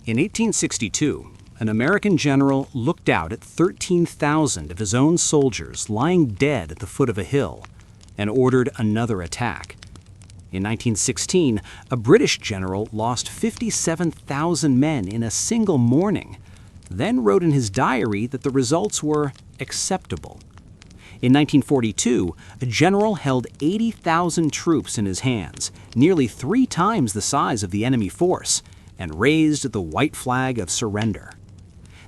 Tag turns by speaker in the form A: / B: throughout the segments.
A: In 1862, an American general looked out at 13,000 of his own soldiers lying dead at the foot of a hill and ordered another attack. In 1916, a British general lost 57,000 men in a single morning, then wrote in his diary that the results were acceptable. In 1942, a general held 80,000 troops in his hands, nearly 3 times the size of the enemy force, and raised the white flag of surrender.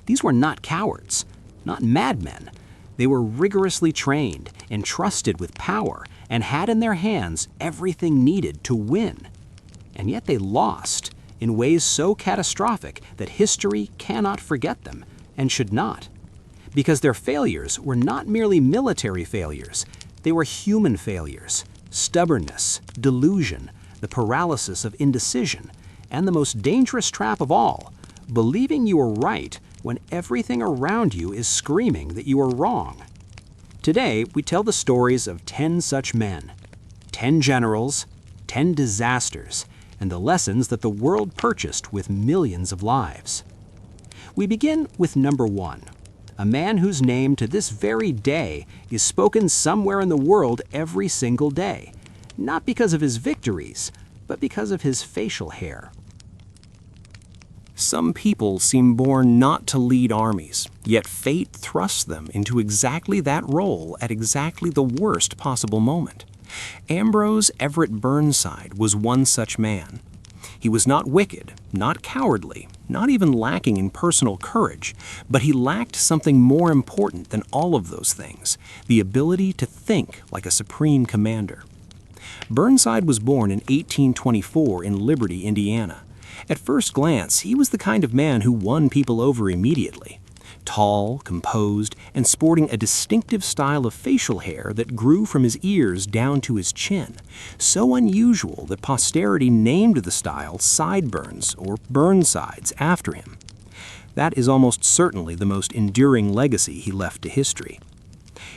A: These were not cowards, not madmen. They were rigorously trained, entrusted with power, and had in their hands everything needed to win. And yet they lost in ways so catastrophic that history cannot forget them, and should not. Because their failures were not merely military failures, they were human failures: stubbornness, delusion, the paralysis of indecision, and the most dangerous trap of all, believing you are right when everything around you is screaming that you are wrong. Today, we tell the stories of 10 such men, 10 generals, 10 disasters, and the lessons that the world purchased with millions of lives. We begin with number 1, a man whose name to this very day is spoken somewhere in the world every single day, not because of his victories, but because of his facial hair.
B: Some people seem born not to lead armies, yet fate thrusts them into exactly that role at exactly the worst possible moment. Ambrose Everett Burnside was one such man. He was not wicked, not cowardly, not even lacking in personal courage, but he lacked something more important than all of those things: the ability to think like a supreme commander. Burnside was born in 1824 in Liberty, Indiana. At first glance, he was the kind of man who won people over immediately. Tall, composed, and sporting a distinctive style of facial hair that grew from his ears down to his chin, so unusual that posterity named the style sideburns or Burnsides after him. That is almost certainly the most enduring legacy he left to history.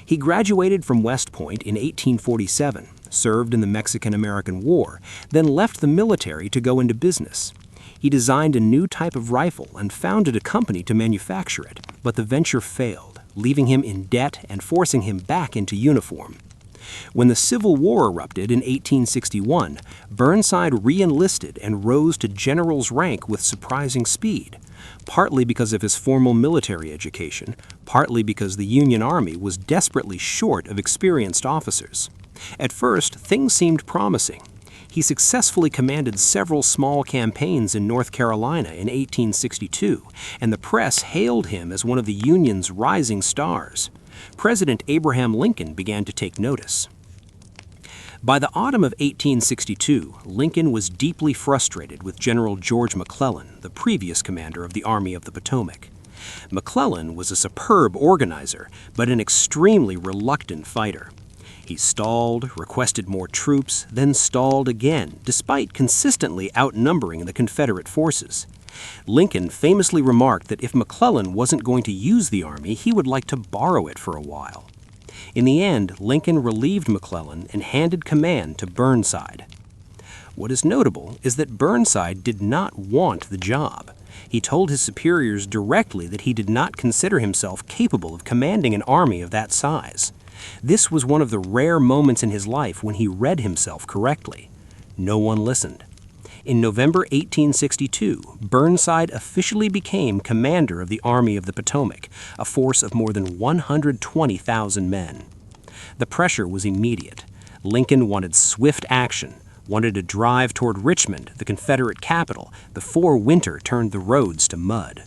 B: He graduated from West Point in 1847, served in the Mexican-American War, then left the military to go into business. He designed a new type of rifle and founded a company to manufacture it, but the venture failed, leaving him in debt and forcing him back into uniform. When the Civil War erupted in 1861, Burnside re-enlisted and rose to general's rank with surprising speed, partly because of his formal military education, partly because the Union Army was desperately short of experienced officers. At first, things seemed promising. He successfully commanded several small campaigns in North Carolina in 1862, and the press hailed him as one of the Union's rising stars. President Abraham Lincoln began to take notice. By the autumn of 1862, Lincoln was deeply frustrated with General George McClellan, the previous commander of the Army of the Potomac. McClellan was a superb organizer, but an extremely reluctant fighter. He stalled, requested more troops, then stalled again, despite consistently outnumbering the Confederate forces. Lincoln famously remarked that if McClellan wasn't going to use the army, he would like to borrow it for a while. In the end, Lincoln relieved McClellan and handed command to Burnside. What is notable is that Burnside did not want the job. He told his superiors directly that he did not consider himself capable of commanding an army of that size. This was one of the rare moments in his life when he read himself correctly. No one listened. In November 1862, Burnside officially became commander of the Army of the Potomac, a force of more than 120,000 men. The pressure was immediate. Lincoln wanted swift action, wanted to drive toward Richmond, the Confederate capital, before winter turned the roads to mud.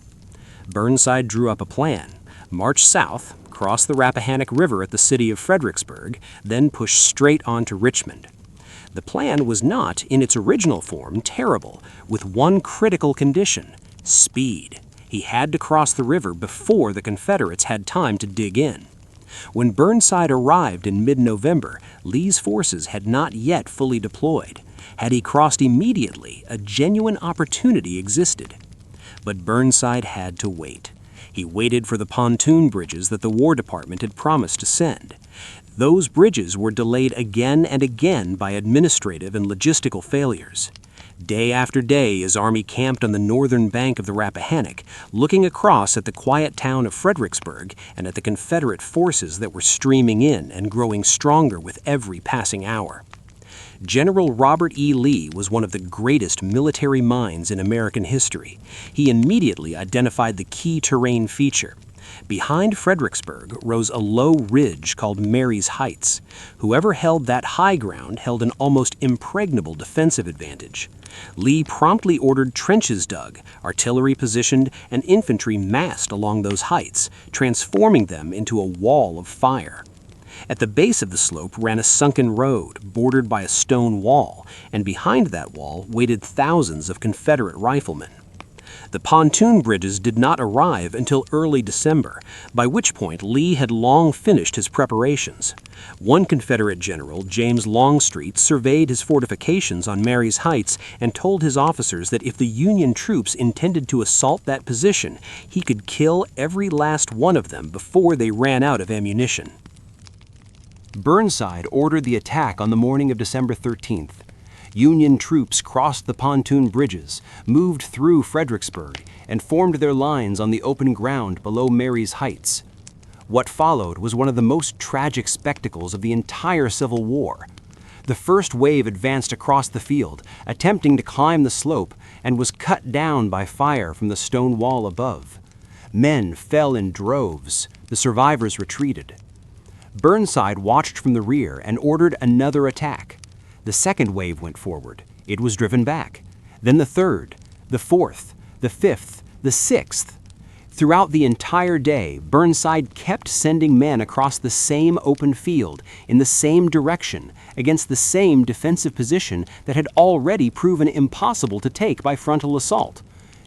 B: Burnside drew up a plan: march south, cross the Rappahannock River at the city of Fredericksburg, then push straight on to Richmond. The plan was not, in its original form, terrible, with one critical condition: speed. He had to cross the river before the Confederates had time to dig in. When Burnside arrived in mid-November, Lee's forces had not yet fully deployed. Had he crossed immediately, a genuine opportunity existed. But Burnside had to wait. He waited for the pontoon bridges that the War Department had promised to send. Those bridges were delayed again and again by administrative and logistical failures. Day after day, his army camped on the northern bank of the Rappahannock, looking across at the quiet town of Fredericksburg and at the Confederate forces that were streaming in and growing stronger with every passing hour. General Robert E. Lee was one of the greatest military minds in American history. He immediately identified the key terrain feature. Behind Fredericksburg rose a low ridge called Mary's Heights. Whoever held that high ground held an almost impregnable defensive advantage. Lee promptly ordered trenches dug, artillery positioned, and infantry massed along those heights, transforming them into a wall of fire. At the base of the slope ran a sunken road, bordered by a stone wall, and behind that wall waited thousands of Confederate riflemen. The pontoon bridges did not arrive until early December, by which point Lee had long finished his preparations. One Confederate general, James Longstreet, surveyed his fortifications on Mary's Heights and told his officers that if the Union troops intended to assault that position, he could kill every last one of them before they ran out of ammunition.
A: Burnside ordered the attack on the morning of December 13th. Union troops crossed the pontoon bridges, moved through Fredericksburg, and formed their lines on the open ground below Mary's Heights. What followed was one of the most tragic spectacles of the entire Civil War. The first wave advanced across the field, attempting to climb the slope, and was cut down by fire from the stone wall above. Men fell in droves. The survivors retreated. Burnside watched from the rear and ordered another attack. The second wave went forward. It was driven back. Then the third, the fourth, the fifth, the sixth. Throughout the entire day, Burnside kept sending men across the same open field, in the same direction, against the same defensive position that had already proven impossible to take by frontal assault.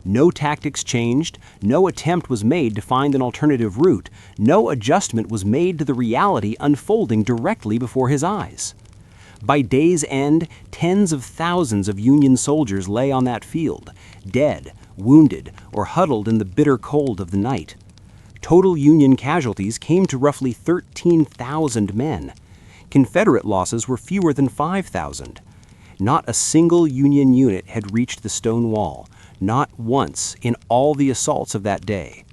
A: No tactics changed, no attempt was made to find an alternative route, no adjustment was made to the reality unfolding directly before his eyes. By day's end, tens of thousands of Union soldiers lay on that field, dead, wounded, or huddled in the bitter cold of the night. Total Union casualties came to roughly 13,000 men. Confederate losses were fewer than 5,000. Not a single Union unit had reached the stone wall, not once in all the assaults of that day.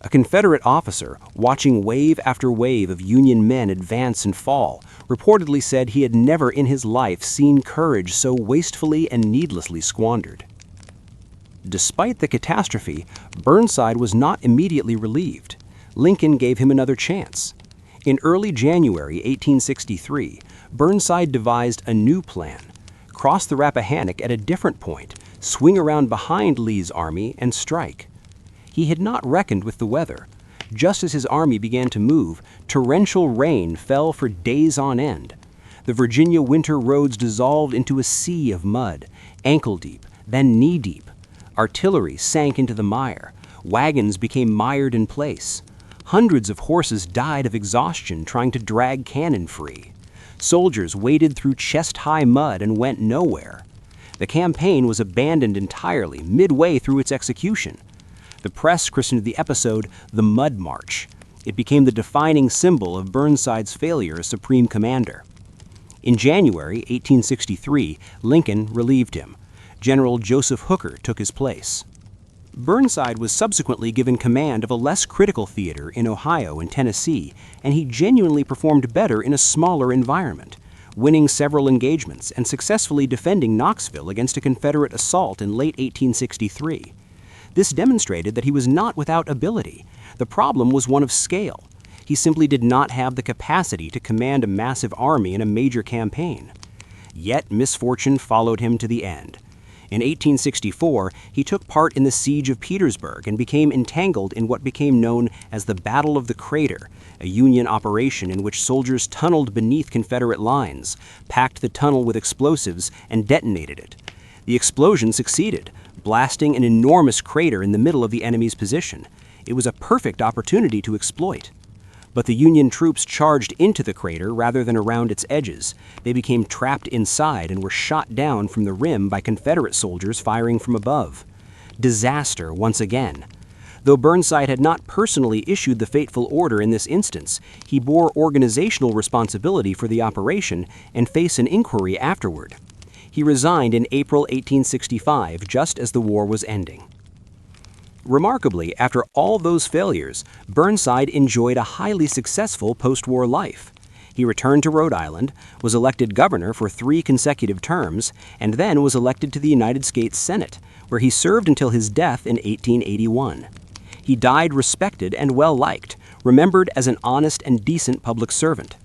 A: A Confederate officer, watching wave after wave of Union men advance and fall, reportedly said he had never in his life seen courage so wastefully and needlessly squandered. Despite the catastrophe, Burnside was not immediately relieved. Lincoln gave him another chance. In early January 1863, Burnside devised a new plan: cross the Rappahannock at a different point, swing around behind Lee's army, and strike. He had not reckoned with the weather. Just as his army began to move, torrential rain fell for days on end. The Virginia winter roads dissolved into a sea of mud, ankle-deep, then knee-deep. Artillery sank into the mire. Wagons became mired in place. Hundreds of horses died of exhaustion trying to drag cannon free. Soldiers waded through chest-high mud and went nowhere. The campaign was abandoned entirely midway through its execution. The press christened the episode the Mud March. It became the defining symbol of Burnside's failure as supreme commander. In January 1863, Lincoln relieved him. General Joseph Hooker took his place. Burnside was subsequently given command of a less critical theater in Ohio and Tennessee, and he genuinely performed better in a smaller environment, winning several engagements and successfully defending Knoxville against a Confederate assault in late 1863. This demonstrated that he was not without ability. The problem was one of scale. He simply did not have the capacity to command a massive army in a major campaign. Yet misfortune followed him to the end. In 1864, he took part in the siege of Petersburg and became entangled in what became known as the Battle of the Crater, a Union operation in which soldiers tunneled beneath Confederate lines, packed the tunnel with explosives, and detonated it. The explosion succeeded, blasting an enormous crater in the middle of the enemy's position. It was a perfect opportunity to exploit. But the Union troops charged into the crater rather than around its edges. They became trapped inside and were shot down from the rim by Confederate soldiers firing from above. Disaster once again. Though Burnside had not personally issued the fateful order in this instance, he bore organizational responsibility for the operation and faced an inquiry afterward. He resigned in April 1865, just as the war was ending. Remarkably, after all those failures, Burnside enjoyed a highly successful post-war life. He returned to Rhode Island, was elected governor for 3 consecutive terms, and then was elected to the United States Senate, where he served until his death in 1881. He died respected and well-liked, remembered as an honest and decent public servant.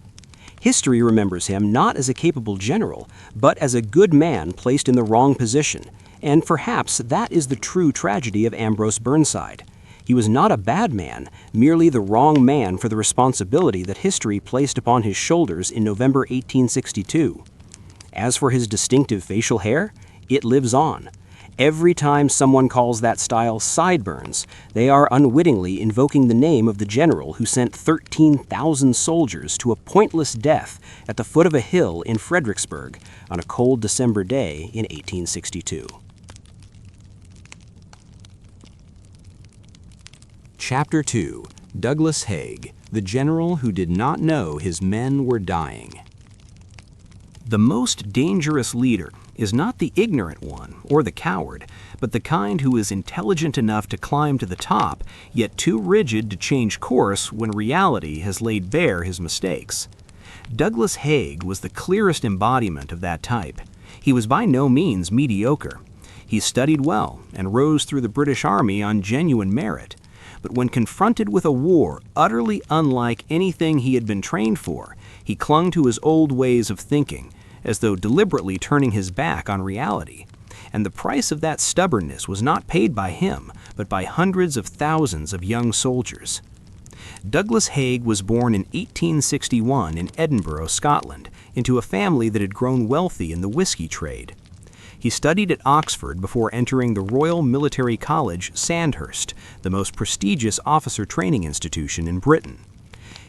A: History remembers him not as a capable general, but as a good man placed in the wrong position, and perhaps that is the true tragedy of Ambrose Burnside. He was not a bad man, merely the wrong man for the responsibility that history placed upon his shoulders in November 1862. As for his distinctive facial hair, it lives on. Every time someone calls that style sideburns, they are unwittingly invoking the name of the general who sent 13,000 soldiers to a pointless death at the foot of a hill in Fredericksburg on a cold December day in 1862. Chapter 2. Douglas Haig, the general who did not know his men were dying. The most dangerous leader is not the ignorant one or the coward, but the kind who is intelligent enough to climb to the top, yet too rigid to change course when reality has laid bare his mistakes. Douglas Haig was the clearest embodiment of that type. He was by no means mediocre. He studied well and rose through the British Army on genuine merit. But when confronted with a war utterly unlike anything he had been trained for, he clung to his old ways of thinking, as though deliberately turning his back on reality. And the price of that stubbornness was not paid by him, but by hundreds of thousands of young soldiers. Douglas Haig was born in 1861 in Edinburgh, Scotland, into a family that had grown wealthy in the whiskey trade. He studied at Oxford before entering the Royal Military College, Sandhurst, the most prestigious officer training institution in Britain.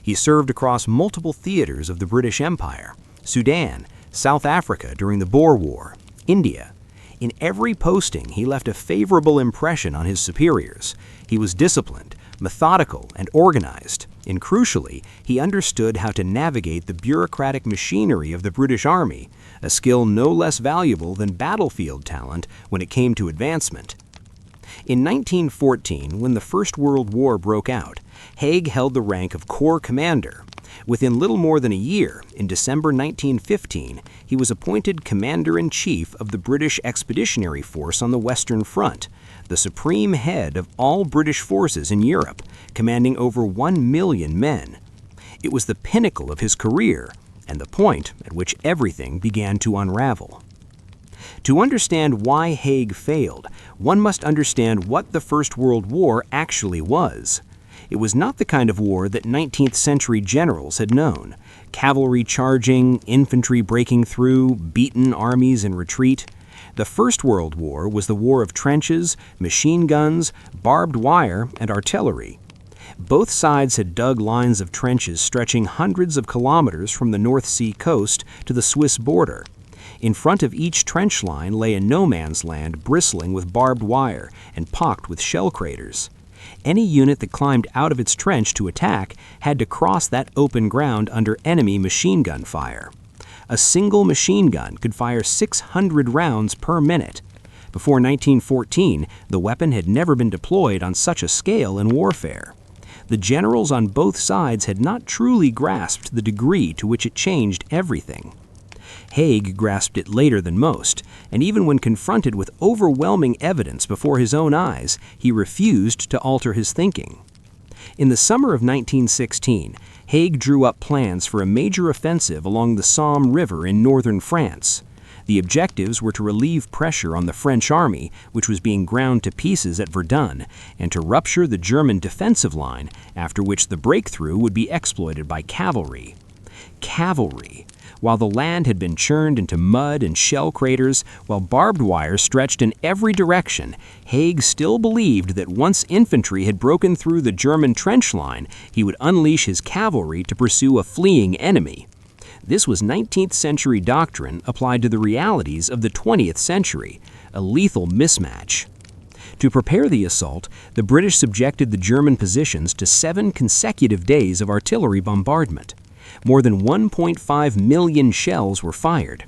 A: He served across multiple theaters of the British Empire: Sudan, South Africa during the Boer War, India. In every posting, he left a favorable impression on his superiors. He was disciplined, methodical, and organized, and crucially, he understood how to navigate the bureaucratic machinery of the British Army, a skill no less valuable than battlefield talent when it came to advancement. In 1914, when the First World War broke out, Haig held the rank of Corps Commander. Within little more than a year, in December 1915, he was appointed Commander-in-Chief of the British Expeditionary Force on the Western Front, the supreme head of all British forces in Europe, commanding over 1 million men. It was the pinnacle of his career, and the point at which everything began to unravel. To understand why Haig failed, one must understand what the First World War actually was. It was not the kind of war that 19th century generals had known: cavalry charging, infantry breaking through, beaten armies in retreat. The First World War was the war of trenches, machine guns, barbed wire, and artillery. Both sides had dug lines of trenches stretching hundreds of kilometers from the North Sea coast to the Swiss border. In front of each trench line lay a no-man's land bristling with barbed wire and pocked with shell craters. Any unit that climbed out of its trench to attack had to cross that open ground under enemy machine gun fire. A single machine gun could fire 600 rounds per minute. Before 1914, the weapon had never been deployed on such a scale in warfare. The generals on both sides had not truly grasped the degree to which it changed everything. Haig grasped it later than most, and even when confronted with overwhelming evidence before his own eyes, he refused to alter his thinking. In the summer of 1916, Haig drew up plans for a major offensive along the Somme River in northern France. The objectives were to relieve pressure on the French army, which was being ground to pieces at Verdun, and to rupture the German defensive line, after which the breakthrough would be exploited by cavalry. Cavalry! While the land had been churned into mud and shell craters, while barbed wire stretched in every direction, Haig still believed that once infantry had broken through the German trench line, he would unleash his cavalry to pursue a fleeing enemy. This was 19th century doctrine applied to the realities of the 20th century, a lethal mismatch. To prepare the assault, the British subjected the German positions to 7 consecutive days of artillery bombardment. More than 1.5 million shells were fired.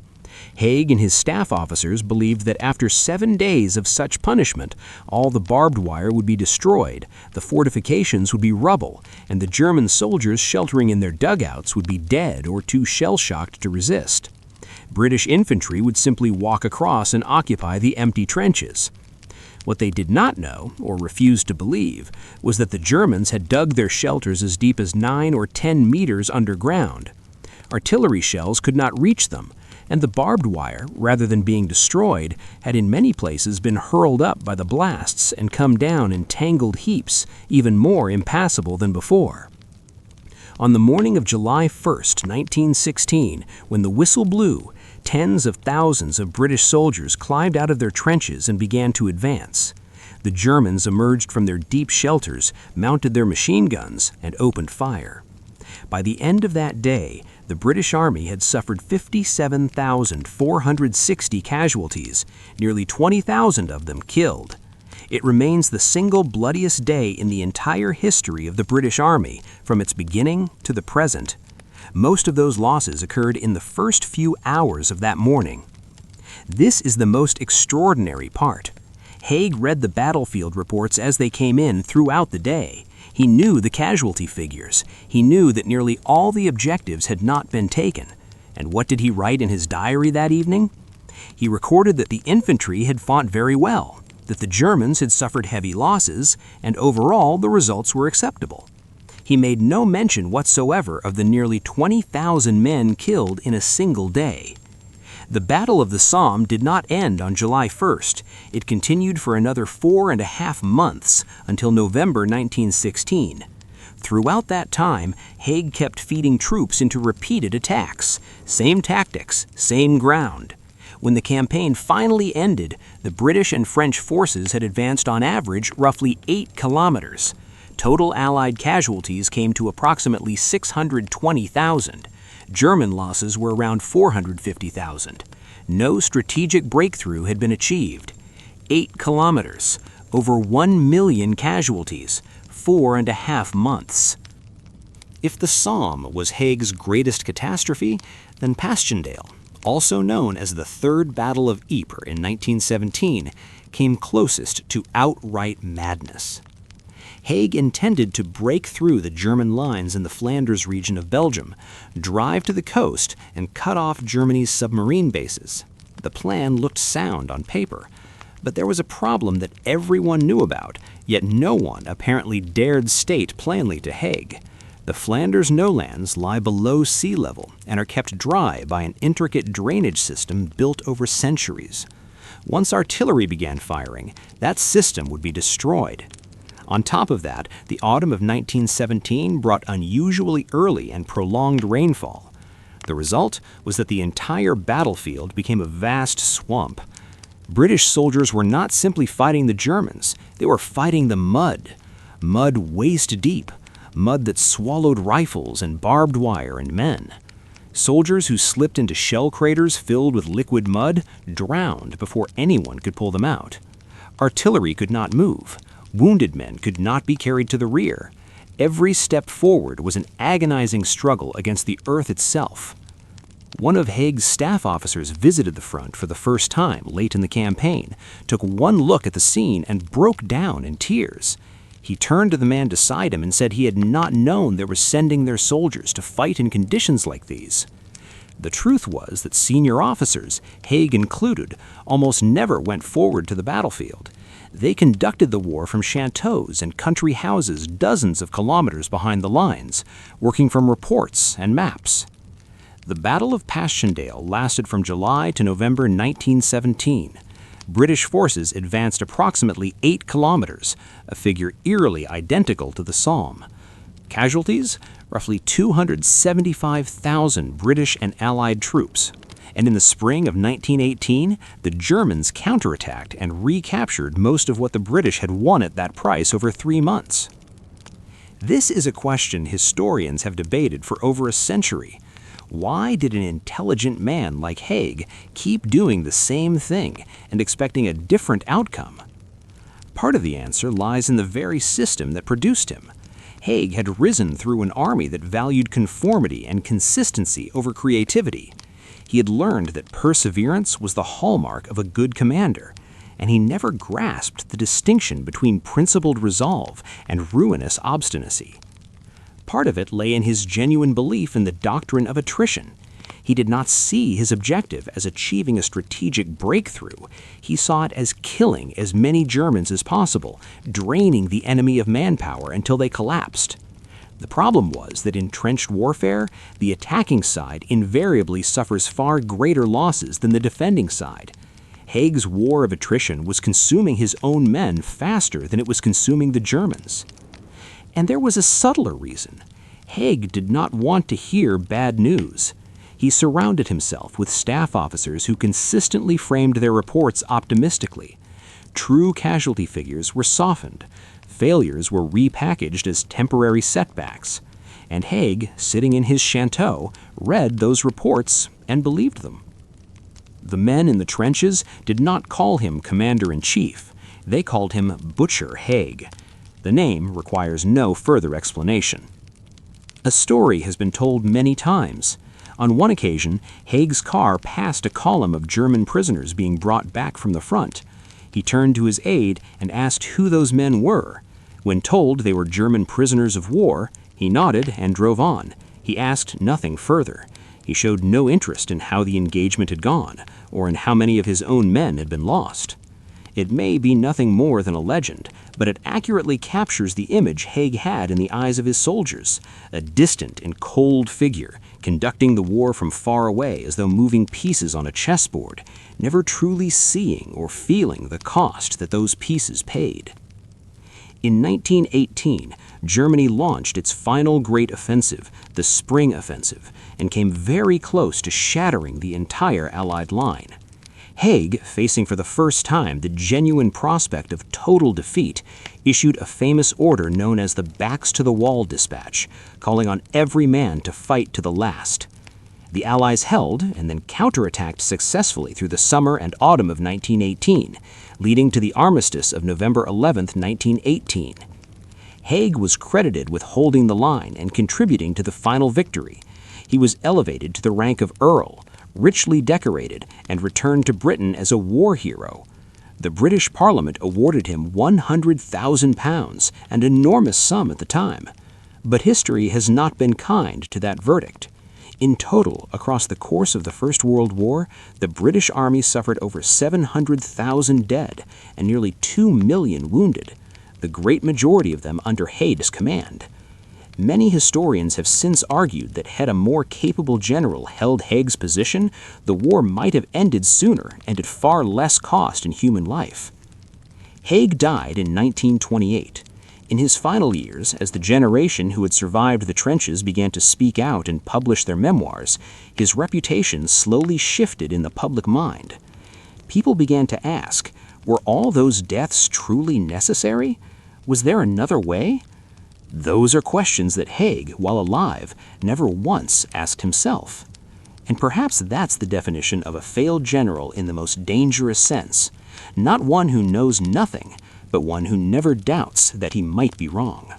B: Haig and his staff officers believed that after 7 days of such punishment, all the barbed wire would be destroyed, the fortifications would be rubble, and the German soldiers sheltering in their dugouts would be dead or too shell-shocked to resist. British infantry would simply walk across and occupy the empty trenches. What they did not know, or refused to believe, was that the Germans had dug their shelters as deep as 9 or 10 meters underground. Artillery shells could not reach them, and the barbed wire, rather than being destroyed, had in many places been hurled up by the blasts and come down in tangled heaps, even more impassable than before. On the morning of July 1st, 1916, when the whistle blew, tens of thousands of British soldiers climbed out of their trenches and began to advance. The Germans emerged from their deep shelters, mounted their machine guns, and opened fire. By the end of that day, the British Army had suffered 57,460 casualties, nearly 20,000 of them killed. It remains the single bloodiest day in the entire history of the British Army, from its beginning to the present. Most of those losses occurred in the first few hours of that morning. This is the most extraordinary part. Haig read the battlefield reports as they came in throughout the day. He knew the casualty figures. He knew that nearly all the objectives had not been taken. And what did he write in his diary that evening? He recorded that the infantry had fought very well, that the Germans had suffered heavy losses, and overall the results were acceptable. He made no mention whatsoever of the nearly 20,000 men killed in a single day. The Battle of the Somme did not end on July 1st. It continued for another 4.5 months, until November 1916. Throughout that time, Haig kept feeding troops into repeated attacks. Same tactics, same ground. When the campaign finally ended, the British and French forces had advanced on average roughly 8 kilometers. Total Allied casualties came to approximately 620,000. German losses were around 450,000. No strategic breakthrough had been achieved. 8 kilometers, over 1 million casualties, 4.5 months. If the Somme was Haig's greatest catastrophe, then Passchendaele, also known as the Third Battle of Ypres in 1917, came closest to outright madness. Haig intended to break through the German lines in the Flanders region of Belgium, drive to the coast, and cut off Germany's submarine bases. The plan looked sound on paper, but there was a problem that everyone knew about, yet no one apparently dared state plainly to Haig. The Flanders no-lands lie below sea level and are kept dry by an intricate drainage system built over centuries. Once artillery began firing, that system would be destroyed. On top of that, the autumn of 1917 brought unusually early and prolonged rainfall. The result was that the entire battlefield became a vast swamp. British soldiers were not simply fighting the Germans, they were fighting the mud. Mud waist deep, mud that swallowed rifles and barbed wire and men. Soldiers who slipped into shell craters filled with liquid mud drowned before anyone could pull them out. Artillery could not move. Wounded men could not be carried to the rear. Every step forward was an agonizing struggle against the earth itself. One of Haig's staff officers visited the front for the first time late in the campaign, took one look at the scene, and broke down in tears. He turned to the man beside him and said he had not known they were sending their soldiers to fight in conditions like these. The truth was that senior officers, Haig included, almost never went forward to the battlefield. They conducted the war from chateaus and country houses dozens of kilometers behind the lines, working from reports and maps. The Battle of Passchendaele lasted from July to November 1917. British forces advanced approximately 8 kilometers, a figure eerily identical to the Somme. Casualties? Roughly 275,000 British and Allied troops. And in the spring of 1918, the Germans counterattacked and recaptured most of what the British had won at that price over 3 months. This is a question historians have debated for over a century. Why did an intelligent man like Haig keep doing the same thing and expecting a different outcome? Part of the answer lies in the very system that produced him. Haig had risen through an army that valued conformity and consistency over creativity.
A: He had learned that perseverance was the hallmark of a good commander, and he never grasped the distinction between principled resolve and ruinous obstinacy. Part of it lay in his genuine belief in the doctrine of attrition. He did not see his objective as achieving a strategic breakthrough. He saw it as killing as many Germans as possible, draining the enemy of manpower until they collapsed. The problem was that in trenched warfare, the attacking side invariably suffers far greater losses than the defending side. Haig's war of attrition was consuming his own men faster than it was consuming the Germans. And there was a subtler reason. Haig did not want to hear bad news. He surrounded himself with staff officers who consistently framed their reports optimistically. True casualty figures were softened. Failures were repackaged as temporary setbacks. And Haig, sitting in his chateau, read those reports and believed them. The men in the trenches did not call him Commander-in-Chief. They called him Butcher Haig. The name requires no further explanation. A story has been told many times. On one occasion, Haig's car passed a column of German prisoners being brought back from the front. He turned to his aide and asked who those men were. When told they were German prisoners of war, he nodded and drove on. He asked nothing further. He showed no interest in how the engagement had gone, or in how many of his own men had been lost. It may be nothing more than a legend, but it accurately captures the image Haig had in the eyes of his soldiers, a distant and cold figure, conducting the war from far away as though moving pieces on a chessboard, never truly seeing or feeling the cost that those pieces paid. In 1918, Germany launched its final great offensive, the Spring Offensive, and came very close to shattering the entire Allied line. Haig, facing for the first time the genuine prospect of total defeat, issued a famous order known as the Backs to the Wall Dispatch, calling on every man to fight to the last. The Allies held and then counterattacked successfully through the summer and autumn of 1918, leading to the armistice of November 11, 1918. Haig was credited with holding the line and contributing to the final victory. He was elevated to the rank of Earl, richly decorated, and returned to Britain as a war hero. The British Parliament awarded him £100,000, an enormous sum at the time. But history has not been kind to that verdict. In total, across the course of the First World War, the British Army suffered over 700,000 dead and nearly 2 million wounded, the great majority of them under Haig's command. Many historians have since argued that had a more capable general held Haig's position, the war might have ended sooner and at far less cost in human life. Haig died in 1928. In his final years, as the generation who had survived the trenches began to speak out and publish their memoirs, his reputation slowly shifted in the public mind. People began to ask, were all those deaths truly necessary? Was there another way? Those are questions that Haig, while alive, never once asked himself. And perhaps that's the definition of a failed general in the most dangerous sense, not one who knows nothing, but one who never doubts that he might be wrong.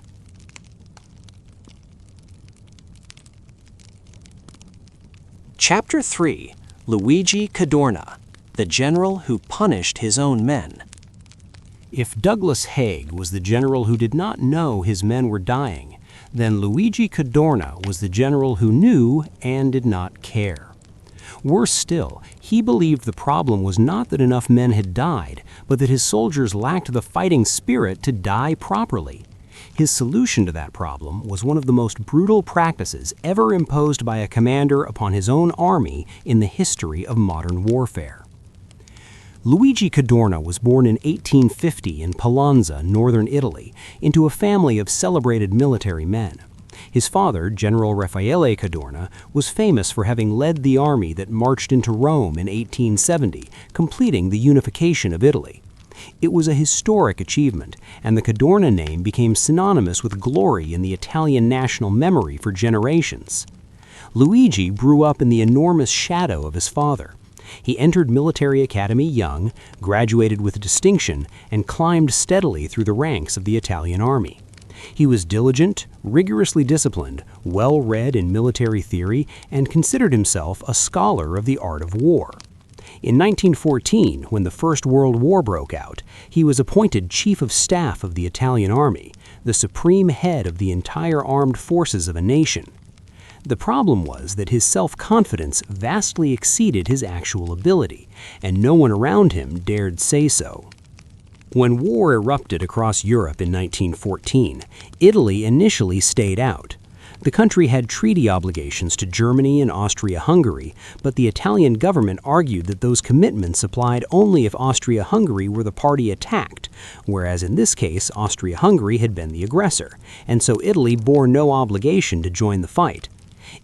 B: Chapter 3. Luigi Cadorna, the general who punished his own men.
A: If Douglas Haig was the general who did not know his men were dying, then Luigi Cadorna was the general who knew and did not care. Worse still, he believed the problem was not that enough men had died, but that his soldiers lacked the fighting spirit to die properly. His solution to that problem was one of the most brutal practices ever imposed by a commander upon his own army in the history of modern warfare. Luigi Cadorna was born in 1850 in Pallanza, northern Italy, into a family of celebrated military men. His father, General Raffaele Cadorna, was famous for having led the army that marched into Rome in 1870, completing the unification of Italy. It was a historic achievement, and the Cadorna name became synonymous with glory in the Italian national memory for generations. Luigi grew up in the enormous shadow of his father. He entered military academy young, graduated with distinction, and climbed steadily through the ranks of the Italian army. He was diligent, rigorously disciplined, well-read in military theory, and considered himself a scholar of the art of war. In 1914, when the First World War broke out, he was appointed Chief of Staff of the Italian Army, the supreme head of the entire armed forces of a nation. The problem was that his self-confidence vastly exceeded his actual ability, and no one around him dared say so. When war erupted across Europe in 1914, Italy initially stayed out. The country had treaty obligations to Germany and Austria-Hungary, but the Italian government argued that those commitments applied only if Austria-Hungary were the party attacked, whereas in this case Austria-Hungary had been the aggressor, and so Italy bore no obligation to join the fight.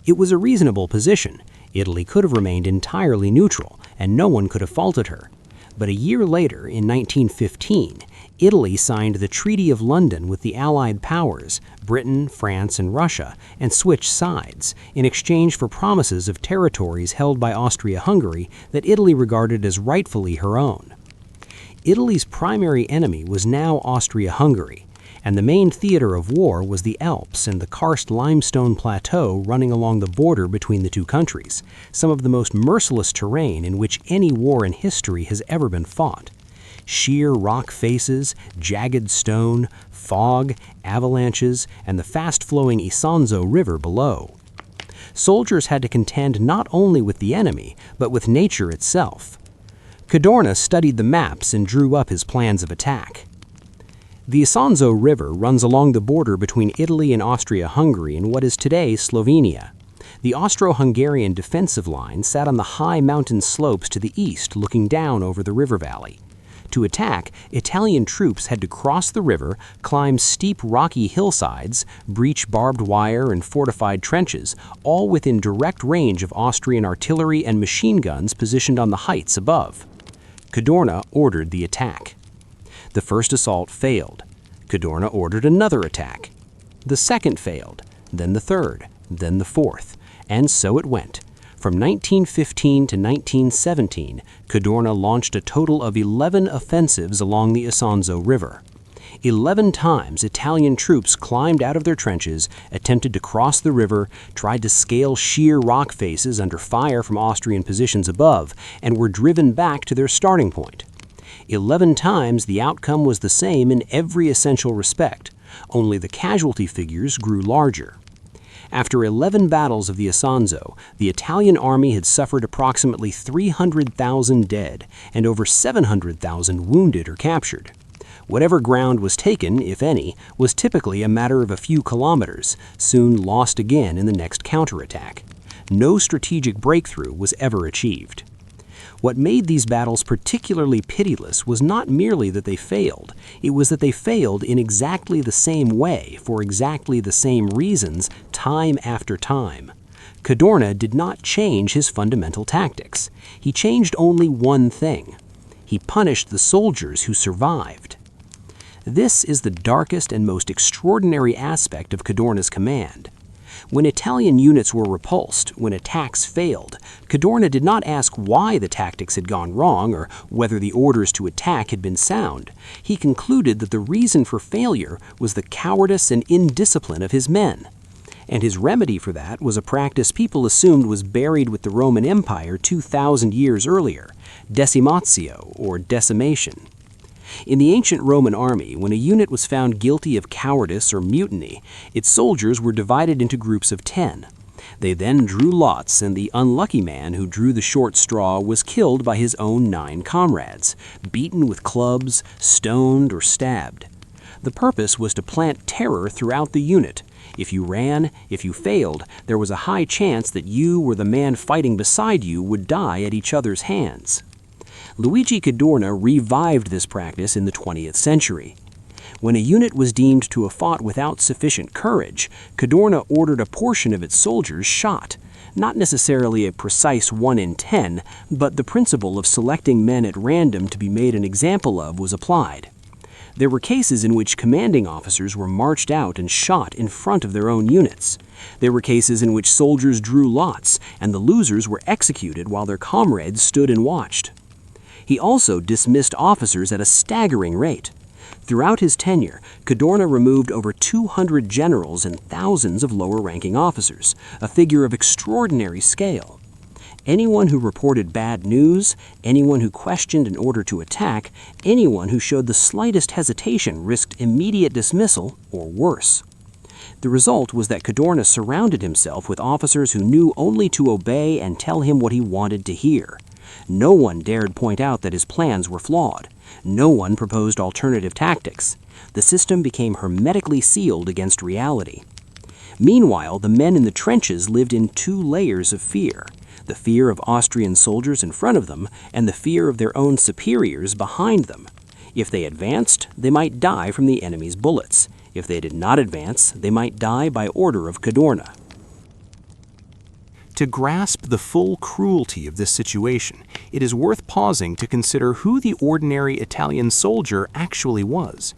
A: It was a reasonable position. Italy could have remained entirely neutral, and no one could have faulted her. But a year later, in 1915, Italy signed the Treaty of London with the Allied powers, Britain, France, and Russia, and switched sides, in exchange for promises of territories held by Austria-Hungary that Italy regarded as rightfully her own. Italy's primary enemy was now Austria-Hungary, and the main theater of war was the Alps and the karst limestone plateau running along the border between the two countries, some of the most merciless terrain in which any war in history has ever been fought. Sheer rock faces, jagged stone, fog, avalanches, and the fast-flowing Isonzo River below. Soldiers had to contend not only with the enemy, but with nature itself. Cadorna studied the maps and drew up his plans of attack. The Isonzo River runs along the border between Italy and Austria-Hungary in what is today Slovenia. The Austro-Hungarian defensive line sat on the high mountain slopes to the east looking down over the river valley. To attack, Italian troops had to cross the river, climb steep rocky hillsides, breach barbed wire and fortified trenches, all within direct range of Austrian artillery and machine guns positioned on the heights above. Cadorna ordered the attack. The first assault failed. Cadorna ordered another attack. The second failed, then the third, then the fourth, and so it went. From 1915 to 1917, Cadorna launched a total of 11 offensives along the Isonzo River. 11 times Italian troops climbed out of their trenches, attempted to cross the river, tried to scale sheer rock faces under fire from Austrian positions above, and were driven back to their starting point. 11 times the outcome was the same in every essential respect, only the casualty figures grew larger. After 11 battles of the Isonzo, the Italian army had suffered approximately 300,000 dead and over 700,000 wounded or captured. Whatever ground was taken, if any, was typically a matter of a few kilometers, soon lost again in the next counterattack. No strategic breakthrough was ever achieved. What made these battles particularly pitiless was not merely that they failed, it was that they failed in exactly the same way, for exactly the same reasons, time after time. Cadorna did not change his fundamental tactics. He changed only one thing. He punished the soldiers who survived. This is the darkest and most extraordinary aspect of Cadorna's command. When Italian units were repulsed, when attacks failed, Cadorna did not ask why the tactics had gone wrong or whether the orders to attack had been sound. He concluded that the reason for failure was the cowardice and indiscipline of his men. And his remedy for that was a practice people assumed was buried with the Roman Empire 2,000 years earlier, decimatio, or decimation. In the ancient Roman army, when a unit was found guilty of cowardice or mutiny, its soldiers were divided into groups of 10. They then drew lots, and the unlucky man who drew the short straw was killed by his own 9 comrades, beaten with clubs, stoned, or stabbed. The purpose was to plant terror throughout the unit. If you ran, if you failed, there was a high chance that you or the man fighting beside you would die at each other's hands. Luigi Cadorna revived this practice in the 20th century. When a unit was deemed to have fought without sufficient courage, Cadorna ordered a portion of its soldiers shot. Not necessarily a precise 1 in 10, but the principle of selecting men at random to be made an example of was applied. There were cases in which commanding officers were marched out and shot in front of their own units. There were cases in which soldiers drew lots, and the losers were executed while their comrades stood and watched. He also dismissed officers at a staggering rate. Throughout his tenure, Cadorna removed over 200 generals and thousands of lower-ranking officers, a figure of extraordinary scale. Anyone who reported bad news, anyone who questioned in order to attack, anyone who showed the slightest hesitation risked immediate dismissal or worse. The result was that Cadorna surrounded himself with officers who knew only to obey and tell him what he wanted to hear. No one dared point out that his plans were flawed. No one proposed alternative tactics. The system became hermetically sealed against reality. Meanwhile, the men in the trenches lived in two layers of fear: the fear of Austrian soldiers in front of them and the fear of their own superiors behind them. If they advanced, they might die from the enemy's bullets. If they did not advance, they might die by order of Cadorna.
B: To grasp the full cruelty of this situation, it is worth pausing to consider who the ordinary Italian soldier actually was.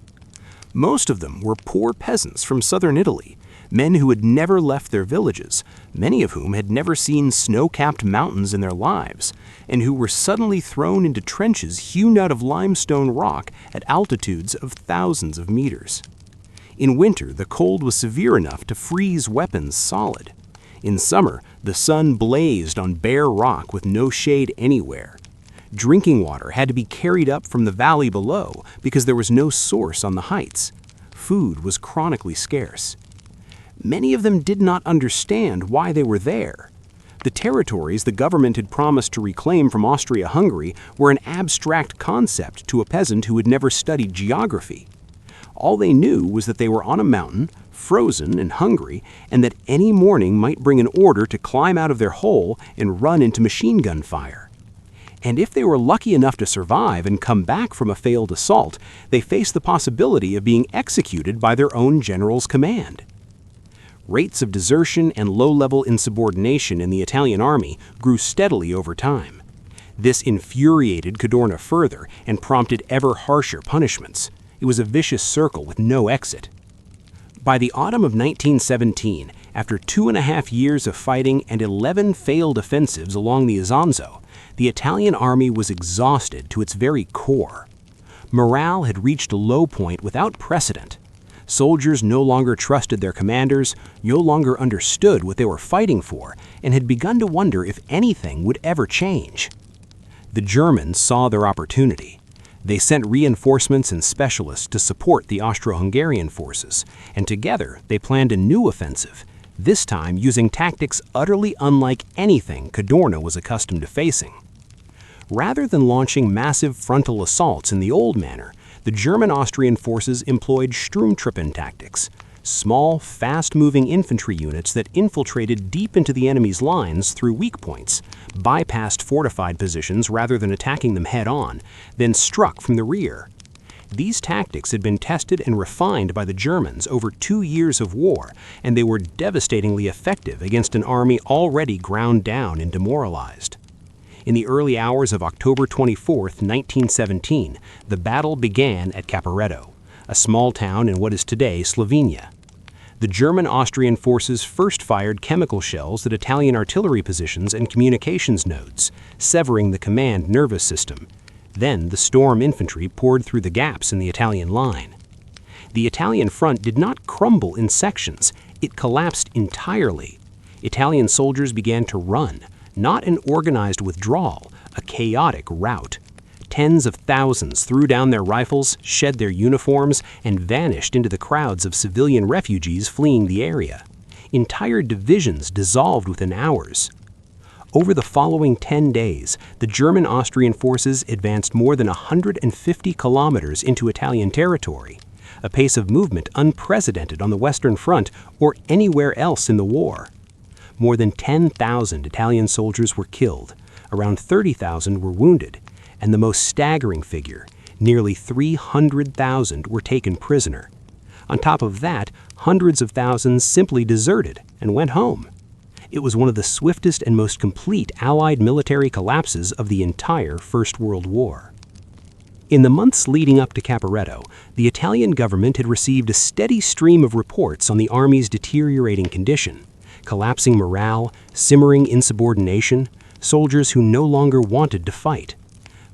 B: Most of them were poor peasants from southern Italy, men who had never left their villages, many of whom had never seen snow-capped mountains in their lives, and who were suddenly thrown into trenches hewn out of limestone rock at altitudes of thousands of meters. In winter, the cold was severe enough to freeze weapons solid. In summer, the sun blazed on bare rock with no shade anywhere. Drinking water had to be carried up from the valley below because there was no source on the heights. Food was chronically scarce. Many of them did not understand why they were there. The territories the government had promised to reclaim from Austria-Hungary were an abstract concept to a peasant who had never studied geography. All they knew was that they were on a mountain, frozen and hungry, and that any morning might bring an order to climb out of their hole and run into machine gun fire. And if they were lucky enough to survive and come back from a failed assault, they faced the possibility of being executed by their own general's command. Rates of desertion and low-level insubordination in the Italian army grew steadily over time. This infuriated Cadorna further and prompted ever harsher punishments. It was a vicious circle with no exit. By the autumn of 1917, after 2.5 years of fighting and 11 failed offensives along the Isonzo, the Italian army was exhausted to its very core. Morale had reached a low point without precedent. Soldiers no longer trusted their commanders, no longer understood what they were fighting for, and had begun to wonder if anything would ever change. The Germans saw their opportunity. They sent reinforcements and specialists to support the Austro-Hungarian forces, and together they planned a new offensive, this time using tactics utterly unlike anything Cadorna was accustomed to facing. Rather than launching massive frontal assaults in the old manner, the German-Austrian forces employed Sturmtruppen tactics, small, fast-moving infantry units that infiltrated deep into the enemy's lines through weak points, bypassed fortified positions rather than attacking them head-on, then struck from the rear. These tactics had been tested and refined by the Germans over 2 years of war, and they were devastatingly effective against an army already ground down and demoralized. In the early hours of October 24, 1917, the battle began at Caporetto, a small town in what is today Slovenia. The German-Austrian forces first fired chemical shells at Italian artillery positions and communications nodes, severing the command nervous system. Then the storm infantry poured through the gaps in the Italian line. The Italian front did not crumble in sections, it collapsed entirely. Italian soldiers began to run, not an organized withdrawal, a chaotic rout. Tens of thousands threw down their rifles, shed their uniforms, and vanished into the crowds of civilian refugees fleeing the area. Entire divisions dissolved within hours. Over the following 10 days, the German-Austrian forces advanced more than 150 kilometers into Italian territory, a pace of movement unprecedented on the Western Front or anywhere else in the war. More than 10,000 Italian soldiers were killed, around 30,000 were wounded, and the most staggering figure, nearly 300,000 were taken prisoner. On top of that, hundreds of thousands simply deserted and went home. It was one of the swiftest and most complete Allied military collapses of the entire First World War. In the months leading up to Caporetto, the Italian government had received a steady stream of reports on the army's deteriorating condition, collapsing morale, simmering insubordination, soldiers who no longer wanted to fight.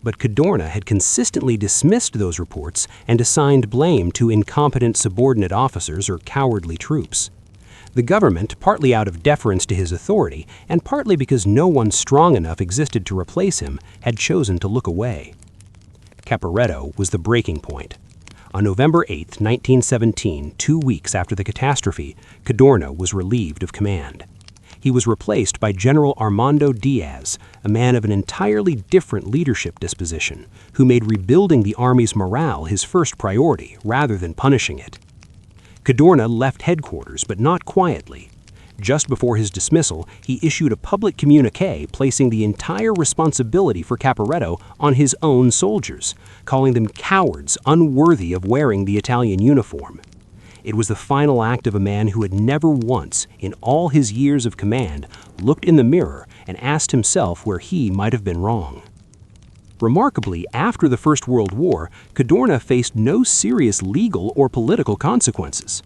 B: but Cadorna had consistently dismissed those reports and assigned blame to incompetent subordinate officers or cowardly troops. The government, partly out of deference to his authority and partly because no one strong enough existed to replace him, had chosen to look away. Caporetto was the breaking point. On November 8, 1917, 2 weeks after the catastrophe, Cadorna was relieved of command. He was replaced by General Armando Diaz, a man of an entirely different leadership disposition, who made rebuilding the army's morale his first priority rather than punishing it. Cadorna left headquarters, but not quietly. Just before his dismissal, he issued a public communiqué placing the entire responsibility for Caporetto on his own soldiers, calling them cowards unworthy of wearing the Italian uniform. It was the final act of a man who had never once, in all his years of command, looked in the mirror and asked himself where he might have been wrong. Remarkably, after the First World War, Cadorna faced no serious legal or political consequences.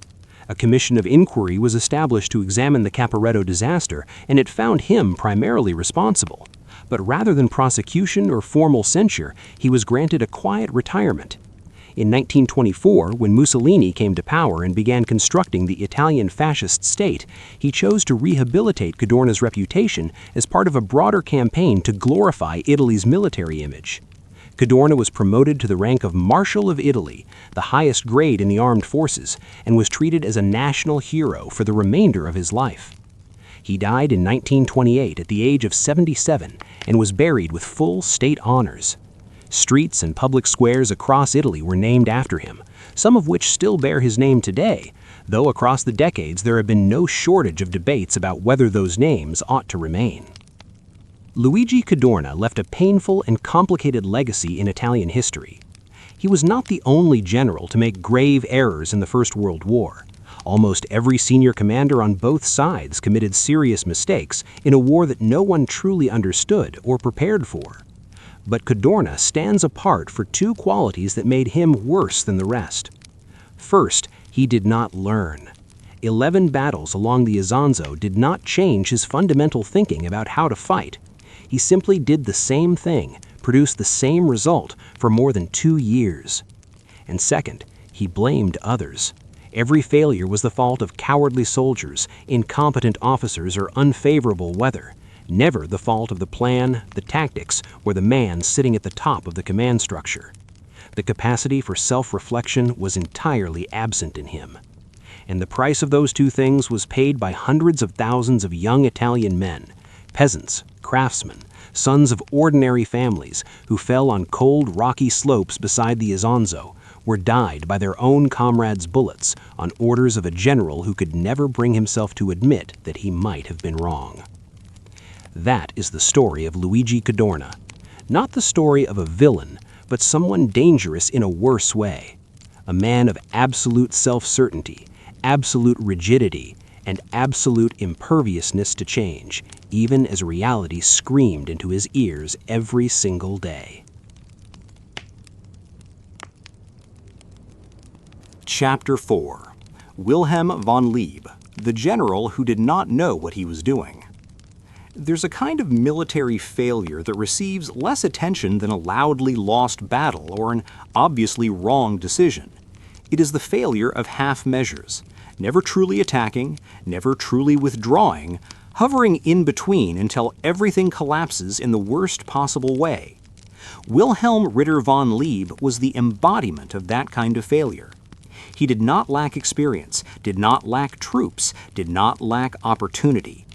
B: A commission of inquiry was established to examine the Caporetto disaster, and it found him primarily responsible. But rather than prosecution or formal censure, he was granted a quiet retirement. In 1924, when Mussolini came to power and began constructing the Italian fascist state, he chose to rehabilitate Cadorna's reputation as part of a broader campaign to glorify Italy's military image. Cadorna was promoted to the rank of Marshal of Italy, the highest grade in the armed forces, and was treated as a national hero for the remainder of his life. He died in 1928 at the age of 77 and was buried with full state honors. Streets and public squares across Italy were named after him, some of which still bear his name today, though across the decades there have been no shortage of debates about whether those names ought to remain. Luigi Cadorna left a painful and complicated legacy in Italian history. He was not the only general to make grave errors in the First World War. Almost every senior commander on both sides committed serious mistakes in a war that no one truly understood or prepared for. But Cadorna stands apart for two qualities that made him worse than the rest. First, he did not learn. 11 battles along the Isonzo did not change his fundamental thinking about how to fight. He simply did the same thing, produced the same result for more than 2 years. And second, he blamed others. Every failure was the fault of cowardly soldiers, incompetent officers, or unfavorable weather. Never the fault of the plan, the tactics, or the man sitting at the top of the command structure. The capacity for self-reflection was entirely absent in him. And the price of those two things was paid by hundreds of thousands of young Italian men, peasants, craftsmen, sons of ordinary families who fell on cold, rocky slopes beside the Isonzo, or died by their own comrades' bullets on orders of a general who could never bring himself to admit that he might have been wrong. That is the story of Luigi Cadorna. Not the story of a villain, but someone dangerous in a worse way. A man of absolute self-certainty, absolute rigidity, and absolute imperviousness to change, even as reality screamed into his ears every single day.
A: Chapter 4. Wilhelm von Leeb, the general who did not know what he was doing. There's a kind of military failure that receives less attention than a loudly lost battle or an obviously wrong decision. It is the failure of half measures, never truly attacking, never truly withdrawing, hovering in between until everything collapses in the worst possible way. Wilhelm Ritter von Leeb was the embodiment of that kind of failure. He did not lack experience, did not lack troops, did not lack opportunity.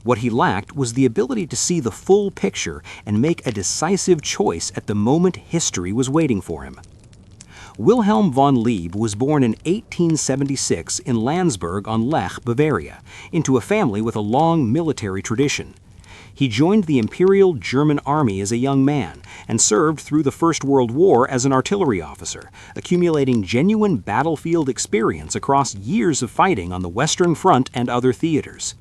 A: What he lacked was the ability to see the full picture and make a decisive choice at the moment history was waiting for him. Wilhelm von Leeb was born in 1876 in Landsberg on Lech, Bavaria, into a family with a long military tradition. He joined the Imperial German Army as a young man and served through the First World War as an artillery officer, accumulating genuine battlefield experience across years of fighting on the Western Front and other theaters.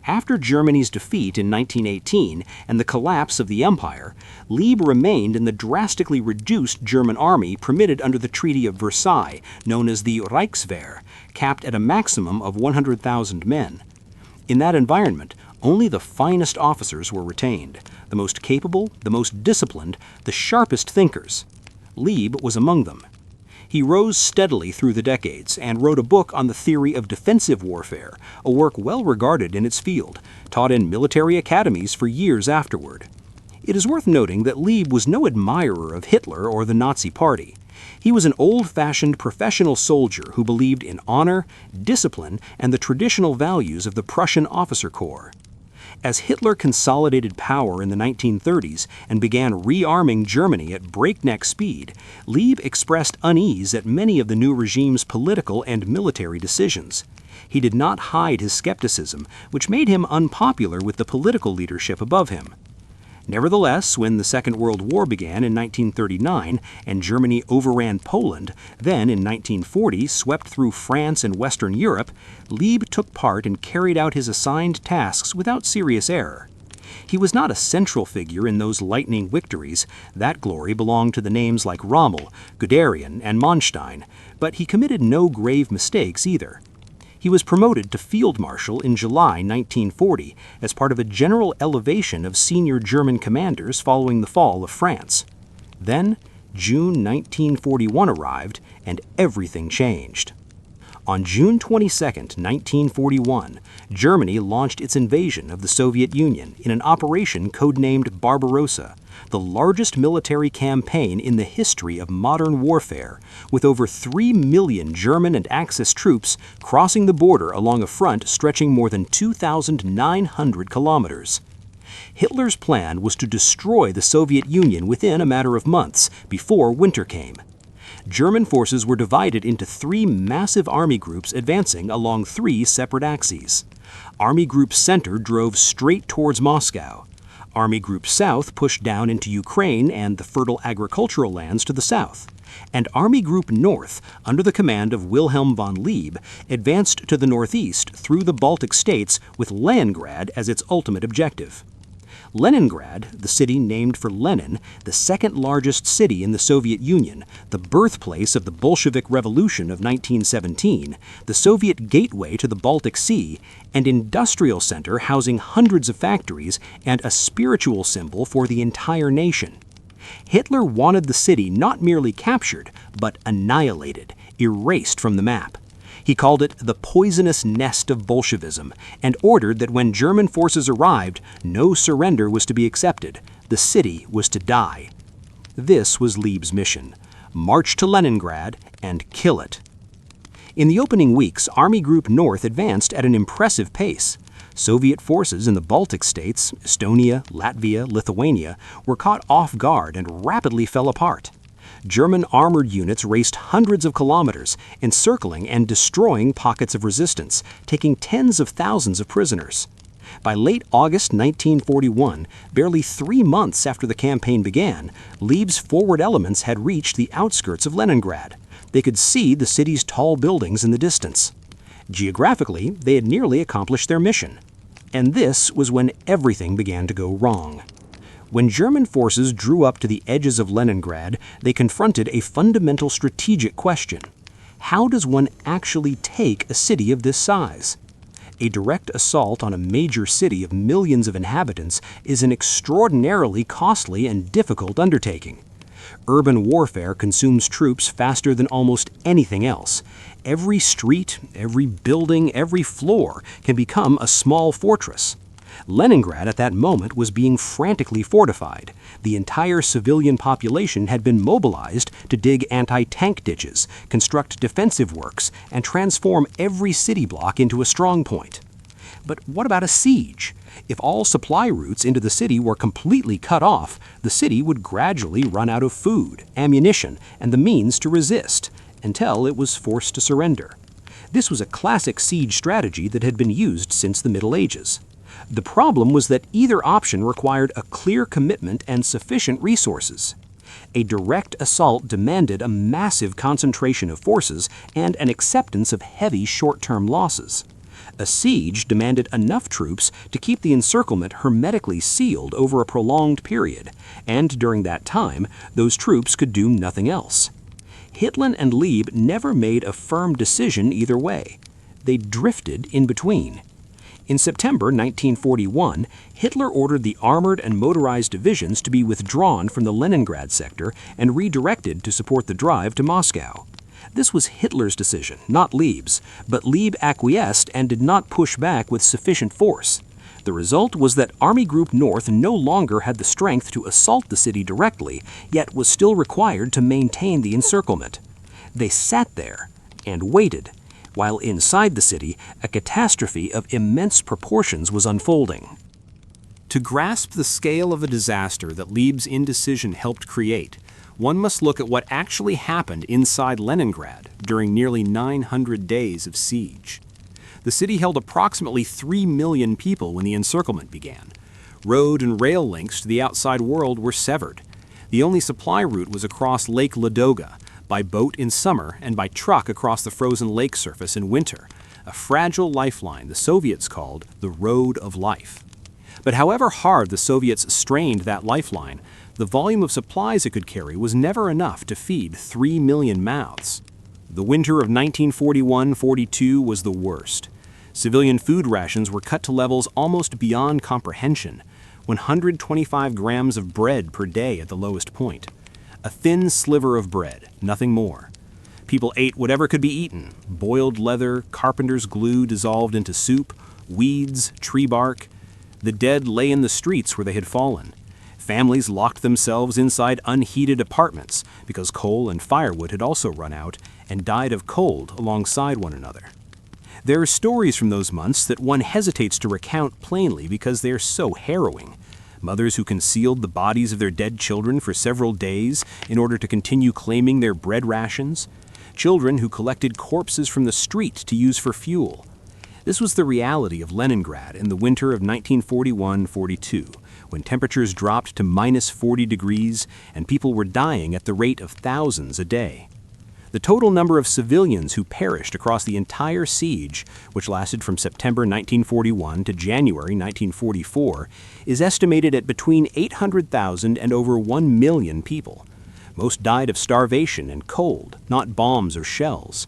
A: After Germany's defeat in 1918 and the collapse of the Empire, Leeb remained in the drastically reduced German army permitted under the Treaty of Versailles, known as the Reichswehr, capped at a maximum of 100,000 men. In that environment, Only the finest officers were retained, the most capable, the most disciplined, the sharpest thinkers. Leeb was among them. He rose steadily through the decades and wrote a book on the theory of defensive warfare, a work well regarded in its field, taught in military academies for years afterward. It is worth noting that Leeb was no admirer of Hitler or the Nazi Party. He was an old-fashioned professional soldier who believed in honor, discipline, and the traditional values of the Prussian officer corps. As Hitler consolidated power in the 1930s and began rearming Germany at breakneck speed, Leeb expressed unease at many of the new regime's political and military decisions. He did not hide his skepticism, which made him unpopular with the political leadership above him. Nevertheless, when the Second World War began in 1939 and Germany overran Poland, then in 1940 swept through France and Western Europe, Leeb took part and carried out his assigned tasks without serious error. He was not a central figure in those lightning victories. That glory belonged to the names like Rommel, Guderian, and Manstein, but he committed no grave mistakes either. He was promoted to Field Marshal in July 1940 as part of a general elevation of senior German commanders following the fall of France. Then, June 1941 arrived, and everything changed. On June 22, 1941, Germany launched its invasion of the Soviet Union in an operation codenamed Barbarossa, the largest military campaign in the history of modern warfare, with over 3 million German and Axis troops crossing the border along a front stretching more than 2,900 kilometers. Hitler's plan was to destroy the Soviet Union within a matter of months, before winter came. German forces were divided into 3 massive army groups advancing along 3 separate axes. Army Group Center drove straight towards Moscow. Army Group South pushed down into Ukraine and the fertile agricultural lands to the south. And Army Group North, under the command of Wilhelm von Leeb, advanced to the northeast through the Baltic states with Leningrad as its ultimate objective. Leningrad, the city named for Lenin, the second largest city in the Soviet Union, the birthplace of the Bolshevik Revolution of 1917, the Soviet gateway to the Baltic Sea, an industrial center housing hundreds of factories, and a spiritual symbol for the entire nation. Hitler wanted the city not merely captured, but annihilated, erased from the map. He called it the poisonous nest of Bolshevism and ordered that when German forces arrived, no surrender was to be accepted. The city was to die. This was Leeb's mission: march to Leningrad and kill it. In the opening weeks, Army Group North advanced at an impressive pace. Soviet forces in the Baltic states, Estonia, Latvia, Lithuania, were caught off guard and rapidly fell apart. German armored units raced hundreds of kilometers, encircling and destroying pockets of resistance, taking tens of thousands of prisoners. By late August 1941, barely 3 months after the campaign began, Leeb's forward elements had reached the outskirts of Leningrad. They could see the city's tall buildings in the distance. Geographically, they had nearly accomplished their mission. And this was when everything began to go wrong. When German forces drew up to the edges of Leningrad, they confronted a fundamental strategic question. How does one actually take a city of this size? A direct assault on a major city of millions of inhabitants is an extraordinarily costly and difficult undertaking. Urban warfare consumes troops faster than almost anything else. Every street, every building, every floor can become a small fortress. Leningrad at that moment was being frantically fortified. The entire civilian population had been mobilized to dig anti-tank ditches, construct defensive works, and transform every city block into a strong point. But what about a siege? If all supply routes into the city were completely cut off, the city would gradually run out of food, ammunition, and the means to resist, until it was forced to surrender. This was a classic siege strategy that had been used since the Middle Ages. The problem was that either option required a clear commitment and sufficient resources. A direct assault demanded a massive concentration of forces and an acceptance of heavy short-term losses. A siege demanded enough troops to keep the encirclement hermetically sealed over a prolonged period, and during that time, those troops could do nothing else. Hitler and Leeb never made a firm decision either way. They drifted in between.
B: In September 1941, Hitler ordered the armored and motorized divisions to be withdrawn from the Leningrad sector and redirected to support the drive to Moscow. This was Hitler's decision, not Leeb's, but Leeb acquiesced and did not push back with sufficient force. The result was that Army Group North no longer had the strength to assault the city directly, yet was still required to maintain the encirclement. They sat there and waited, while inside the city, a catastrophe of immense proportions was unfolding. To grasp the scale of the disaster that Leeb's indecision helped create, one must look at what actually happened inside Leningrad during nearly 900 days of siege. The city held approximately 3 million people when the encirclement began. Road and rail links to the outside world were severed. The only supply route was across Lake Ladoga, by boat in summer and by truck across the frozen lake surface in winter, a fragile lifeline the Soviets called the Road of Life. But however hard the Soviets strained that lifeline, the volume of supplies it could carry was never enough to feed 3 million mouths. The winter of 1941-42 was the worst. Civilian food rations were cut to levels almost beyond comprehension, 125 grams of bread per day at the lowest point. A thin sliver of bread, nothing more. People ate whatever could be eaten: boiled leather, carpenter's glue dissolved into soup, weeds, tree bark. The dead lay in the streets where they had fallen. Families locked themselves inside unheated apartments because coal and firewood had also run out and died of cold alongside one another. There are stories from those months that one hesitates to recount plainly because they are so harrowing. Mothers who concealed the bodies of their dead children for several days in order to continue claiming their bread rations. Children who collected corpses from the street to use for fuel. This was the reality of Leningrad in the winter of 1941-42, when temperatures dropped to minus 40 degrees and people were dying at the rate of thousands a day. The total number of civilians who perished across the entire siege, which lasted from September 1941 to January 1944, is estimated at between 800,000 and over 1 million people. Most died of starvation and cold, not bombs or shells.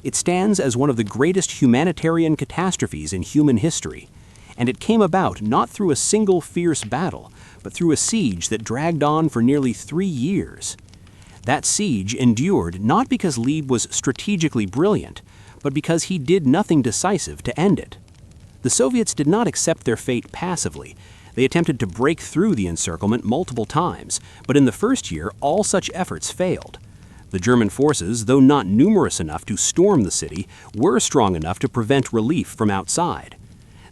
B: It stands as one of the greatest humanitarian catastrophes in human history, and it came about not through a single fierce battle, but through a siege that dragged on for nearly 3 years. That siege endured not because Leeb was strategically brilliant, but because he did nothing decisive to end it. The Soviets did not accept their fate passively. They attempted to break through the encirclement multiple times, but in the first year all such efforts failed. The German forces, though not numerous enough to storm the city, were strong enough to prevent relief from outside.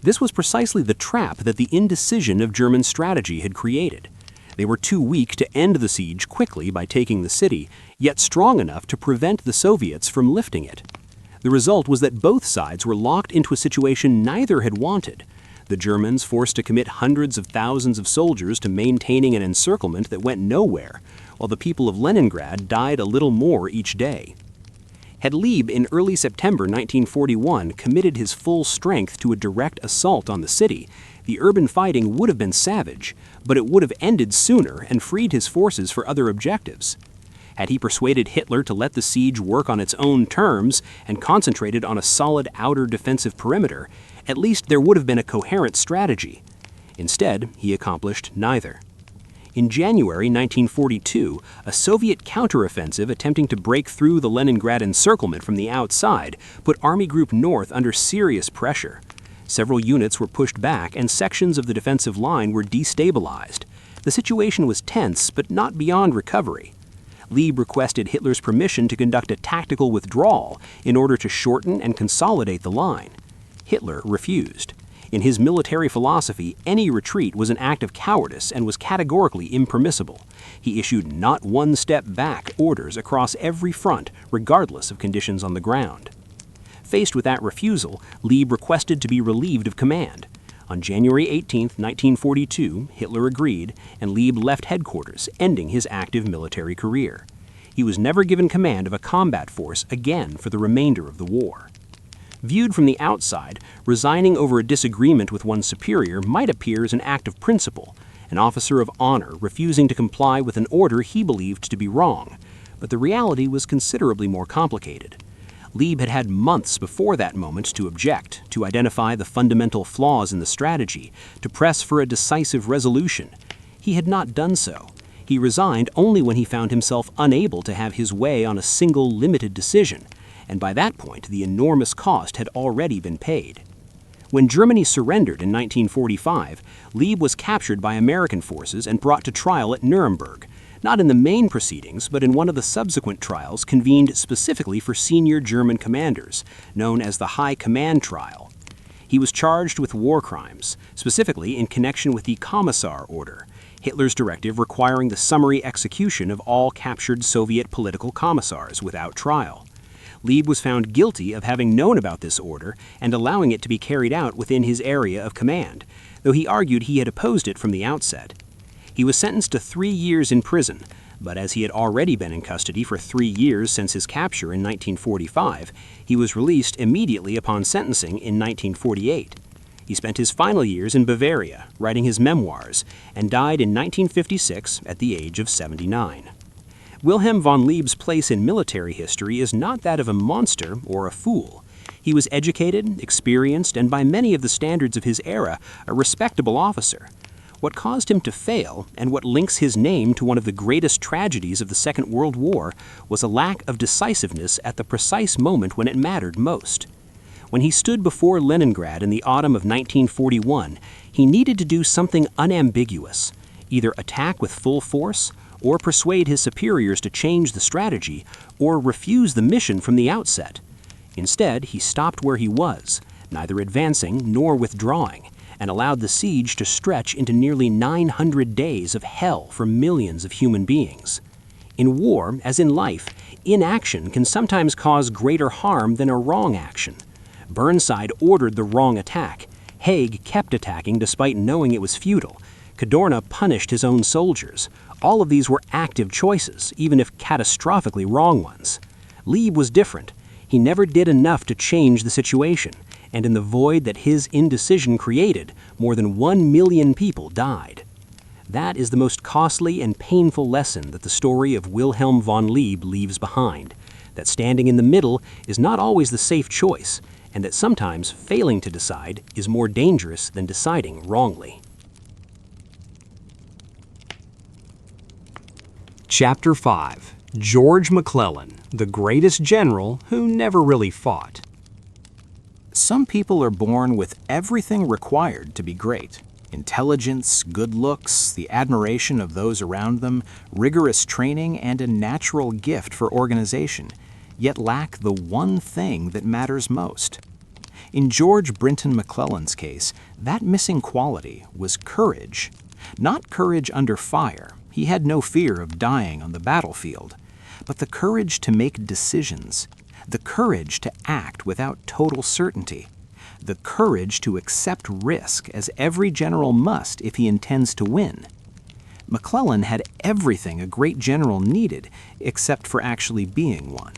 B: This was precisely the trap that the indecision of German strategy had created. They were too weak to end the siege quickly by taking the city, yet strong enough to prevent the Soviets from lifting it. The result was that both sides were locked into a situation neither had wanted. The Germans forced to commit hundreds of thousands of soldiers to maintaining an encirclement that went nowhere, while the people of Leningrad died a little more each day. Had Leeb in early September 1941 committed his full strength to a direct assault on the city, the urban fighting would have been savage, but it would have ended sooner and freed his forces for other objectives. Had he persuaded Hitler to let the siege work on its own terms and concentrated on a solid outer defensive perimeter, at least there would have been a coherent strategy. Instead, he accomplished neither. In January 1942, a Soviet counteroffensive attempting to break through the Leningrad encirclement from the outside put Army Group North under serious pressure. Several units were pushed back and sections of the defensive line were destabilized. The situation was tense, but not beyond recovery. Leeb requested Hitler's permission to conduct a tactical withdrawal in order to shorten and consolidate the line. Hitler refused. In his military philosophy, any retreat was an act of cowardice and was categorically impermissible. He issued not one step back orders across every front, regardless of conditions on the ground. Faced with that refusal, Leeb requested to be relieved of command. On January 18, 1942, Hitler agreed, and Leeb left headquarters, ending his active military career. He was never given command of a combat force again for the remainder of the war. Viewed from the outside, resigning over a disagreement with one's superior might appear as an act of principle, an officer of honor refusing to comply with an order he believed to be wrong, but the reality was considerably more complicated. Leeb had had months before that moment to object, to identify the fundamental flaws in the strategy, to press for a decisive resolution. He had not done so. He resigned only when he found himself unable to have his way on a single limited decision, and by that point the enormous cost had already been paid. When Germany surrendered in 1945, Leeb was captured by American forces and brought to trial at Nuremberg, not in the main proceedings, but in one of the subsequent trials convened specifically for senior German commanders, known as the High Command Trial. He was charged with war crimes, specifically in connection with the Commissar Order, Hitler's directive requiring the summary execution of all captured Soviet political commissars without trial. Leeb was found guilty of having known about this order and allowing it to be carried out within his area of command, though he argued he had opposed it from the outset. He was sentenced to 3 years in prison, but as he had already been in custody for 3 years since his capture in 1945, he was released immediately upon sentencing in 1948. He spent his final years in Bavaria, writing his memoirs, and died in 1956 at the age of 79. Wilhelm von Lieb's place in military history is not that of a monster or a fool. He was educated, experienced, and by many of the standards of his era, a respectable officer. What caused him to fail, and what links his name to one of the greatest tragedies of the Second World War, was a lack of decisiveness at the precise moment when it mattered most. When he stood before Leningrad in the autumn of 1941, he needed to do something unambiguous, either attack with full force, or persuade his superiors to change the strategy, or refuse the mission from the outset. Instead, he stopped where he was, neither advancing nor withdrawing, and allowed the siege to stretch into nearly 900 days of hell for millions of human beings. In war, as in life, inaction can sometimes cause greater harm than a wrong action. Burnside ordered the wrong attack. Haig kept attacking despite knowing it was futile. Cadorna punished his own soldiers. All of these were active choices, even if catastrophically wrong ones. Leeb was different. He never did enough to change the situation, and in the void that his indecision created, more than 1 million people died. That is the most costly and painful lesson that the story of Wilhelm von Leeb leaves behind, that standing in the middle is not always the safe choice, and that sometimes failing to decide is more dangerous than deciding wrongly.
A: Chapter 5. George McClellan, the greatest general who never really fought.
B: Some people are born with everything required to be great. Intelligence, good looks, the admiration of those around them, rigorous training, and a natural gift for organization, yet lack the one thing that matters most. In George Brinton McClellan's case, that missing quality was courage. Not courage under fire. He had no fear of dying on the battlefield, but the courage to make decisions, the courage to act without total certainty, the courage to accept risk as every general must if he intends to win. McClellan had everything a great general needed except for actually being one.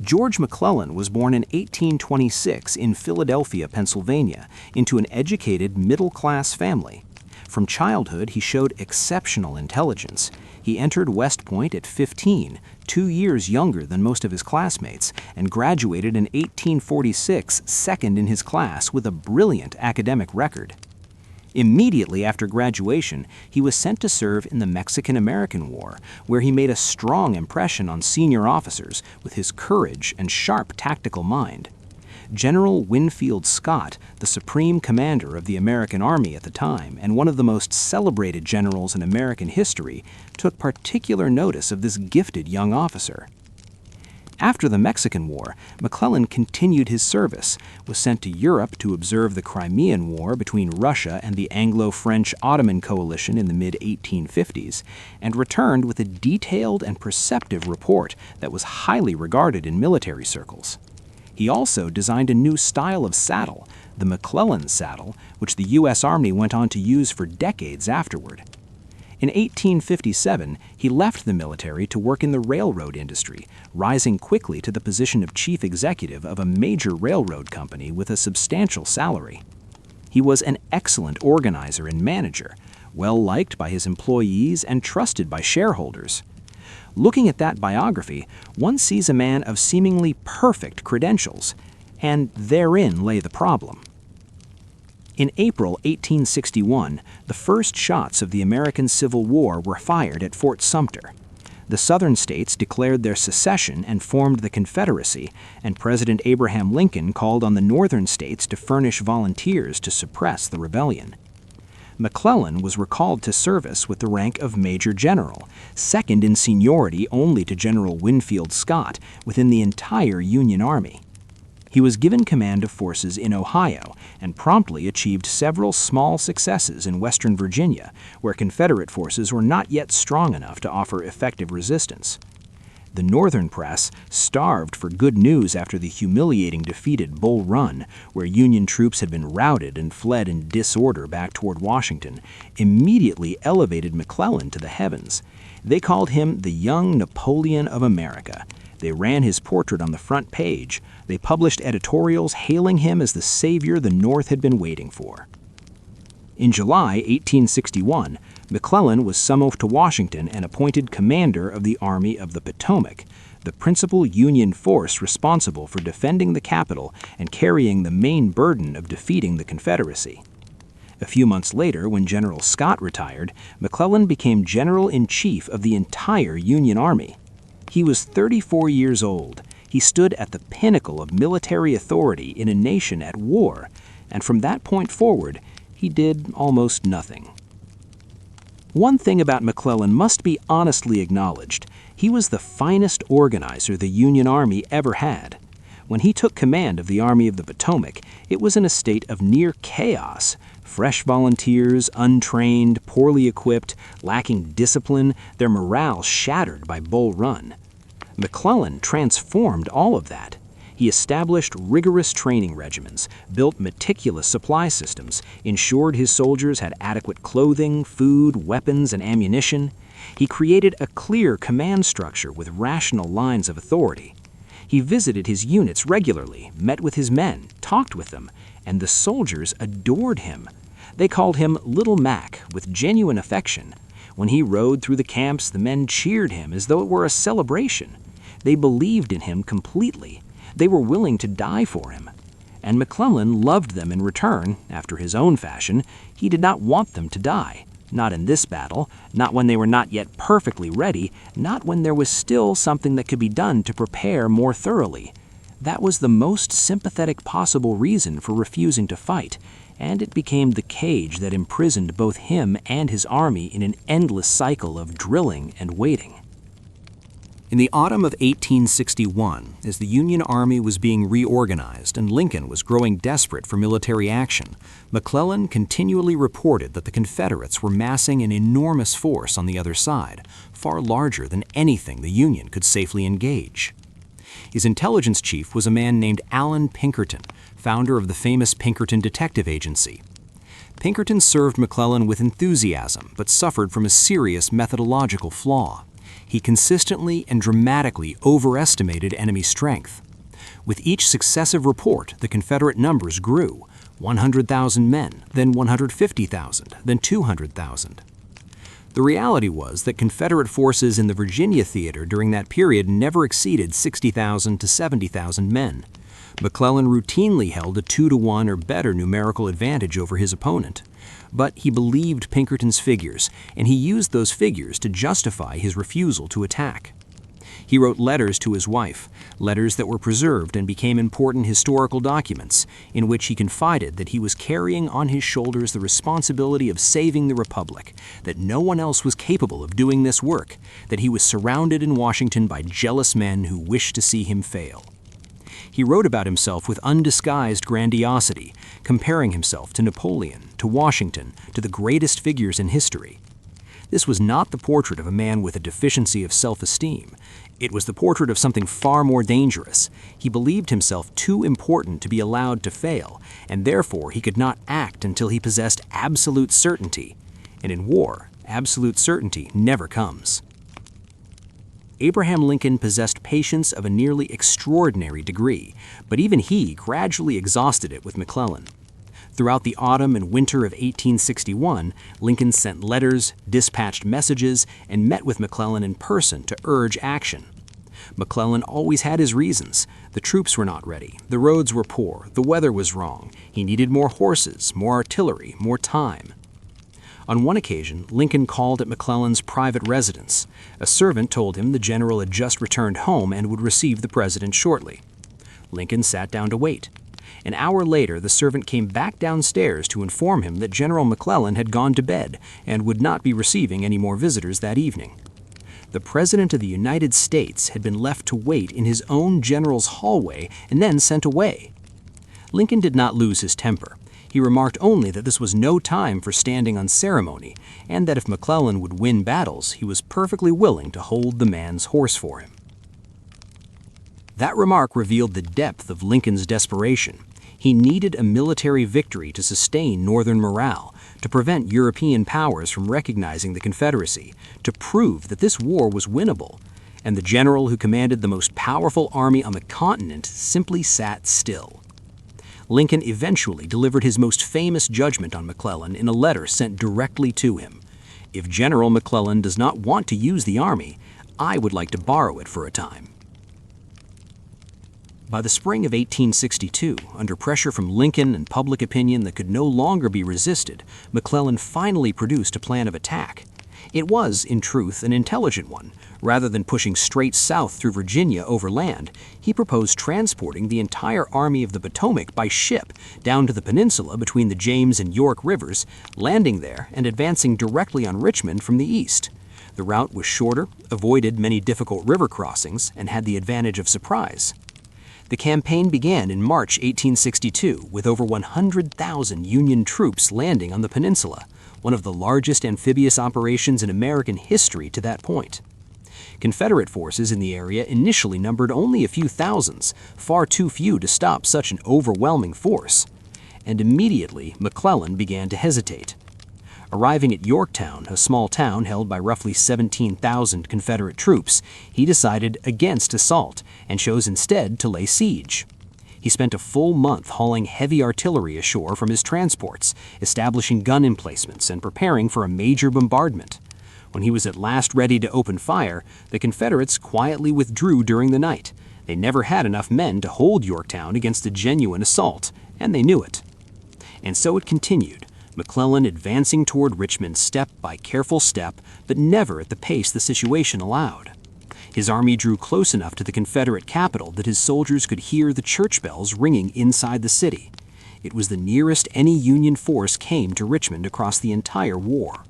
B: George McClellan was born in 1826 in Philadelphia, Pennsylvania, into an educated middle-class family. From childhood, he showed exceptional intelligence. He entered West Point at 15, 2 years younger than most of his classmates, and graduated in 1846, second in his class with a brilliant academic record. Immediately after graduation, he was sent to serve in the Mexican-American War, where he made a strong impression on senior officers with his courage and sharp tactical mind. General Winfield Scott, the supreme commander of the American Army at the time and one of the most celebrated generals in American history, took particular notice of this gifted young officer. After the Mexican War, McClellan continued his service, was sent to Europe to observe the Crimean War between Russia and the Anglo-French Ottoman coalition in the mid-1850s, and returned with a detailed and perceptive report that was highly regarded in military circles. He also designed a new style of saddle, the McClellan saddle, which the U.S. Army went on to use for decades afterward. In 1857, he left the military to work in the railroad industry, rising quickly to the position of chief executive of a major railroad company with a substantial salary. He was an excellent organizer and manager, well liked by his employees and trusted by shareholders.
A: Looking at that biography, one sees a man of seemingly perfect credentials, and therein lay the problem. In April 1861, the first shots of the American Civil War were fired at Fort Sumter. The Southern states declared their secession and formed the Confederacy, and President Abraham Lincoln called on the Northern states to furnish volunteers to suppress the rebellion. McClellan was recalled to service with the rank of Major General, second in seniority only to General Winfield Scott within the entire Union Army. He was given command of forces in Ohio and promptly achieved several small successes in western Virginia, where Confederate forces were not yet strong enough to offer effective resistance. The Northern press, starved for good news after the humiliating defeat at Bull Run, where Union troops had been routed and fled in disorder back toward Washington, immediately elevated McClellan to the heavens. They called him the young Napoleon of America. They ran his portrait on the front page. They published editorials hailing him as the savior the North had been waiting for. In July 1861, McClellan was summoned to Washington and appointed commander of the Army of the Potomac, the principal Union force responsible for defending the capital and carrying the main burden of defeating the Confederacy. A few months later, when General Scott retired, McClellan became general-in-chief of the entire Union Army. He was 34 years old. He stood at the pinnacle of military authority in a nation at war, and from that point forward, he did almost nothing. One thing about McClellan must be honestly acknowledged. He was the finest organizer the Union Army ever had. When he took command of the Army of the Potomac, it was in a state of near chaos. Fresh volunteers, untrained, poorly equipped, lacking discipline, their morale shattered by Bull Run. McClellan transformed all of that. He established rigorous training regimens, built meticulous supply systems, ensured his soldiers had adequate clothing, food, weapons, and ammunition. He created a clear command structure with rational lines of authority. He visited his units regularly, met with his men, talked with them, and the soldiers adored him. They called him Little Mac with genuine affection. When he rode through the camps, the men cheered him as though it were a celebration. They believed in him completely. They were willing to die for him. And McClellan loved them in return, after his own fashion. He did not want them to die. Not in this battle, not when they were not yet perfectly ready, not when there was still something that could be done to prepare more thoroughly. That was the most sympathetic possible reason for refusing to fight, and it became the cage that imprisoned both him and his army in an endless cycle of drilling and waiting. In the autumn of 1861, as the Union Army was being reorganized and Lincoln was growing desperate for military action, McClellan continually reported that the Confederates were massing an enormous force on the other side, far larger than anything the Union could safely engage. His intelligence chief was a man named Allen Pinkerton, founder of the famous Pinkerton Detective Agency. Pinkerton served McClellan with enthusiasm, but suffered from a serious methodological flaw. He consistently and dramatically overestimated enemy strength. With each successive report, the Confederate numbers grew: 100,000 men, then 150,000, then 200,000. The reality was that Confederate forces in the Virginia theater during that period never exceeded 60,000 to 70,000 men. McClellan routinely held a 2-to-1 or better numerical advantage over his opponent. But he believed Pinkerton's figures, and he used those figures to justify his refusal to attack. He wrote letters to his wife, letters that were preserved and became important historical documents, in which he confided that he was carrying on his shoulders the responsibility of saving the Republic, that no one else was capable of doing this work, that he was surrounded in Washington by jealous men who wished to see him fail. He wrote about himself with undisguised grandiosity, comparing himself to Napoleon, to Washington, to the greatest figures in history. This was not the portrait of a man with a deficiency of self-esteem. It was the portrait of something far more dangerous. He believed himself too important to be allowed to fail, and therefore he could not act until he possessed absolute certainty. And in war, absolute certainty never comes. Abraham Lincoln possessed patience of a nearly extraordinary degree, but even he gradually exhausted it with McClellan. Throughout the autumn and winter of 1861, Lincoln sent letters, dispatched messages, and met with McClellan in person to urge action. McClellan always had his reasons. The troops were not ready, the roads were poor, the weather was wrong, he needed more horses, more artillery, more time. On one occasion, Lincoln called at McClellan's private residence. A servant told him the general had just returned home and would receive the president shortly. Lincoln sat down to wait. An hour later, the servant came back downstairs to inform him that General McClellan had gone to bed and would not be receiving any more visitors that evening. The President of the United States had been left to wait in his own general's hallway and then sent away. Lincoln did not lose his temper. He remarked only that this was no time for standing on ceremony, and that if McClellan would win battles, he was perfectly willing to hold the man's horse for him. That remark revealed the depth of Lincoln's desperation. He needed a military victory to sustain Northern morale, to prevent European powers from recognizing the Confederacy, to prove that this war was winnable, and the general who commanded the most powerful army on the continent simply sat still. Lincoln eventually delivered his most famous judgment on McClellan in a letter sent directly to him. If General McClellan does not want to use the army, I would like to borrow it for a time. By the spring of 1862, under pressure from Lincoln and public opinion that could no longer be resisted, McClellan finally produced a plan of attack. It was, in truth, an intelligent one. Rather than pushing straight south through Virginia overland, he proposed transporting the entire Army of the Potomac by ship down to the peninsula between the James and York rivers, landing there and advancing directly on Richmond from the east. The route was shorter, avoided many difficult river crossings, and had the advantage of surprise. The campaign began in March 1862 with over 100,000 Union troops landing on the peninsula, one of the largest amphibious operations in American history to that point. Confederate forces in the area initially numbered only a few thousands, far too few to stop such an overwhelming force. And immediately, McClellan began to hesitate. Arriving at Yorktown, a small town held by roughly 17,000 Confederate troops, he decided against assault and chose instead to lay siege. He spent a full month hauling heavy artillery ashore from his transports, establishing gun emplacements, and preparing for a major bombardment. When he was at last ready to open fire, the Confederates quietly withdrew during the night. They never had enough men to hold Yorktown against a genuine assault, and they knew it. And so it continued, McClellan advancing toward Richmond step by careful step, but never at the pace the situation allowed. His army drew close enough to the Confederate capital that his soldiers could hear the church bells ringing inside the city. It was the nearest any Union force came to Richmond across the entire war.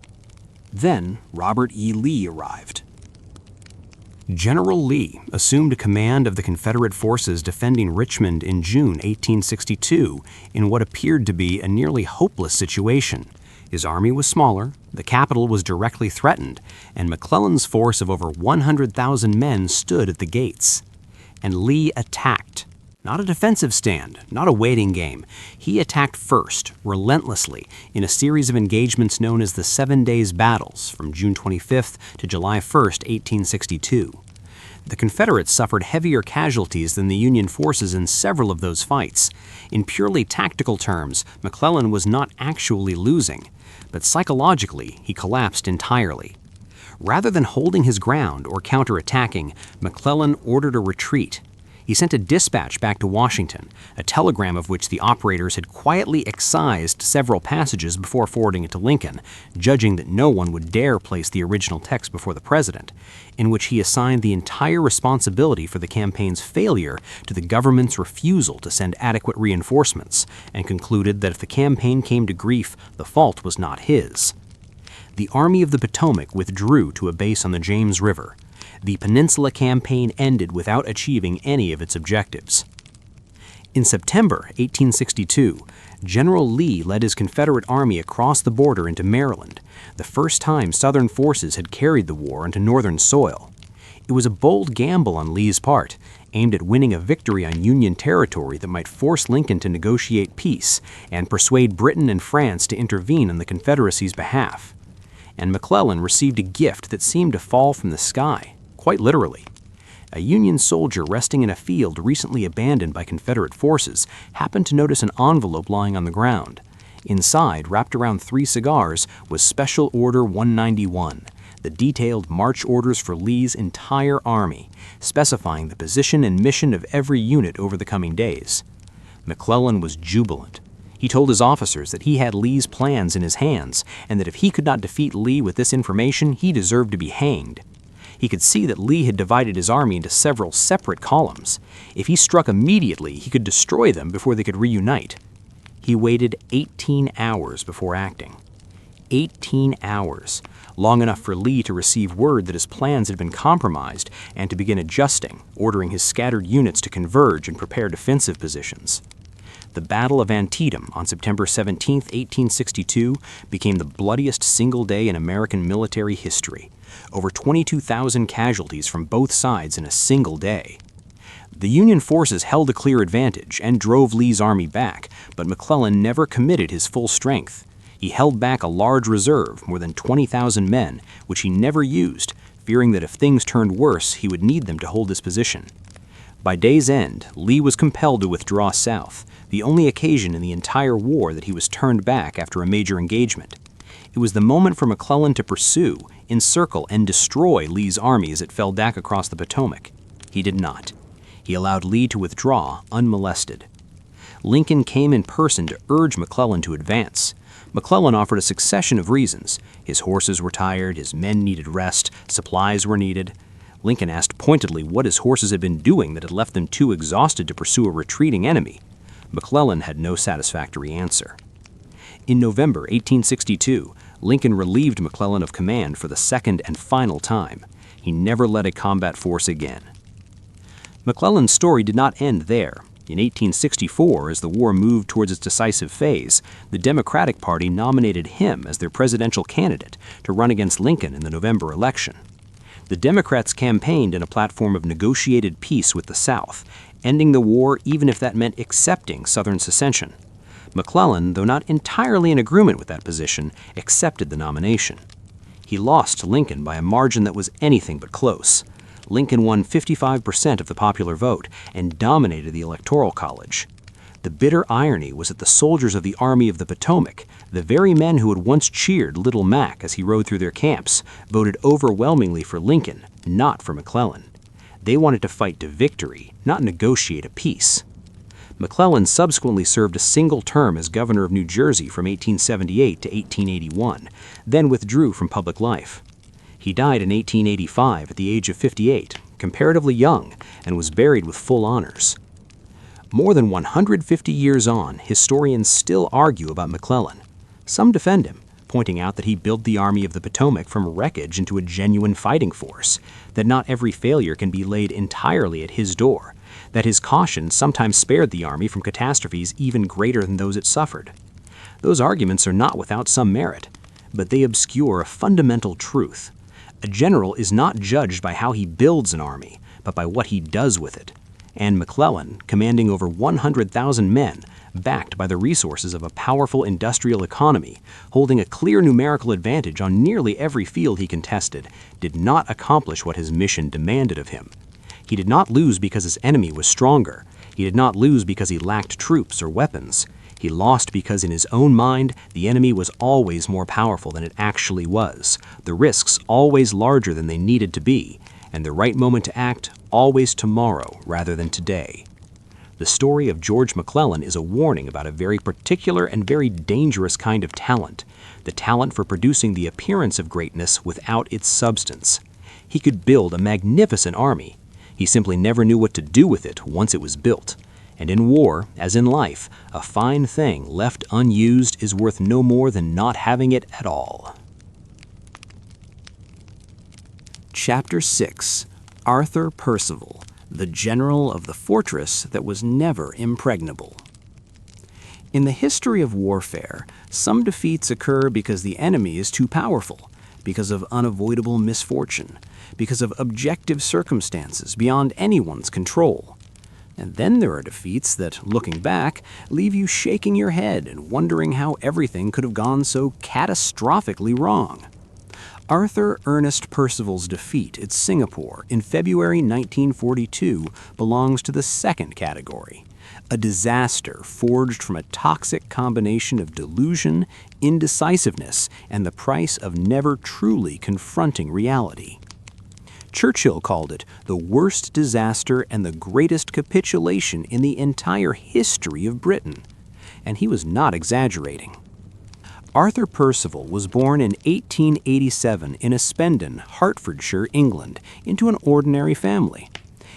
A: Then Robert E. Lee arrived.
B: General Lee assumed command of the Confederate forces defending Richmond in June 1862 in what appeared to be a nearly hopeless situation. His army was smaller, the capital was directly threatened, and McClellan's force of over 100,000 men stood at the gates. And Lee attacked. Not a defensive stand, not a waiting game. He attacked first, relentlessly, in a series of engagements known as the 7 Days Battles from June 25th to July 1st, 1862. The Confederates suffered heavier casualties than the Union forces in several of those fights. In purely tactical terms, McClellan was not actually losing, but psychologically he collapsed entirely. Rather than holding his ground or counterattacking, McClellan ordered a retreat. He sent a dispatch back to Washington, a telegram of which the operators had quietly excised several passages before forwarding it to Lincoln, judging that no one would dare place the original text before the president, in which he assigned the entire responsibility for the campaign's failure to the government's refusal to send adequate reinforcements, and concluded that if the campaign came to grief, the fault was not his. The Army of the Potomac withdrew to a base on the James River. The Peninsula Campaign ended without achieving any of its objectives. In September 1862, General Lee led his Confederate army across the border into Maryland, the first time Southern forces had carried the war into Northern soil. It was a bold gamble on Lee's part, aimed at winning a victory on Union territory that might force Lincoln to negotiate peace and persuade Britain and France to intervene on the Confederacy's behalf. And McClellan received a gift that seemed to fall from the sky. Quite literally. A Union soldier resting in a field recently abandoned by Confederate forces happened to notice an envelope lying on the ground.
A: Inside, wrapped around 3 cigars, was Special Order 191, the detailed march orders for Lee's entire army, specifying the position and mission of every unit over the coming days. McClellan was jubilant. He told his officers that he had Lee's plans in his hands, and that if he could not defeat Lee with this information, he deserved to be hanged. He could see that Lee had divided his army into several separate columns. If he struck immediately, he could destroy them before they could reunite. He waited 18 hours before acting. 18 hours, long enough for Lee to receive word that his plans had been compromised and to begin adjusting, ordering his scattered units to converge and prepare defensive positions. The Battle of Antietam on September 17, 1862, became the bloodiest single day in American military history. Over 22,000 casualties from both sides in a single day. The Union forces held a clear advantage and drove Lee's army back, but McClellan never committed his full strength. He held back a large reserve, more than 20,000 men, which he never used, fearing that if things turned worse, he would need them to hold his position. By day's end, Lee was compelled to withdraw south, the only occasion in the entire war that he was turned back after a major engagement. It was the moment for McClellan to pursue, encircle, and destroy Lee's army as it fell back across the Potomac. He did not. He allowed Lee to withdraw unmolested. Lincoln came in person to urge McClellan to advance. McClellan offered a succession of reasons. His horses were tired, his men needed rest, supplies were needed. Lincoln asked pointedly what his horses had been doing that had left them too exhausted to pursue a retreating enemy. McClellan had no satisfactory answer. In November 1862, Lincoln relieved McClellan of command for the second and final time. He never led a combat force again. McClellan's story did not end there. In 1864, as the war moved towards its decisive phase, the Democratic Party nominated him as their presidential candidate to run against Lincoln in the November election. The Democrats campaigned in a platform of negotiated peace with the South, ending the war even if that meant accepting Southern secession. McClellan, though not entirely in agreement with that position, accepted the nomination. He lost to Lincoln by a margin that was anything but close. Lincoln won 55% of the popular vote and dominated the Electoral College. The bitter irony was that the soldiers of the Army of the Potomac, the very men who had once cheered Little Mac as he rode through their camps, voted overwhelmingly for Lincoln, not for McClellan. They wanted to fight to victory, not negotiate a peace. McClellan subsequently served a single term as governor of New Jersey from 1878 to 1881, then withdrew from public life. He died in 1885 at the age of 58, comparatively young, and was buried with full honors. More than 150 years on, historians still argue about McClellan. Some defend him, pointing out that he built the Army of the Potomac from wreckage into a genuine fighting force, that not every failure can be laid entirely at his door, that his caution sometimes spared the Army from catastrophes even greater than those it suffered. Those arguments are not without some merit, but they obscure a fundamental truth. A general is not judged by how he builds an army, but by what he does with it. And McClellan, commanding over 100,000 men, backed by the resources of a powerful industrial economy, holding a clear numerical advantage on nearly every field he contested, did not accomplish what his mission demanded of him. He did not lose because his enemy was stronger. He did not lose because he lacked troops or weapons. He lost because in his own mind, the enemy was always more powerful than it actually was, the risks always larger than they needed to be, and the right moment to act always tomorrow rather than today. The story of George McClellan is a warning about a very particular and very dangerous kind of talent, the talent for producing the appearance of greatness without its substance. He could build a magnificent army. He simply never knew what to do with it once it was built. And in war, as in life, a fine thing left unused is worth no more than not having it at all. Chapter 6. Arthur Percival, the general of the fortress that was never impregnable. In the history of warfare, some defeats occur because the enemy is too powerful, because of unavoidable misfortune, because of objective circumstances beyond anyone's control. And then there are defeats that, looking back, leave you shaking your head and wondering how everything could have gone so catastrophically wrong. Arthur Ernest Percival's defeat at Singapore in February 1942 belongs to the second category, a disaster forged from a toxic combination of delusion, indecisiveness, and the price of never truly confronting reality. Churchill called it the worst disaster and the greatest capitulation in the entire history of Britain, and he was not exaggerating. Arthur Percival was born in 1887 in Espendon, Hertfordshire, England, into an ordinary family.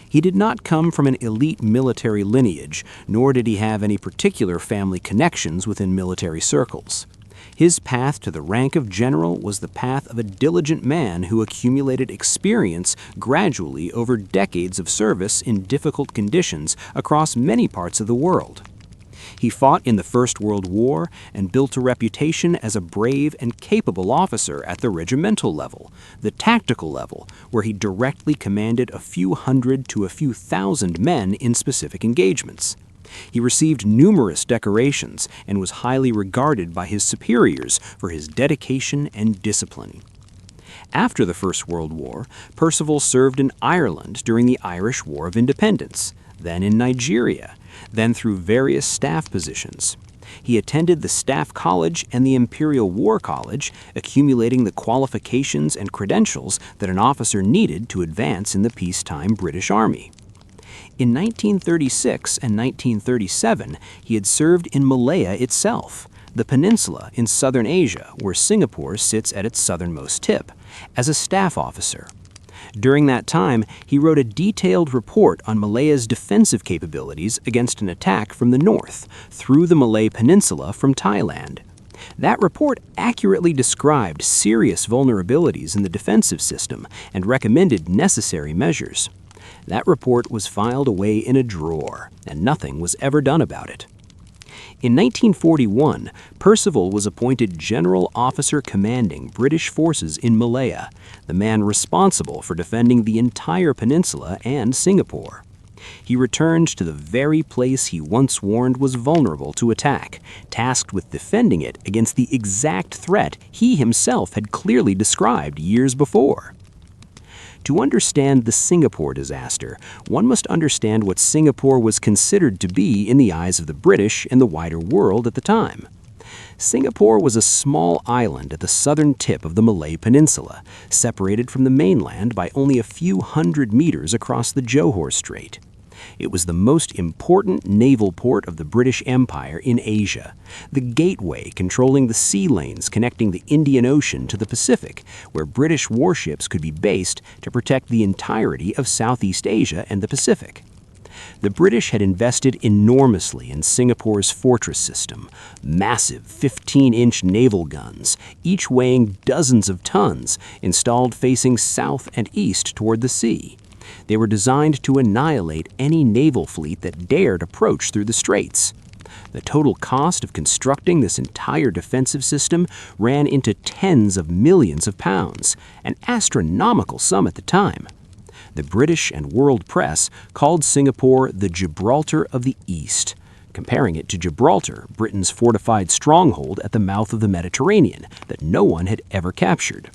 A: He did not come from an elite military lineage, nor did he have any particular family connections within military circles. His path to the rank of general was the path of a diligent man who accumulated experience gradually over decades of service in difficult conditions across many parts of the world. He fought in the First World War and built a reputation as a brave and capable officer at the regimental level, the tactical level, where he directly commanded a few hundred to a few thousand men in specific engagements. He received numerous decorations and was highly regarded by his superiors for his dedication and discipline. After the First World War, Percival served in Ireland during the Irish War of Independence, then in Nigeria, then through various staff positions. He attended the Staff College and the Imperial War College, accumulating the qualifications and credentials that an officer needed to advance in the peacetime British Army. In 1936 and 1937, he had served in Malaya itself, the peninsula in southern Asia where Singapore sits at its southernmost tip, as a staff officer. During that time, he wrote a detailed report on Malaya's defensive capabilities against an attack from the north, through the Malay Peninsula from Thailand. That report accurately described serious vulnerabilities in the defensive system and recommended necessary measures. That report was filed away in a drawer, and nothing was ever done about it. In 1941, Percival was appointed General Officer commanding British forces in Malaya, the man responsible for defending the entire peninsula and Singapore. He returned to the very place he once warned was vulnerable to attack, tasked with defending it against the exact threat he himself had clearly described years before. To understand the Singapore disaster, one must understand what Singapore was considered to be in the eyes of the British and the wider world at the time. Singapore was a small island at the southern tip of the Malay Peninsula, separated from the mainland by only a few hundred meters across the Johor Strait. It was the most important naval port of the British Empire in Asia, the gateway controlling the sea lanes connecting the Indian Ocean to the Pacific, where British warships could be based to protect the entirety of Southeast Asia and the Pacific. The British had invested enormously in Singapore's fortress system, massive 15-inch naval guns, each weighing dozens of tons, installed facing south and east toward the sea. They were designed to annihilate any naval fleet that dared approach through the straits. The total cost of constructing this entire defensive system ran into tens of millions of pounds, an astronomical sum at the time. The British and world press called Singapore the Gibraltar of the East, comparing it to Gibraltar, Britain's fortified stronghold at the mouth of the Mediterranean that no one had ever captured.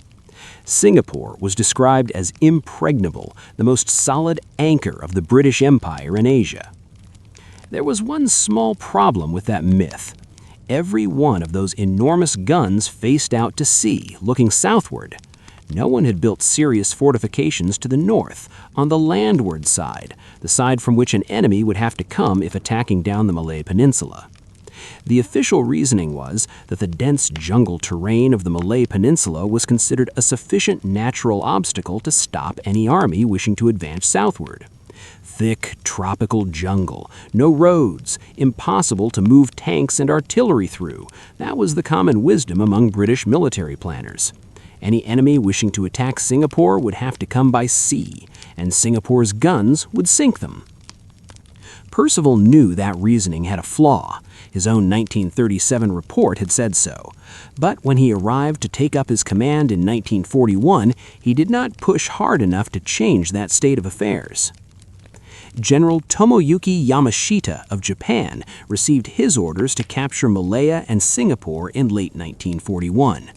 A: Singapore was described as impregnable, the most solid anchor of the British Empire in Asia. There was one small problem with that myth. Every one of those enormous guns faced out to sea, looking southward. No one had built serious fortifications to the north, on the landward side, the side from which an enemy would have to come if attacking down the Malay Peninsula. The official reasoning was that the dense jungle terrain of the Malay Peninsula was considered a sufficient natural obstacle to stop any army wishing to advance southward. Thick, tropical jungle, no roads, impossible to move tanks and artillery through. That was the common wisdom among British military planners. Any enemy wishing to attack Singapore would have to come by sea, and Singapore's guns would sink them. Percival knew that reasoning had a flaw. His own 1937 report had said so. But when he arrived to take up his command in 1941, he did not push hard enough to change that state of affairs. General Tomoyuki Yamashita of Japan received his orders to capture Malaya and Singapore in late 1941.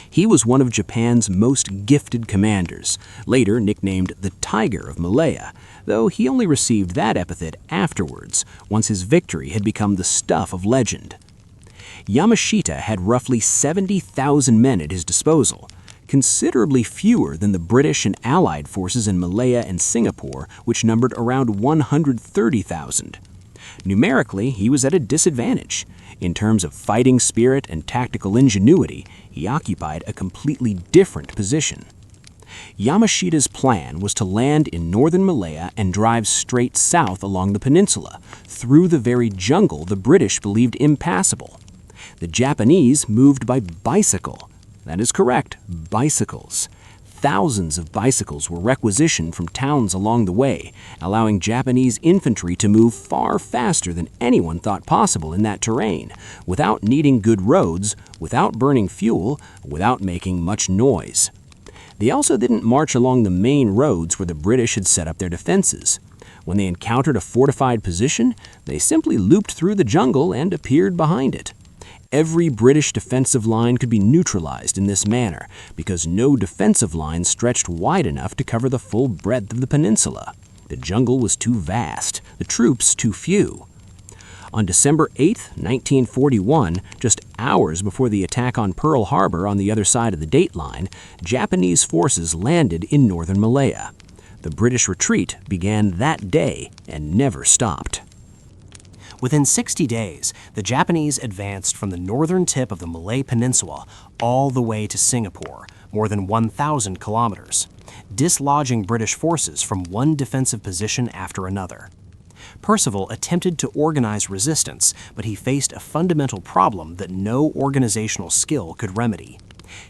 B: He was one of Japan's most gifted commanders, later nicknamed the Tiger of Malaya, though he only received that epithet afterwards, once his victory had become the stuff of legend. Yamashita had roughly 70,000 men at his disposal, considerably fewer than the British and Allied forces in Malaya and Singapore, which numbered around 130,000. Numerically, he was at a disadvantage. In terms of fighting spirit and tactical ingenuity, he occupied a completely different position. Yamashita's plan was to land in northern Malaya and drive straight south along the peninsula, through the very jungle the British believed impassable. The Japanese moved by bicycle. That is correct, bicycles. Thousands of bicycles were requisitioned from towns along the way, allowing Japanese infantry to move far faster than anyone thought possible in that terrain, without needing good roads, without burning fuel, without making much noise. They also didn't march along the main roads where the British had set up their defenses. When they encountered a fortified position, they simply looped through the jungle and appeared behind it. Every British defensive line could be neutralized in this manner because no defensive line stretched wide enough to cover the full breadth of the peninsula. The jungle was too vast, the troops too few. On December 8, 1941, just hours before the attack on Pearl Harbor on the other side of the date line, Japanese forces landed in northern Malaya. The British retreat began that day and never stopped.
A: Within 60 days, the Japanese advanced from the northern tip of the Malay Peninsula all the way to Singapore, more than 1,000 kilometers, dislodging British forces from one defensive position after another. Percival attempted to organize resistance, but he faced a fundamental problem that no organizational skill could remedy.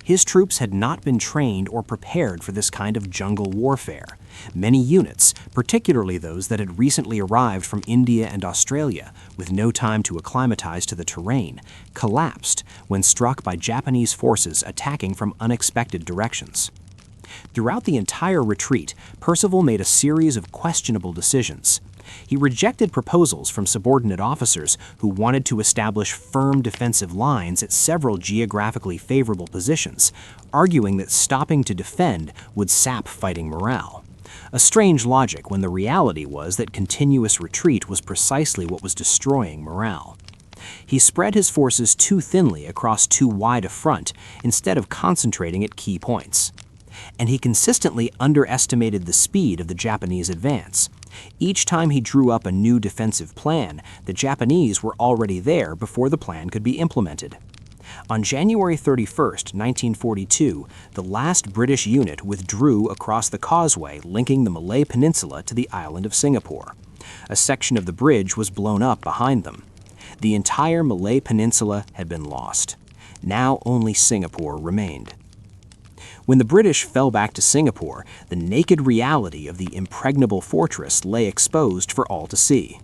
A: His troops had not been trained or prepared for this kind of jungle warfare. Many units, particularly those that had recently arrived from India and Australia, with no time to acclimatize to the terrain, collapsed when struck by Japanese forces attacking from unexpected directions. Throughout the entire retreat, Percival made a series of questionable decisions. He rejected proposals from subordinate officers who wanted to establish firm defensive lines at several geographically favorable positions, arguing that stopping to defend would sap fighting morale. A strange logic when the reality was that continuous retreat was precisely what was destroying morale. He spread his forces too thinly across too wide a front instead of concentrating at key points. And he consistently underestimated the speed of the Japanese advance. Each time he drew up a new defensive plan, the Japanese were already there before the plan could be implemented. On January 31, 1942, the last British unit withdrew across the causeway linking the Malay Peninsula to the island of Singapore. A section of the bridge was blown up behind them. The entire Malay Peninsula had been lost. Now only Singapore remained. When the British fell back to Singapore, the naked reality of the impregnable fortress lay exposed for all to see.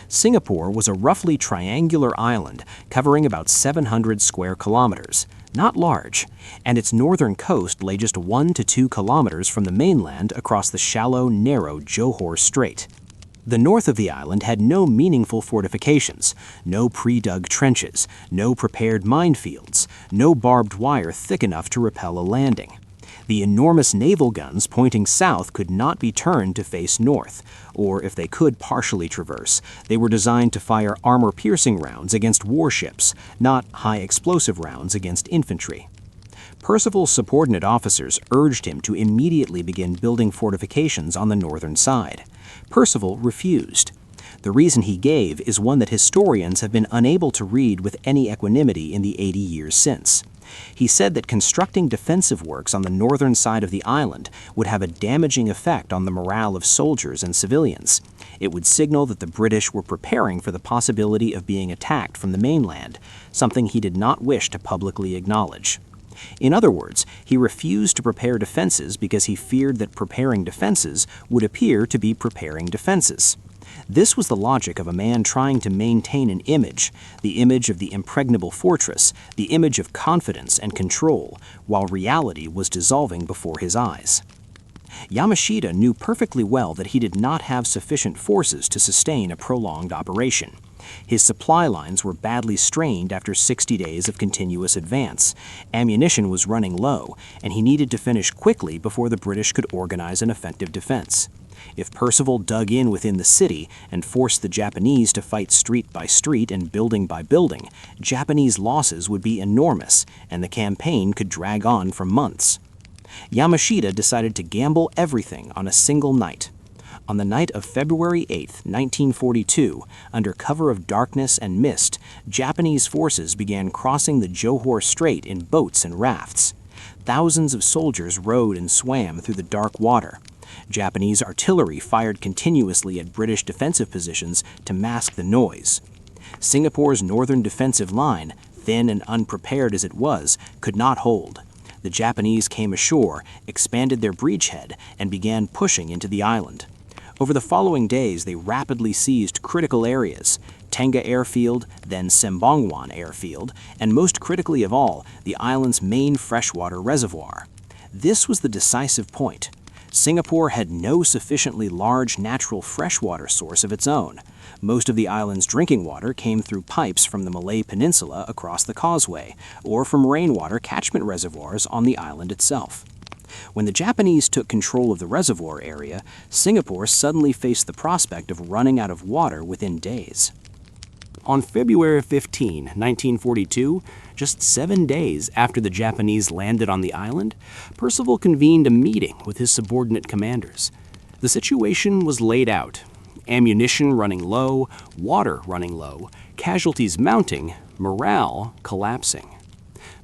A: Singapore was a roughly triangular island covering about 700 square kilometers, not large, and its northern coast lay just 1 to 2 kilometers from the mainland across the shallow, narrow Johor Strait. The north of the island had no meaningful fortifications, no pre-dug trenches, no prepared minefields, no barbed wire thick enough to repel a landing. The enormous naval guns pointing south could not be turned to face north, or if they could partially traverse, they were designed to fire armor-piercing rounds against warships, not high-explosive rounds against infantry. Percival's subordinate officers urged him to immediately begin building fortifications on the northern side. Percival refused. The reason he gave is one that historians have been unable to read with any equanimity in the 80 years since. He said that constructing defensive works on the northern side of the island would have a damaging effect on the morale of soldiers and civilians. It would signal that the British were preparing for the possibility of being attacked from the mainland, something he did not wish to publicly acknowledge. In other words, he refused to prepare defenses because he feared that preparing defenses would appear to be preparing defenses. This was the logic of a man trying to maintain an image, the image of the impregnable fortress, the image of confidence and control, while reality was dissolving before his eyes. Yamashita knew perfectly well that he did not have sufficient forces to sustain a prolonged operation. His supply lines were badly strained after 60 days of continuous advance. Ammunition was running low, and he needed to finish quickly before the British could organize an effective defense. If Percival dug in within the city and forced the Japanese to fight street by street and building by building, Japanese losses would be enormous, and the campaign could drag on for months. Yamashita decided to gamble everything on a single night. On the night of February 8, 1942, under cover of darkness and mist, Japanese forces began crossing the Johor Strait in boats and rafts. Thousands of soldiers rowed and swam through the dark water. Japanese artillery fired continuously at British defensive positions to mask the noise. Singapore's northern defensive line, thin and unprepared as it was, could not hold. The Japanese came ashore, expanded their breachhead, and began pushing into the island. Over the following days, they rapidly seized critical areas: Tenga Airfield, then Sembongwan Airfield, and most critically of all, the island's main freshwater reservoir. This was the decisive point. Singapore had no sufficiently large natural freshwater source of its own. Most of the island's drinking water came through pipes from the Malay Peninsula across the causeway, or from rainwater catchment reservoirs on the island itself. When the Japanese took control of the reservoir area, Singapore suddenly faced the prospect of running out of water within days. On February 15, 1942, just 7 days after the Japanese landed on the island, Percival convened a meeting with his subordinate commanders. The situation was laid out: ammunition running low, water running low, casualties mounting, morale collapsing.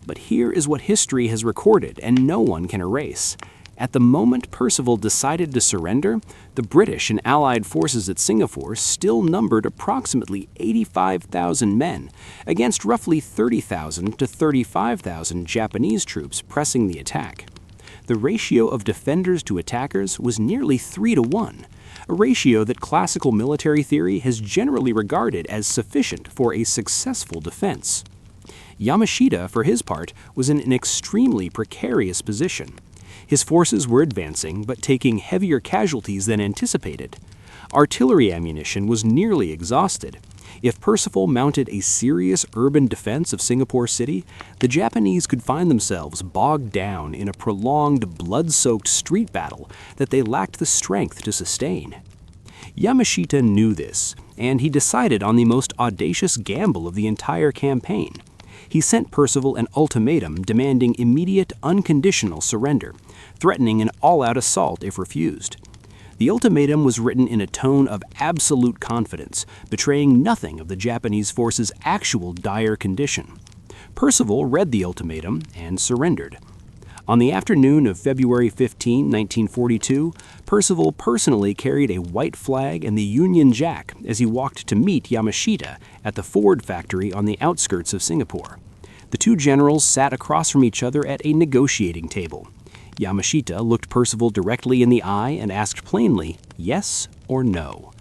A: But here is what history has recorded and no one can erase. At the moment Percival decided to surrender, the British and Allied forces at Singapore still numbered approximately 85,000 men, against roughly 30,000 to 35,000 Japanese troops pressing the attack. The ratio of defenders to attackers was nearly 3-to-1, a ratio that classical military theory has generally regarded as sufficient for a successful defense. Yamashita, for his part, was in an extremely precarious position. His forces were advancing, but taking heavier casualties than anticipated. Artillery ammunition was nearly exhausted. If Percival mounted a serious urban defense of Singapore City, the Japanese could find themselves bogged down in a prolonged, blood-soaked street battle that they lacked the strength to sustain. Yamashita knew this, and he decided on the most audacious gamble of the entire campaign. He sent Percival an ultimatum demanding immediate, unconditional surrender, threatening an all-out assault if refused. The ultimatum was written in a tone of absolute confidence, betraying nothing of the Japanese forces' actual dire condition. Percival read the ultimatum and surrendered. On the afternoon of February 15, 1942, Percival personally carried a white flag and the Union Jack as he walked to meet Yamashita at the Ford factory on the outskirts of Singapore. The two generals sat across from each other at a negotiating table. Yamashita looked Percival directly in the eye and asked plainly, yes or no.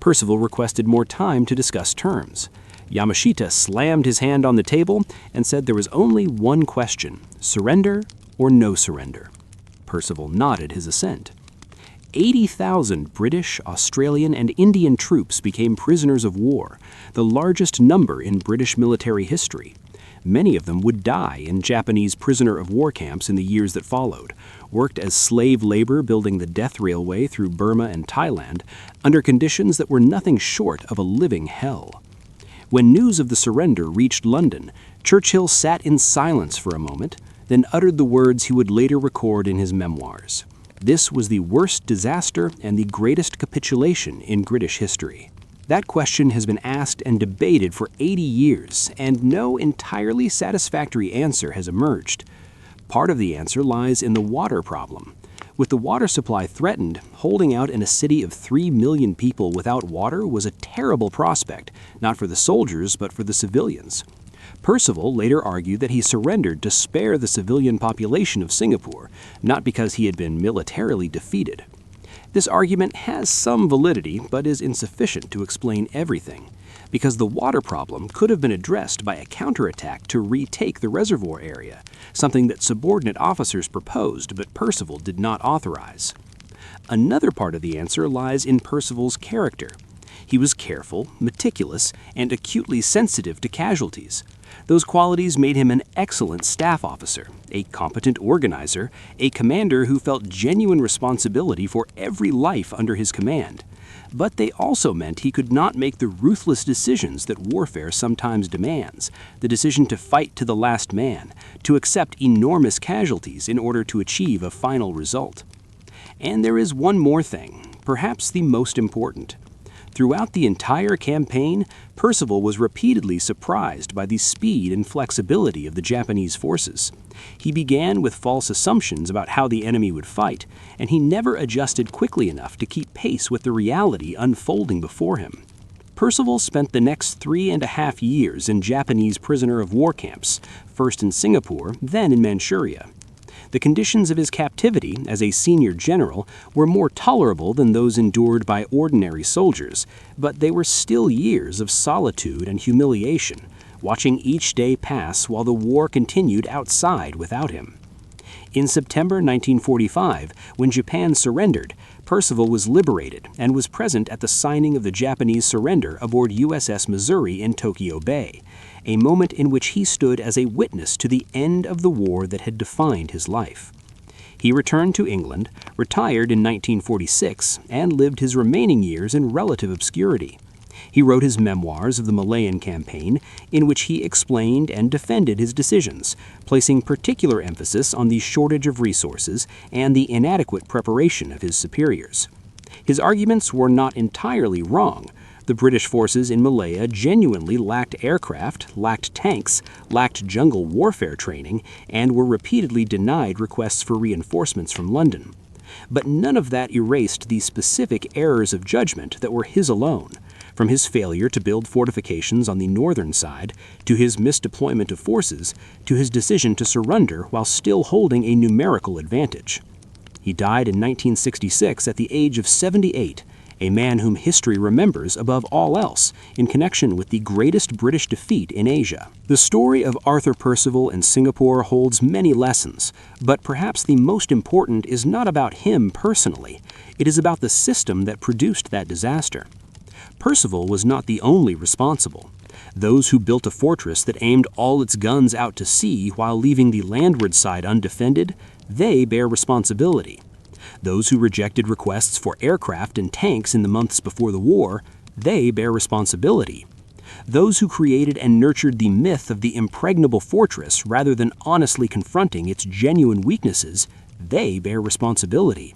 A: Percival requested more time to discuss terms. Yamashita slammed his hand on the table and said there was only one question: surrender or no surrender. Percival nodded his assent. 80,000 British, Australian, and Indian troops became prisoners of war, the largest number in British military history. Many of them would die in Japanese prisoner-of-war camps in the years that followed, worked as slave labor building the death railway through Burma and Thailand, under conditions that were nothing short of a living hell. When news of the surrender reached London, Churchill sat in silence for a moment, then uttered the words he would later record in his memoirs. This was the worst disaster and the greatest capitulation in British history. That question has been asked and debated for 80 years, and no entirely satisfactory answer has emerged. Part of the answer lies in the water problem. With the water supply threatened, holding out in a city of 3 million people without water was a terrible prospect, not for the soldiers but for the civilians. Percival later argued that he surrendered to spare the civilian population of Singapore, not because he had been militarily defeated. This argument has some validity, but is insufficient to explain everything, because the water problem could have been addressed by a counterattack to retake the reservoir area, something that subordinate officers proposed but Percival did not authorize. Another part of the answer lies in Percival's character. He was careful, meticulous, and acutely sensitive to casualties. Those qualities made him an excellent staff officer, a competent organizer, a commander who felt genuine responsibility for every life under his command. But they also meant he could not make the ruthless decisions that warfare sometimes demands, the decision to fight to the last man, to accept enormous casualties in order to achieve a final result. And there is one more thing, perhaps the most important. Throughout the entire campaign, Percival was repeatedly surprised by the speed and flexibility of the Japanese forces. He began with false assumptions about how the enemy would fight, and he never adjusted quickly enough to keep pace with the reality unfolding before him. Percival spent the next 3.5 years in Japanese prisoner of war camps, first in Singapore, then in Manchuria. The conditions of his captivity as a senior general were more tolerable than those endured by ordinary soldiers, but they were still years of solitude and humiliation, watching each day pass while the war continued outside without him. In September 1945, when Japan surrendered, Percival was liberated and was present at the signing of the Japanese surrender aboard USS Missouri in Tokyo Bay, a moment in which he stood as a witness to the end of the war that had defined his life. He returned to England, retired in 1946, and lived his remaining years in relative obscurity. He wrote his memoirs of the Malayan campaign, in which he explained and defended his decisions, placing particular emphasis on the shortage of resources and the inadequate preparation of his superiors. His arguments were not entirely wrong. The British forces in Malaya genuinely lacked aircraft, lacked tanks, lacked jungle warfare training, and were repeatedly denied requests for reinforcements from London. But none of that erased the specific errors of judgment that were his alone, from his failure to build fortifications on the northern side, to his misdeployment of forces, to his decision to surrender while still holding a numerical advantage. He died in 1966 at the age of 78, a man whom history remembers above all else in connection with the greatest British defeat in Asia. The story of Arthur Percival in Singapore holds many lessons, but perhaps the most important is not about him personally. It is about the system that produced that disaster. Percival was not the only responsible. Those who built a fortress that aimed all its guns out to sea while leaving the landward side undefended, they bear responsibility. Those who rejected requests for aircraft and tanks in the months before the war, they bear responsibility. Those who created and nurtured the myth of the impregnable fortress rather than honestly confronting its genuine weaknesses, they bear responsibility.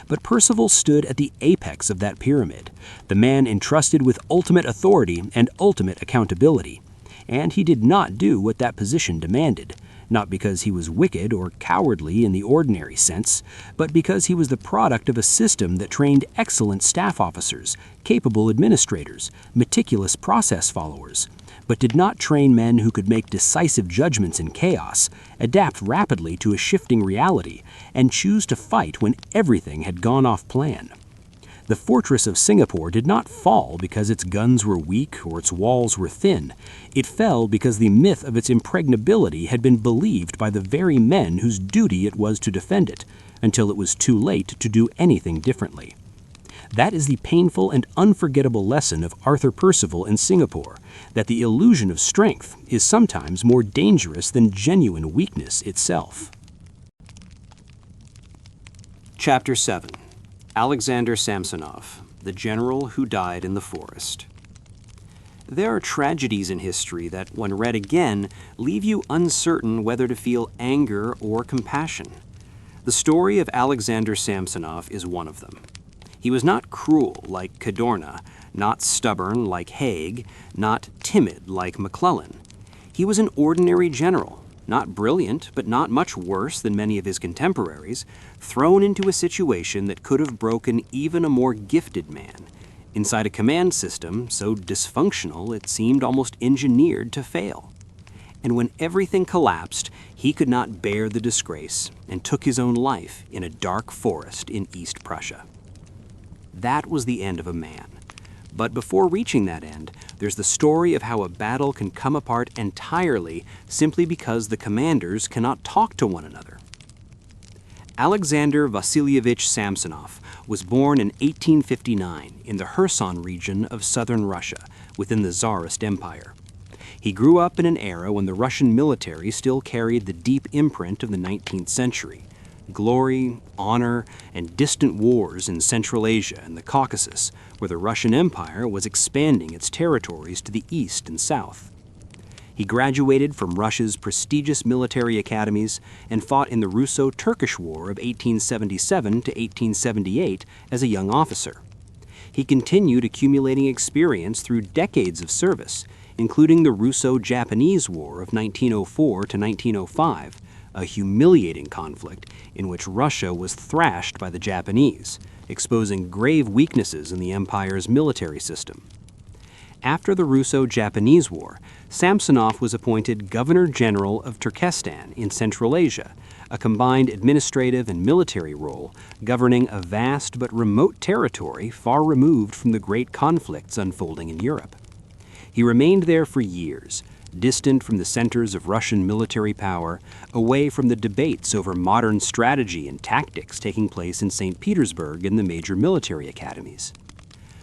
A: But Percival stood at the apex of that pyramid, the man entrusted with ultimate authority and ultimate accountability. And he did not do what that position demanded, not because he was wicked or cowardly in the ordinary sense, but because he was the product of a system that trained excellent staff officers, capable administrators, meticulous process followers, but did not train men who could make decisive judgments in chaos, adapt rapidly to a shifting reality, and choose to fight when everything had gone off plan. The fortress of Singapore did not fall because its guns were weak or its walls were thin. It fell because the myth of its impregnability had been believed by the very men whose duty it was to defend it, until it was too late to do anything differently. That is the painful and unforgettable lesson of Arthur Percival in Singapore, that the illusion of strength is sometimes more dangerous than genuine weakness itself. Chapter 7. Alexander Samsonov, the general who died in the forest. There are tragedies in history that, when read again, leave you uncertain whether to feel anger or compassion. The story of Alexander Samsonov is one of them. He was not cruel like Cadorna, not stubborn like Haig, not timid like McClellan. He was an ordinary general, not brilliant, but not much worse than many of his contemporaries, thrown into a situation that could have broken even a more gifted man, inside a command system so dysfunctional it seemed almost engineered to fail. And when everything collapsed, he could not bear the disgrace and took his own life in a dark forest in East Prussia. That was the end of a man. But before reaching that end, there's the story of how a battle can come apart entirely simply because the commanders cannot talk to one another. Alexander Vasilyevich Samsonov was born in 1859 in the Kherson region of southern Russia, within the Tsarist Empire. He grew up in an era when the Russian military still carried the deep imprint of the 19th century. Glory, honor, and distant wars in Central Asia and the Caucasus, where the Russian Empire was expanding its territories to the east and south. He graduated from Russia's prestigious military academies and fought in the Russo-Turkish War of 1877 to 1878 as a young officer. He continued accumulating experience through decades of service, including the Russo-Japanese War of 1904 to 1905, a humiliating conflict in which Russia was thrashed by the Japanese, exposing grave weaknesses in the empire's military system. After the Russo-Japanese War, Samsonov was appointed Governor-General of Turkestan in Central Asia, a combined administrative and military role governing a vast but remote territory far removed from the great conflicts unfolding in Europe. He remained there for years, distant from the centers of Russian military power, away from the debates over modern strategy and tactics taking place in St. Petersburg and the major military academies.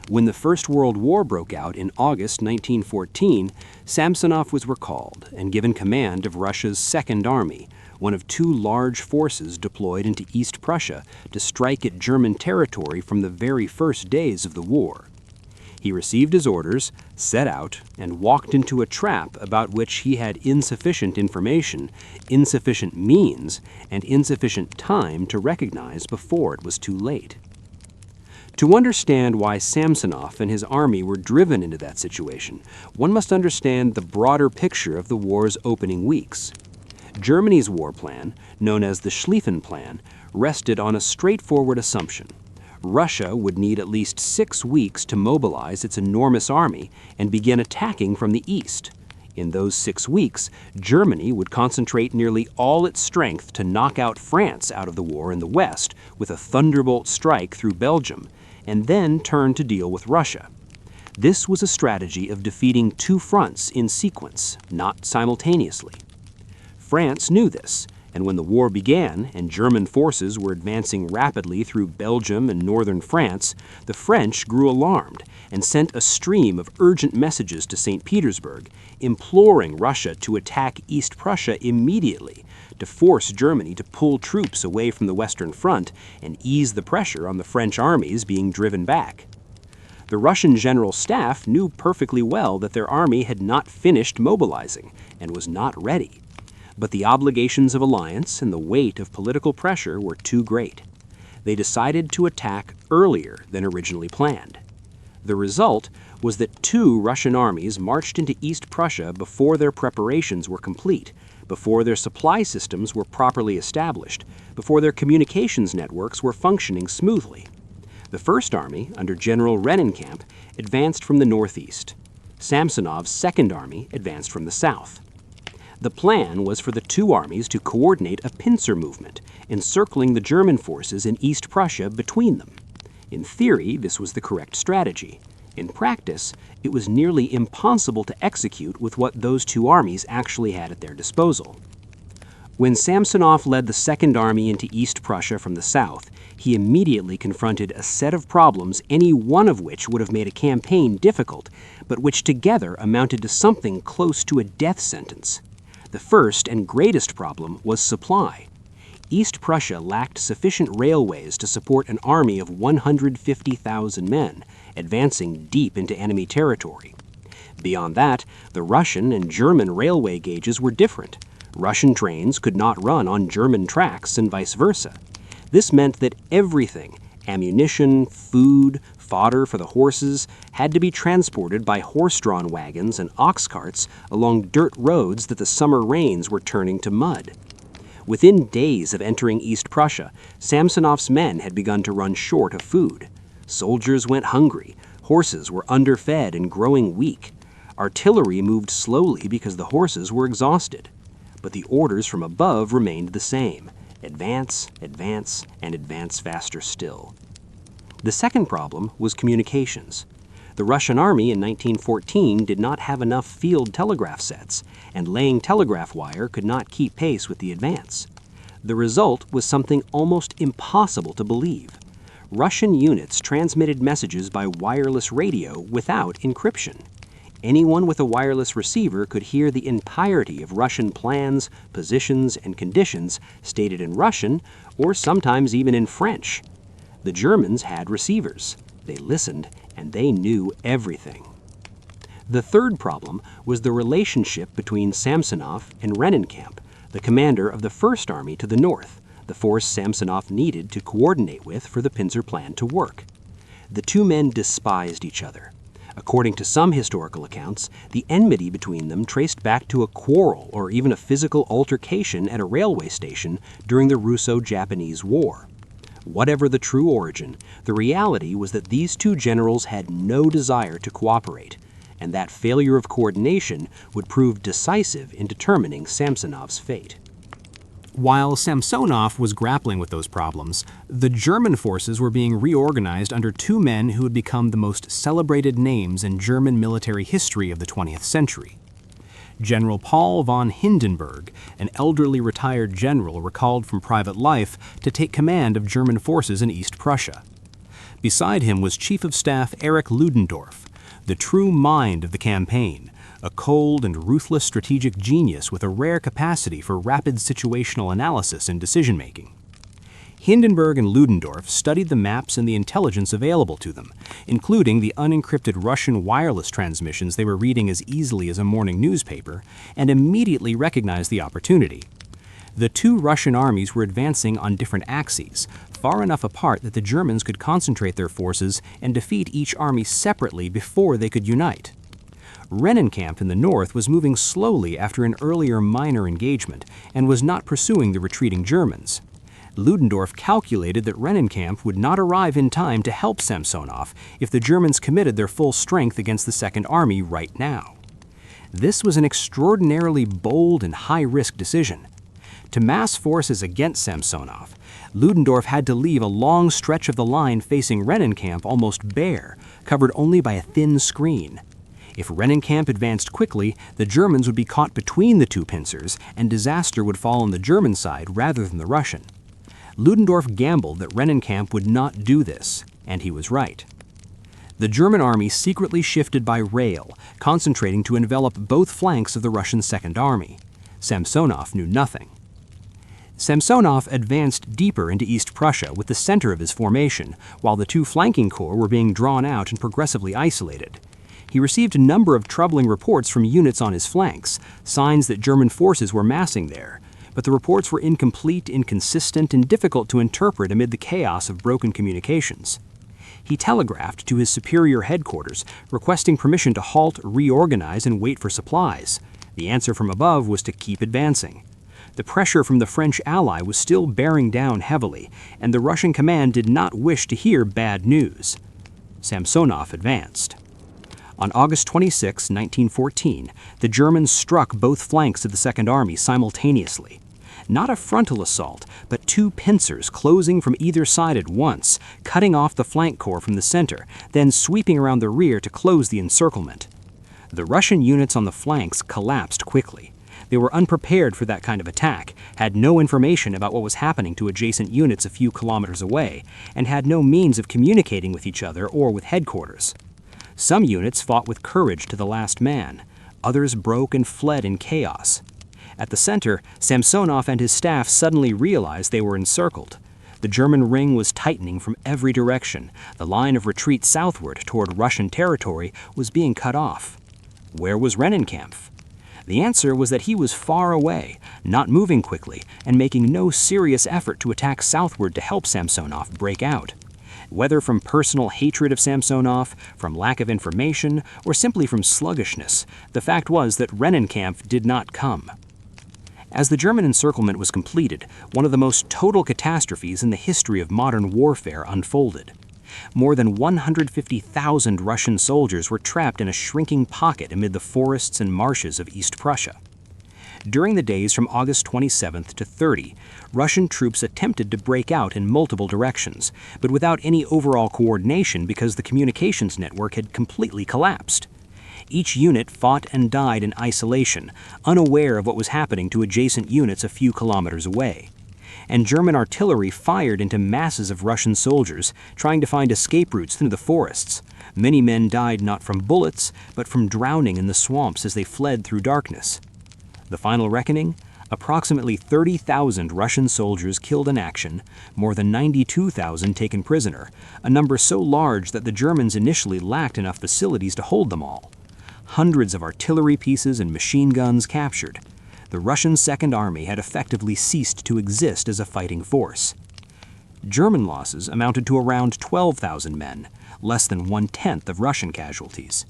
A: When the First World War broke out in August 1914, Samsonov was recalled and given command of Russia's Second Army, one of two large forces deployed into East Prussia to strike at German territory from the very first days of the war. He received his orders, set out, and walked into a trap about which he had insufficient information, insufficient means, and insufficient time to recognize before it was too late. To understand why Samsonov and his army were driven into that situation, one must understand the broader picture of the war's opening weeks. Germany's war plan, known as the Schlieffen Plan, rested on a straightforward assumption. Russia would need at least 6 weeks to mobilize its enormous army and begin attacking from the east. In those 6 weeks, Germany would concentrate nearly all its strength to knock out France out of the war in the west with a thunderbolt strike through Belgium, and then turn to deal with Russia. This was a strategy of defeating 2 fronts in sequence, not simultaneously. France knew this, and when the war began and German forces were advancing rapidly through Belgium and northern France, the French grew alarmed and sent a stream of urgent messages to St. Petersburg, imploring Russia to attack East Prussia immediately, to force Germany to pull troops away from the Western Front and ease the pressure on the French armies being driven back. The Russian General Staff knew perfectly well that their army had not finished mobilizing and was not ready. But the obligations of alliance and the weight of political pressure were too great. They decided to attack earlier than originally planned. The result was that 2 Russian armies marched into East Prussia before their preparations were complete, before their supply systems were properly established, before their communications networks were functioning smoothly. The First Army, under General Rennenkamp, advanced from the northeast. Samsonov's Second Army advanced from the south. The plan was for the 2 armies to coordinate a pincer movement, encircling the German forces in East Prussia between them. In theory, this was the correct strategy. In practice, it was nearly impossible to execute with what those 2 armies actually had at their disposal. When Samsonov led the Second Army into East Prussia from the south, he immediately confronted a set of problems any one of which would have made a campaign difficult, but which together amounted to something close to a death sentence. The first and greatest problem was supply. East Prussia lacked sufficient railways to support an army of 150,000 men, advancing deep into enemy territory. Beyond that, the Russian and German railway gauges were different. Russian trains could not run on German tracks and vice versa. This meant that everything, ammunition, food, fodder for the horses, had to be transported by horse-drawn wagons and ox carts along dirt roads that the summer rains were turning to mud. Within days of entering East Prussia, Samsonov's men had begun to run short of food. Soldiers went hungry, horses were underfed and growing weak. Artillery moved slowly because the horses were exhausted. But the orders from above remained the same: advance, advance, and advance faster still. The second problem was communications. The Russian army in 1914 did not have enough field telegraph sets, and laying telegraph wire could not keep pace with the advance. The result was something almost impossible to believe. Russian units transmitted messages by wireless radio without encryption. Anyone with a wireless receiver could hear the entirety of Russian plans, positions, and conditions stated in Russian, or sometimes even in French. The Germans had receivers. They listened, and they knew everything. The third problem was the relationship between Samsonov and Rennenkampf, the commander of the First Army to the north, the force Samsonov needed to coordinate with for the pincer plan to work. The two men despised each other. According to some historical accounts, the enmity between them traced back to a quarrel or even a physical altercation at a railway station during the Russo-Japanese War. Whatever the true origin, the reality was that these two generals had no desire to cooperate, and that failure of coordination would prove decisive in determining Samsonov's fate. While Samsonov was grappling with those problems, the German forces were being reorganized under two men who would become the most celebrated names in German military history of the 20th century. General Paul von Hindenburg, an elderly retired general recalled from private life to take command of German forces in East Prussia. Beside him was Chief of Staff Erich Ludendorff, the true mind of the campaign, a cold and ruthless strategic genius with a rare capacity for rapid situational analysis and decision-making. Hindenburg and Ludendorff studied the maps and the intelligence available to them, including the unencrypted Russian wireless transmissions they were reading as easily as a morning newspaper, and immediately recognized the opportunity. The two Russian armies were advancing on different axes, far enough apart that the Germans could concentrate their forces and defeat each army separately before they could unite. Rennenkampf in the north was moving slowly after an earlier minor engagement and was not pursuing the retreating Germans. Ludendorff calculated that Rennenkampf would not arrive in time to help Samsonov if the Germans committed their full strength against the Second Army right now. This was an extraordinarily bold and high-risk decision. To mass forces against Samsonov, Ludendorff had to leave a long stretch of the line facing Rennenkampf almost bare, covered only by a thin screen. If Rennenkampf advanced quickly, the Germans would be caught between the two pincers, and disaster would fall on the German side rather than the Russian. Ludendorff gambled that Rennenkampf would not do this, and he was right. The German army secretly shifted by rail, concentrating to envelop both flanks of the Russian Second Army. Samsonov knew nothing. Samsonov advanced deeper into East Prussia with the center of his formation, while the two flanking corps were being drawn out and progressively isolated. He received a number of troubling reports from units on his flanks, signs that German forces were massing there, but the reports were incomplete, inconsistent, and difficult to interpret amid the chaos of broken communications. He telegraphed to his superior headquarters, requesting permission to halt, reorganize, and wait for supplies. The answer from above was to keep advancing. The pressure from the French ally was still bearing down heavily, and the Russian command did not wish to hear bad news. Samsonov advanced. On August 26, 1914, the Germans struck both flanks of the Second Army simultaneously. Not a frontal assault, but two pincers closing from either side at once, cutting off the flank corps from the center, then sweeping around the rear to close the encirclement. The Russian units on the flanks collapsed quickly. They were unprepared for that kind of attack, had no information about what was happening to adjacent units a few kilometers away, and had no means of communicating with each other or with headquarters. Some units fought with courage to the last man. Others broke and fled in chaos. At the center, Samsonov and his staff suddenly realized they were encircled. The German ring was tightening from every direction. The line of retreat southward toward Russian territory was being cut off. Where was Rennenkampf? The answer was that he was far away, not moving quickly, and making no serious effort to attack southward to help Samsonov break out. Whether from personal hatred of Samsonov, from lack of information, or simply from sluggishness, the fact was that Rennenkampf did not come. As the German encirclement was completed, one of the most total catastrophes in the history of modern warfare unfolded. More than 150,000 Russian soldiers were trapped in a shrinking pocket amid the forests and marshes of East Prussia. During the days from August 27th to 30, Russian troops attempted to break out in multiple directions, but without any overall coordination because the communications network had completely collapsed. Each unit fought and died in isolation, unaware of what was happening to adjacent units a few kilometers away. and German artillery fired into masses of Russian soldiers trying to find escape routes through the forests. Many men died not from bullets, but from drowning in the swamps as they fled through darkness. The final reckoning? Approximately 30,000 Russian soldiers killed in action, more than 92,000 taken prisoner, a number so large that the Germans initially lacked enough facilities to hold them all. Hundreds of artillery pieces and machine guns captured. The Russian Second Army had effectively ceased to exist as a fighting force. German losses amounted to around 12,000 men, less than 1/10 of Russian casualties.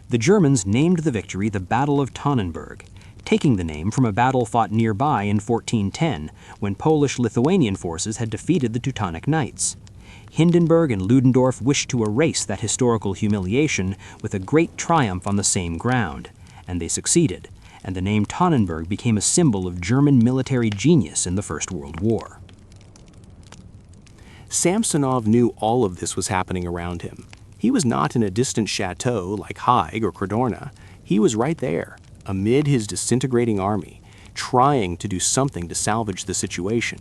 A: The Germans named the victory the Battle of Tannenberg, taking the name from a battle fought nearby in 1410 when Polish-Lithuanian forces had defeated the Teutonic Knights. Hindenburg and Ludendorff wished to erase that historical humiliation with a great triumph on the same ground, and they succeeded, and the name Tannenberg became a symbol of German military genius in the First World War.
B: Samsonov knew all of this was happening around him. He was not in a distant chateau like Haig or Cadorna. He was right there, amid his disintegrating army, trying to do something to salvage the situation.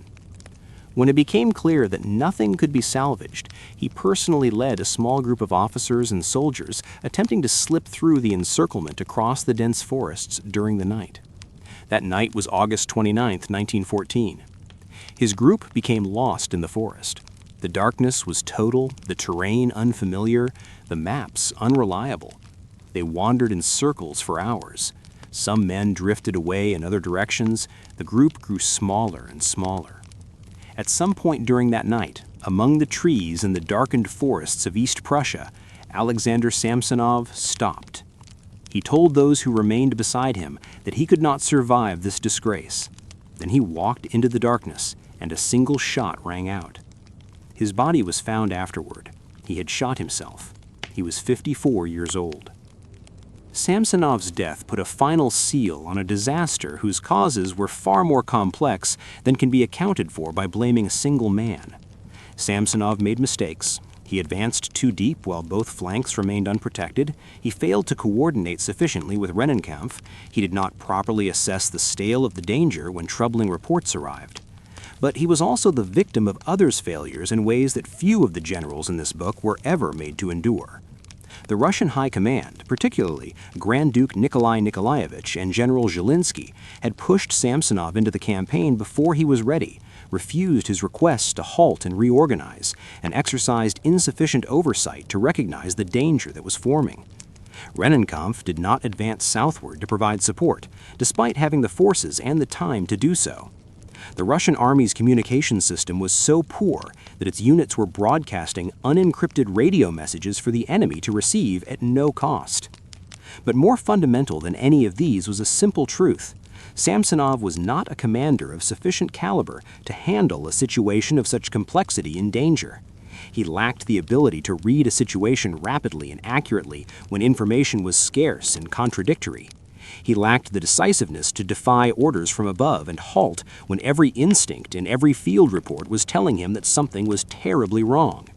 B: When it became clear that nothing could be salvaged, he personally led a small group of officers and soldiers attempting to slip through the encirclement across the dense forests during the night. That night was August 29, 1914. His group became lost in the forest. The darkness was total, the terrain unfamiliar, the maps unreliable. They wandered in circles for hours. Some men drifted away in other directions. The group grew smaller and smaller. At some point during that night, among the trees in the darkened forests of East Prussia, Alexander Samsonov stopped. He told those who remained beside him that he could not survive this disgrace. Then he walked into the darkness, and a single shot rang out. His body was found afterward. He had shot himself. He was 54 years old. Samsonov's death put a final seal on a disaster whose causes were far more complex than can be accounted for by blaming a single man. Samsonov made mistakes. He advanced too deep while both flanks remained unprotected. He failed to coordinate sufficiently with Rennenkampf. He did not properly assess the scale of the danger when troubling reports arrived. But he was also the victim of others' failures in ways that few of the generals in this book were ever made to endure. The Russian High Command, particularly Grand Duke Nikolai Nikolaevich and General Zhilinsky, had pushed Samsonov into the campaign before he was ready, refused his requests to halt and reorganize, and exercised insufficient oversight to recognize the danger that was forming. Rennenkampf did not advance southward to provide support, despite having the forces and the time to do so. The Russian army's communication system was so poor that its units were broadcasting unencrypted radio messages for the enemy to receive at no cost. But more fundamental than any of these was a simple truth. Samsonov was not a commander of sufficient caliber to handle a situation of such complexity and danger. He lacked the ability to read a situation rapidly and accurately when information was scarce and contradictory. He lacked the decisiveness to defy orders from above and halt when every instinct in every field report was telling him that something was terribly wrong.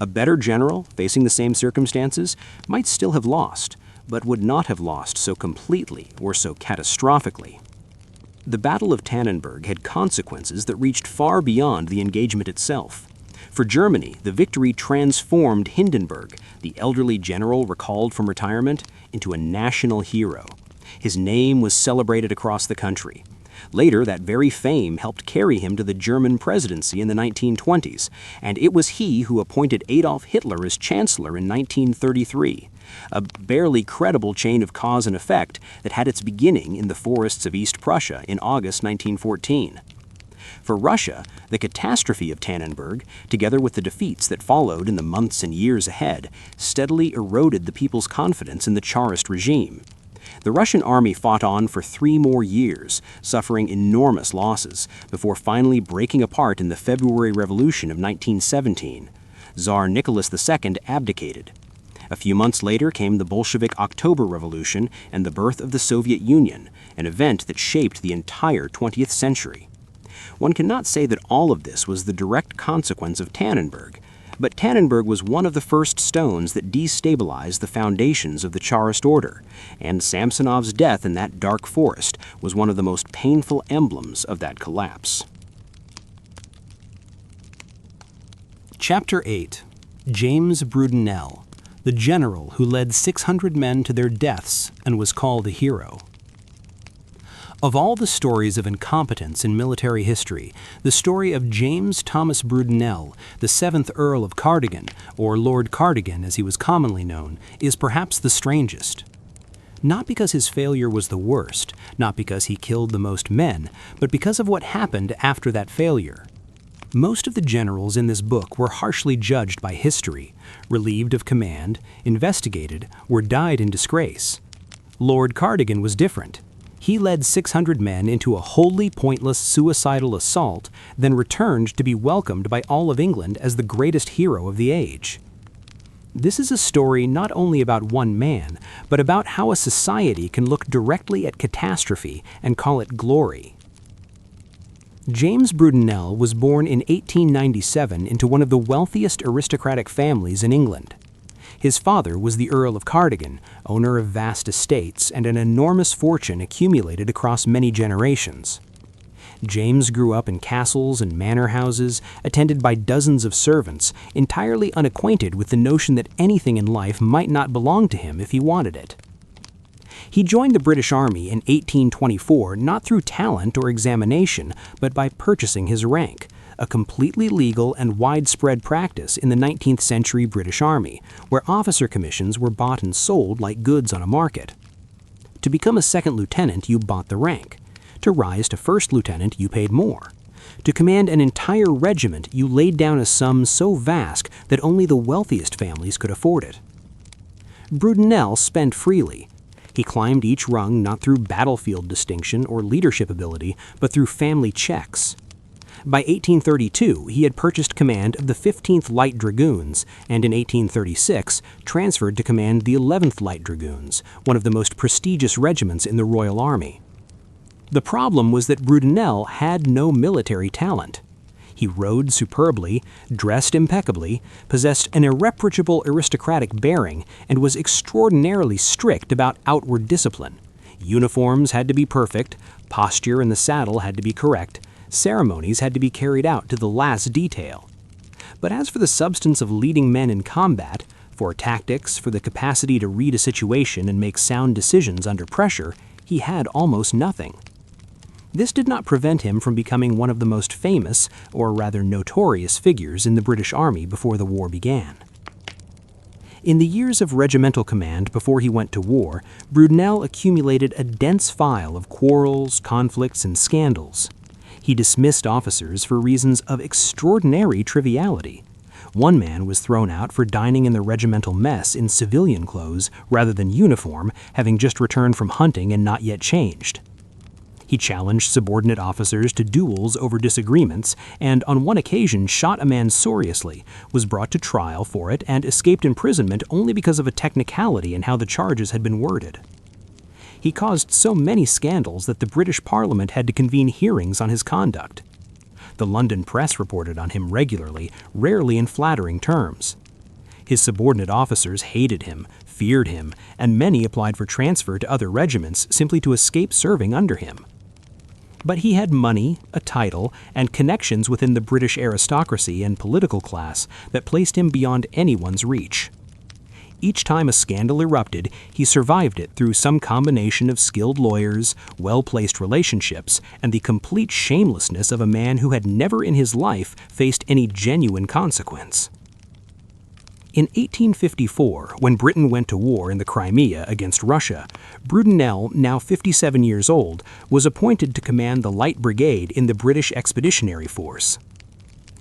B: A better general, facing the same circumstances, might still have lost, but would not have lost so completely or so catastrophically. The Battle of Tannenberg had consequences that reached far beyond the engagement itself. For Germany, the victory transformed Hindenburg, the elderly general recalled from retirement, into a national hero. His name was celebrated across the country. Later, that very fame helped carry him to the German presidency in the 1920s, and it was he who appointed Adolf Hitler as chancellor in 1933, a barely credible chain of cause and effect that had its beginning in the forests of East Prussia in August 1914. For Russia, the catastrophe of Tannenberg, together with the defeats that followed in the months and years ahead, steadily eroded the people's confidence in the Tsarist regime. The Russian army fought on for 3 more years, suffering enormous losses, before finally breaking apart in the February Revolution of 1917. Tsar Nicholas II abdicated. A few months later came the Bolshevik October Revolution and the birth of the Soviet Union, an event that shaped the entire 20th century. One cannot say that all of this was the direct consequence of Tannenberg, but Tannenberg was one of the first stones that destabilized the foundations of the Tsarist order, and Samsonov's death in that dark forest was one of the most painful emblems of that collapse.
A: Chapter 8. James Brudenell, the general who led 600 men to their deaths and was called a hero. Of all the stories of incompetence in military history, the story of James Thomas Brudenell, the 7th Earl of Cardigan, or Lord Cardigan as he was commonly known, is perhaps the strangest. Not because his failure was the worst, not because he killed the most men, but because of what happened after that failure. Most of the generals in this book were harshly judged by history, relieved of command, investigated, or died in disgrace. Lord Cardigan was different. He led 600 men into a wholly pointless suicidal assault, then returned to be welcomed by all of England as the greatest hero of the age. This is a story not only about one man, but about how a society can look directly at catastrophe and call it glory. James Brudenell was born in 1897 into one of the wealthiest aristocratic families in England. His father was the Earl of Cardigan, owner of vast estates and an enormous fortune accumulated across many generations. James grew up in castles and manor houses, attended by dozens of servants, entirely unacquainted with the notion that anything in life might not belong to him if he wanted it. He joined the British Army in 1824 not through talent or examination, but by purchasing his rank, a completely legal and widespread practice in the 19th century British Army, where officer commissions were bought and sold like goods on a market. To become a second lieutenant, you bought the rank. To rise to first lieutenant, you paid more. To command an entire regiment, you laid down a sum so vast that only the wealthiest families could afford it. Brudenell spent freely. He climbed each rung not through battlefield distinction or leadership ability, but through family checks. By 1832, he had purchased command of the 15th Light Dragoons, and in 1836 transferred to command the 11th Light Dragoons, one of the most prestigious regiments in the Royal Army. The problem was that Brudenell had no military talent. He rode superbly, dressed impeccably, possessed an irreproachable aristocratic bearing, and was extraordinarily strict about outward discipline. Uniforms had to be perfect, posture in the saddle had to be correct, ceremonies had to be carried out to the last detail. But as for the substance of leading men in combat, for tactics, for the capacity to read a situation and make sound decisions under pressure, he had almost nothing. This did not prevent him from becoming one of the most famous, or rather notorious, figures in the British Army before the war began. In the years of regimental command before he went to war, Brudenell accumulated a dense file of quarrels, conflicts, and scandals. He dismissed officers for reasons of extraordinary triviality. One man was thrown out for dining in the regimental mess in civilian clothes rather than uniform, having just returned from hunting and not yet changed. He challenged subordinate officers to duels over disagreements, and on one occasion shot a man sorriously, was brought to trial for it, and escaped imprisonment only because of a technicality in how the charges had been worded. He caused so many scandals that the British Parliament had to convene hearings on his conduct. The London press reported on him regularly, rarely in flattering terms. His subordinate officers hated him, feared him, and many applied for transfer to other regiments simply to escape serving under him. But he had money, a title, and connections within the British aristocracy and political class that placed him beyond anyone's reach. Each time a scandal erupted, he survived it through some combination of skilled lawyers, well-placed relationships, and the complete shamelessness of a man who had never in his life faced any genuine consequence. In 1854, when Britain went to war in the Crimea against Russia, Brudenell, now 57 years old, was appointed to command the Light Brigade in the British Expeditionary Force.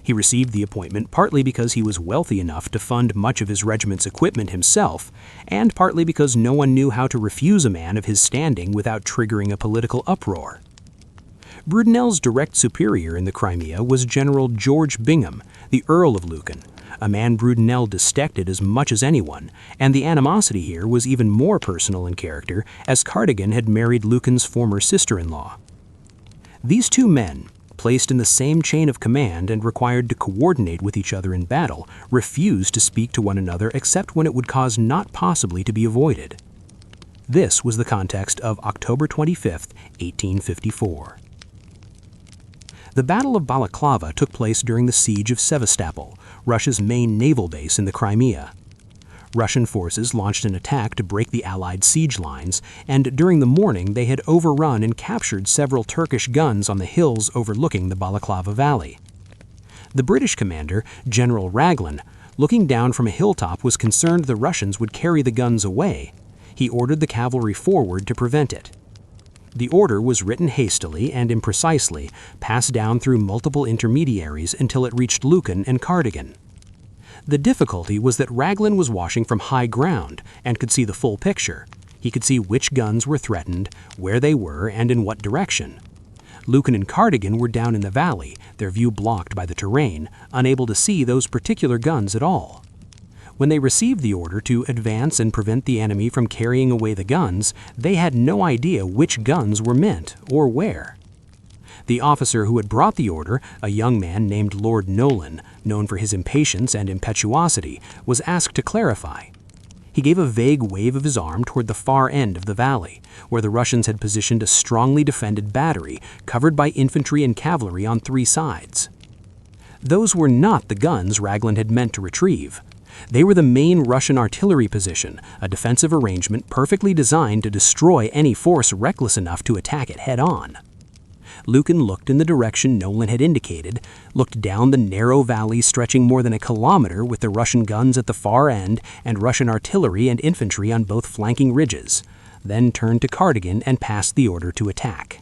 A: He received the appointment partly because he was wealthy enough to fund much of his regiment's equipment himself, and partly because no one knew how to refuse a man of his standing without triggering a political uproar. Brudenell's direct superior in the Crimea was General George Bingham, the Earl of Lucan, a man Brudenell detested as much as anyone, and the animosity here was even more personal in character, as Cardigan had married Lucan's former sister-in-law. These two men, placed in the same chain of command and required to coordinate with each other in battle, refused to speak to one another except when it would cause not possibly to be avoided. This was the context of October 25, 1854. The Battle of Balaclava took place during the siege of Sevastopol,
B: Russia's main naval base in the Crimea. Russian forces launched an attack to break the Allied siege lines, and during the morning they had overrun and captured several Turkish guns on the hills overlooking the Balaclava Valley. The British commander, General Raglan, looking down from a hilltop, was concerned the Russians would carry the guns away. He ordered the cavalry forward to prevent it. The order was written hastily and imprecisely, passed down through multiple intermediaries until it reached Lucan and Cardigan. The difficulty was that Raglan was watching from high ground and could see the full picture. He could see which guns were threatened, where they were, and in what direction. Lucan and Cardigan were down in the valley, their view blocked by the terrain, unable to see those particular guns at all. When they received the order to advance and prevent the enemy from carrying away the guns, they had no idea which guns were meant or where. The officer who had brought the order, a young man named Lord Nolan, known for his impatience and impetuosity, was asked to clarify. He gave a vague wave of his arm toward the far end of the valley, where the Russians had positioned a strongly defended battery covered by infantry and cavalry on 3 sides. Those were not the guns Raglan had meant to retrieve. They were the main Russian artillery position, a defensive arrangement perfectly designed to destroy any force reckless enough to attack it head-on. Lucan looked in the direction Nolan had indicated, looked down the narrow valley stretching more than a kilometer with the Russian guns at the far end and Russian artillery and infantry on both flanking ridges, then turned to Cardigan and passed the order to attack.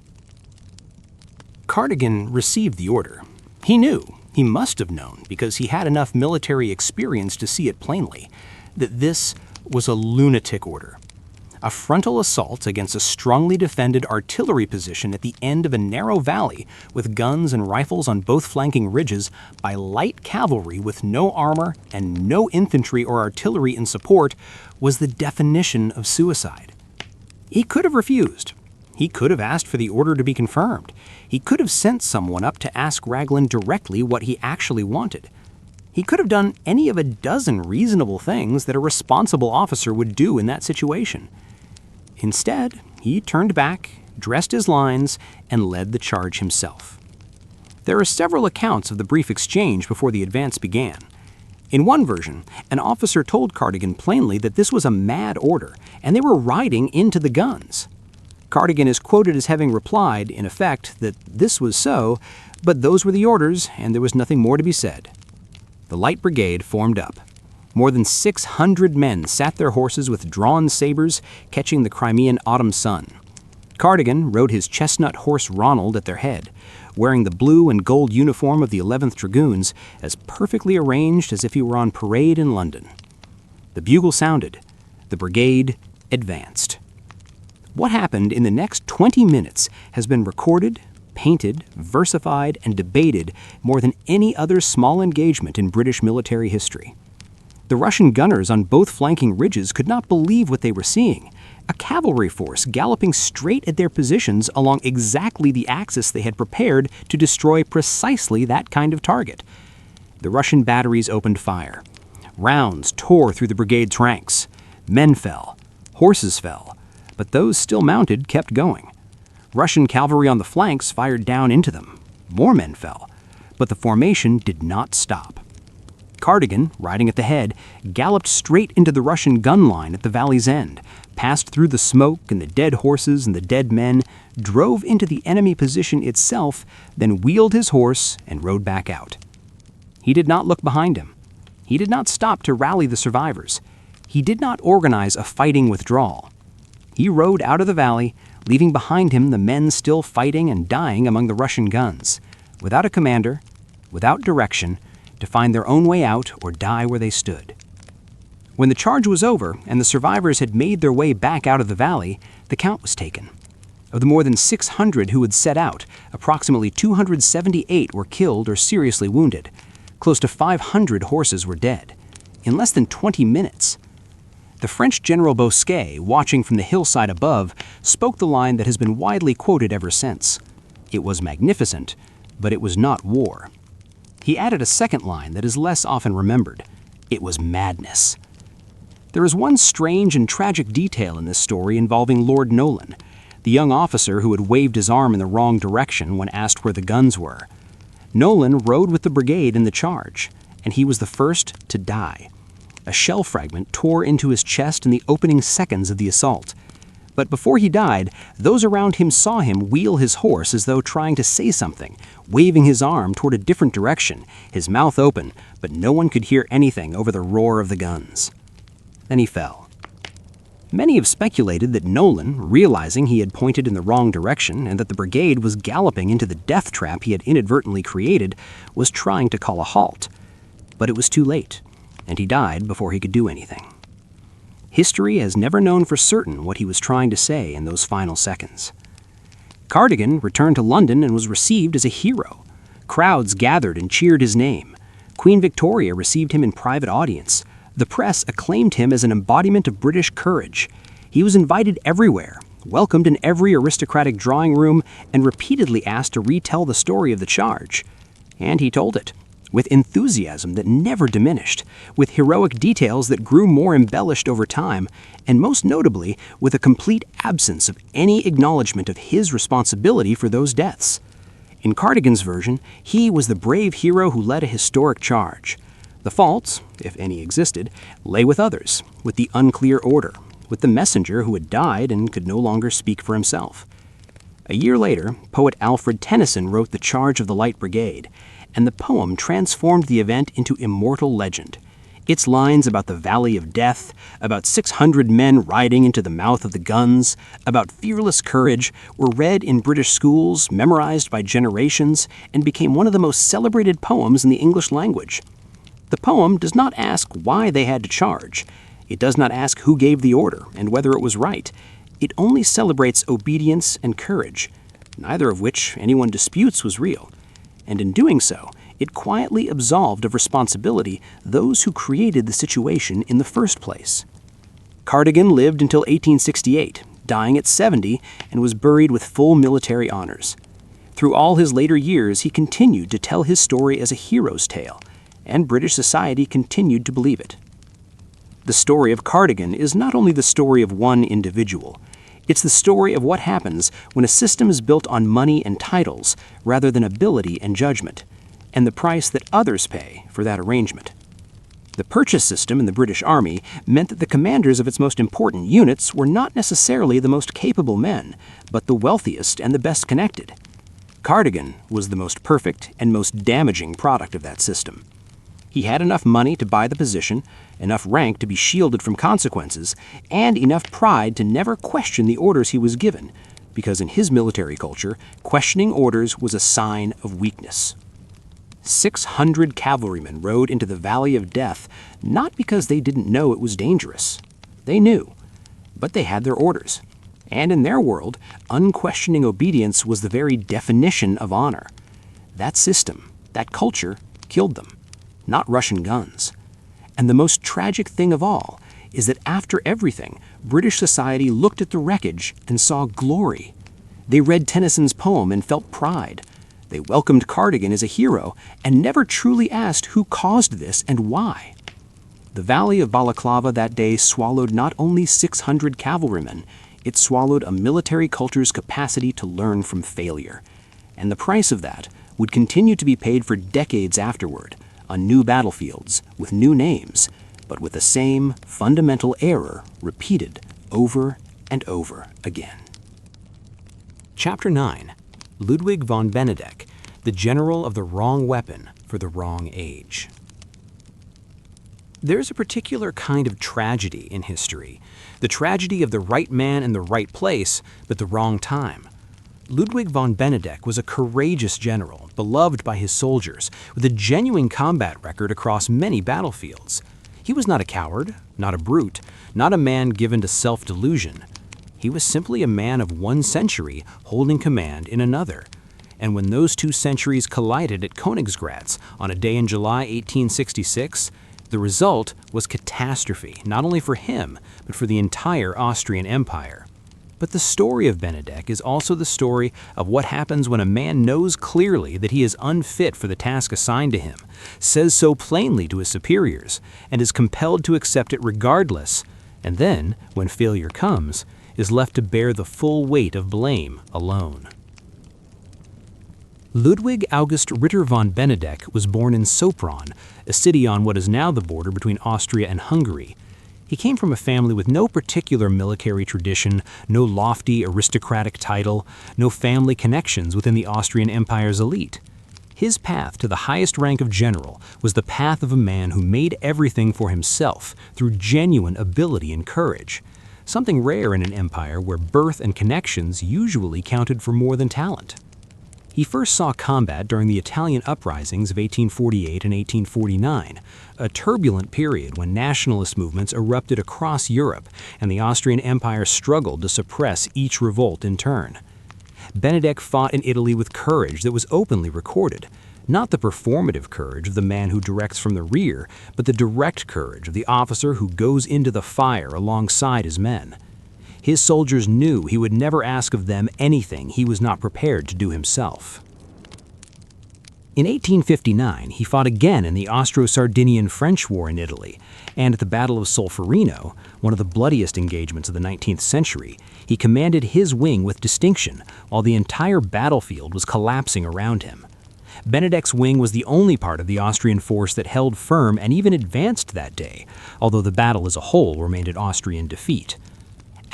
B: Cardigan received the order. He knew, he must have known, because he had enough military experience to see it plainly, that this was a lunatic order. A frontal assault against a strongly defended artillery position at the end of a narrow valley with guns and rifles on both flanking ridges by light cavalry with no armor and no infantry or artillery in support was the definition of suicide. He could have refused. He could have asked for the order to be confirmed. He could have sent someone up to ask Raglan directly what he actually wanted. He could have done any of a dozen reasonable things that a responsible officer would do in that situation. Instead, he turned back, dressed his lines, and led the charge himself. There are several accounts of the brief exchange before the advance began. In one version, an officer told Cardigan plainly that this was a mad order, and they were riding into the guns. Cardigan is quoted as having replied, in effect, that this was so, but those were the orders, and there was nothing more to be said. The Light Brigade formed up. More than 600 men sat their horses with drawn sabers, catching the Crimean autumn sun. Cardigan rode his chestnut horse Ronald at their head, wearing the blue and gold uniform of the 11th Dragoons, as perfectly arranged as if he were on parade in London. The bugle sounded. The brigade advanced. What happened in the next 20 minutes has been recorded, painted, versified, and debated more than any other small engagement in British military history. The Russian gunners on both flanking ridges could not believe what they were seeing. A cavalry force galloping straight at their positions along exactly the axis they had prepared to destroy precisely that kind of target. The Russian batteries opened fire. Rounds tore through the brigade's ranks. Men fell. Horses fell. But those still mounted kept going. Russian cavalry on the flanks fired down into them. More men fell. But the formation did not stop. Cardigan, riding at the head, galloped straight into the Russian gun line at the valley's end, passed through the smoke and the dead horses and the dead men, drove into the enemy position itself, then wheeled his horse and rode back out. He did not look behind him. He did not stop to rally the survivors. He did not organize a fighting withdrawal. He rode out of the valley, leaving behind him the men still fighting and dying among the Russian guns, without a commander, without direction, to find their own way out or die where they stood. When the charge was over and the survivors had made their way back out of the valley, the count was taken. Of the more than 600 who had set out, approximately 278 were killed or seriously wounded. Close to 500 horses were dead. In less than 20 minutes. The French General Bosquet, watching from the hillside above, spoke the line that has been widely quoted ever since. It was magnificent, but it was not war. He added a second line that is less often remembered. It was madness. There is one strange and tragic detail in this story involving Lord Nolan, the young officer who had waved his arm in the wrong direction when asked where the guns were. Nolan rode with the brigade in the charge,
A: and he was the first to die. A shell fragment tore into his chest in the opening seconds of the assault. But before he died, those around him saw him wheel his horse as though trying to say something, waving his arm toward a different direction, his mouth open, but no one could hear anything over the roar of the guns. Then he fell. Many have speculated that Nolan, realizing he had pointed in the wrong direction and that the brigade was galloping into the death trap he had inadvertently created, was trying to call a halt. But it was too late, and he died before he could do anything. History has never known for certain what he was trying to say in those final seconds. Cardigan returned to London and was received as a hero. Crowds gathered and cheered his name. Queen Victoria received him in private audience. The press acclaimed him as an embodiment of British courage. He was invited everywhere, welcomed in every aristocratic drawing room, and repeatedly asked to retell the story of the charge. And he told it, with enthusiasm that never diminished, with heroic details that grew more embellished over time, and most notably, with a complete absence of any acknowledgement of his responsibility for those deaths. In Cardigan's version, he was the brave hero who led a historic charge. The faults, if any existed, lay with others, with the unclear order, with the messenger who had died and could no longer speak for himself. A year later, poet Alfred Tennyson wrote The Charge of the Light Brigade, and the poem transformed the event into immortal legend. Its lines about the Valley of Death, about 600 men riding into the mouth of the guns, about fearless courage, were read in British schools, memorized by generations, and became one of the most celebrated poems in the English language. The poem does not ask why they had to charge. It does not ask who gave the order and whether it was right. It only celebrates obedience and courage, neither of which anyone disputes was real. And in doing so, it quietly absolved of responsibility those who created the situation in the first place. Cardigan lived until 1868, dying at 70, and was buried with full military honors. Through all his later years, he continued to tell his story as a hero's tale, and British society continued to believe it. The story of Cardigan is not only the story of one individual. It's the story of what happens when a system is built on money and titles rather than ability and judgment, and the price that others pay for that arrangement. The purchase system in the British Army meant that the commanders of its most important units were not necessarily the most capable men, but the wealthiest and the best connected. Cardigan was the most perfect and most damaging product of that system. He had enough money to buy the position, enough rank to be shielded from consequences, and enough pride to never question the orders he was given, because in his military culture, questioning orders was a sign of weakness. 600 cavalrymen rode into the Valley of Death, not because they didn't know it was dangerous. They knew, but they had their orders. And in their world, unquestioning obedience was the very definition of honor. That system, that culture, killed them, not Russian guns. And the most tragic thing of all is that after everything, British society looked at the wreckage and saw glory. They read Tennyson's poem and felt pride. They welcomed Cardigan as a hero and never truly asked who caused this and why. The Valley of Balaclava that day swallowed not only 600 cavalrymen, it swallowed a military culture's capacity to learn from failure. And the price of that would continue to be paid for decades afterward, on new battlefields, with new names, but with the same fundamental error repeated over and over again. Chapter 9. Ludwig von Benedek, the general of the wrong weapon for the wrong age. There's a particular kind of tragedy in history, the tragedy of the right man in the right place, but the wrong time. Ludwig von Benedek was a courageous general, beloved by his soldiers, with a genuine combat record across many battlefields. He was not a coward, not a brute, not a man given to self-delusion. He was simply a man of one century holding command in another. And when those two centuries collided at Königsgrätz on a day in July 1866, the result was catastrophe, not only for him, but for the entire Austrian Empire. But the story of Benedek is also the story of what happens when a man knows clearly that he is unfit for the task assigned to him, says so plainly to his superiors, and is compelled to accept it regardless, and then, when failure comes, is left to bear the full weight of blame alone. Ludwig August Ritter von Benedek was born in Sopron, a city on what is now the border between Austria and Hungary. He came from a family with no particular military tradition, no lofty aristocratic title, no family connections within the Austrian Empire's elite. His path to the highest rank of general was the path of a man who made everything for himself through genuine ability and courage, something rare in an empire where birth and connections usually counted for more than talent. He first saw combat during the Italian uprisings of 1848 and 1849, a turbulent period when nationalist movements erupted across Europe and the Austrian Empire struggled to suppress each revolt in turn. Benedek fought in Italy with courage that was openly recorded, not the performative courage of the man who directs from the rear, but the direct courage of the officer who goes into the fire alongside his men. His soldiers knew he would never ask of them anything he was not prepared to do himself. In 1859, he fought again in the Austro-Sardinian-French War in Italy, and at the Battle of Solferino, one of the bloodiest engagements of the 19th century, he commanded his wing with distinction while the entire battlefield was collapsing around him. Benedek's wing was the only part of the Austrian force that held firm and even advanced that day, although the battle as a whole remained an Austrian defeat.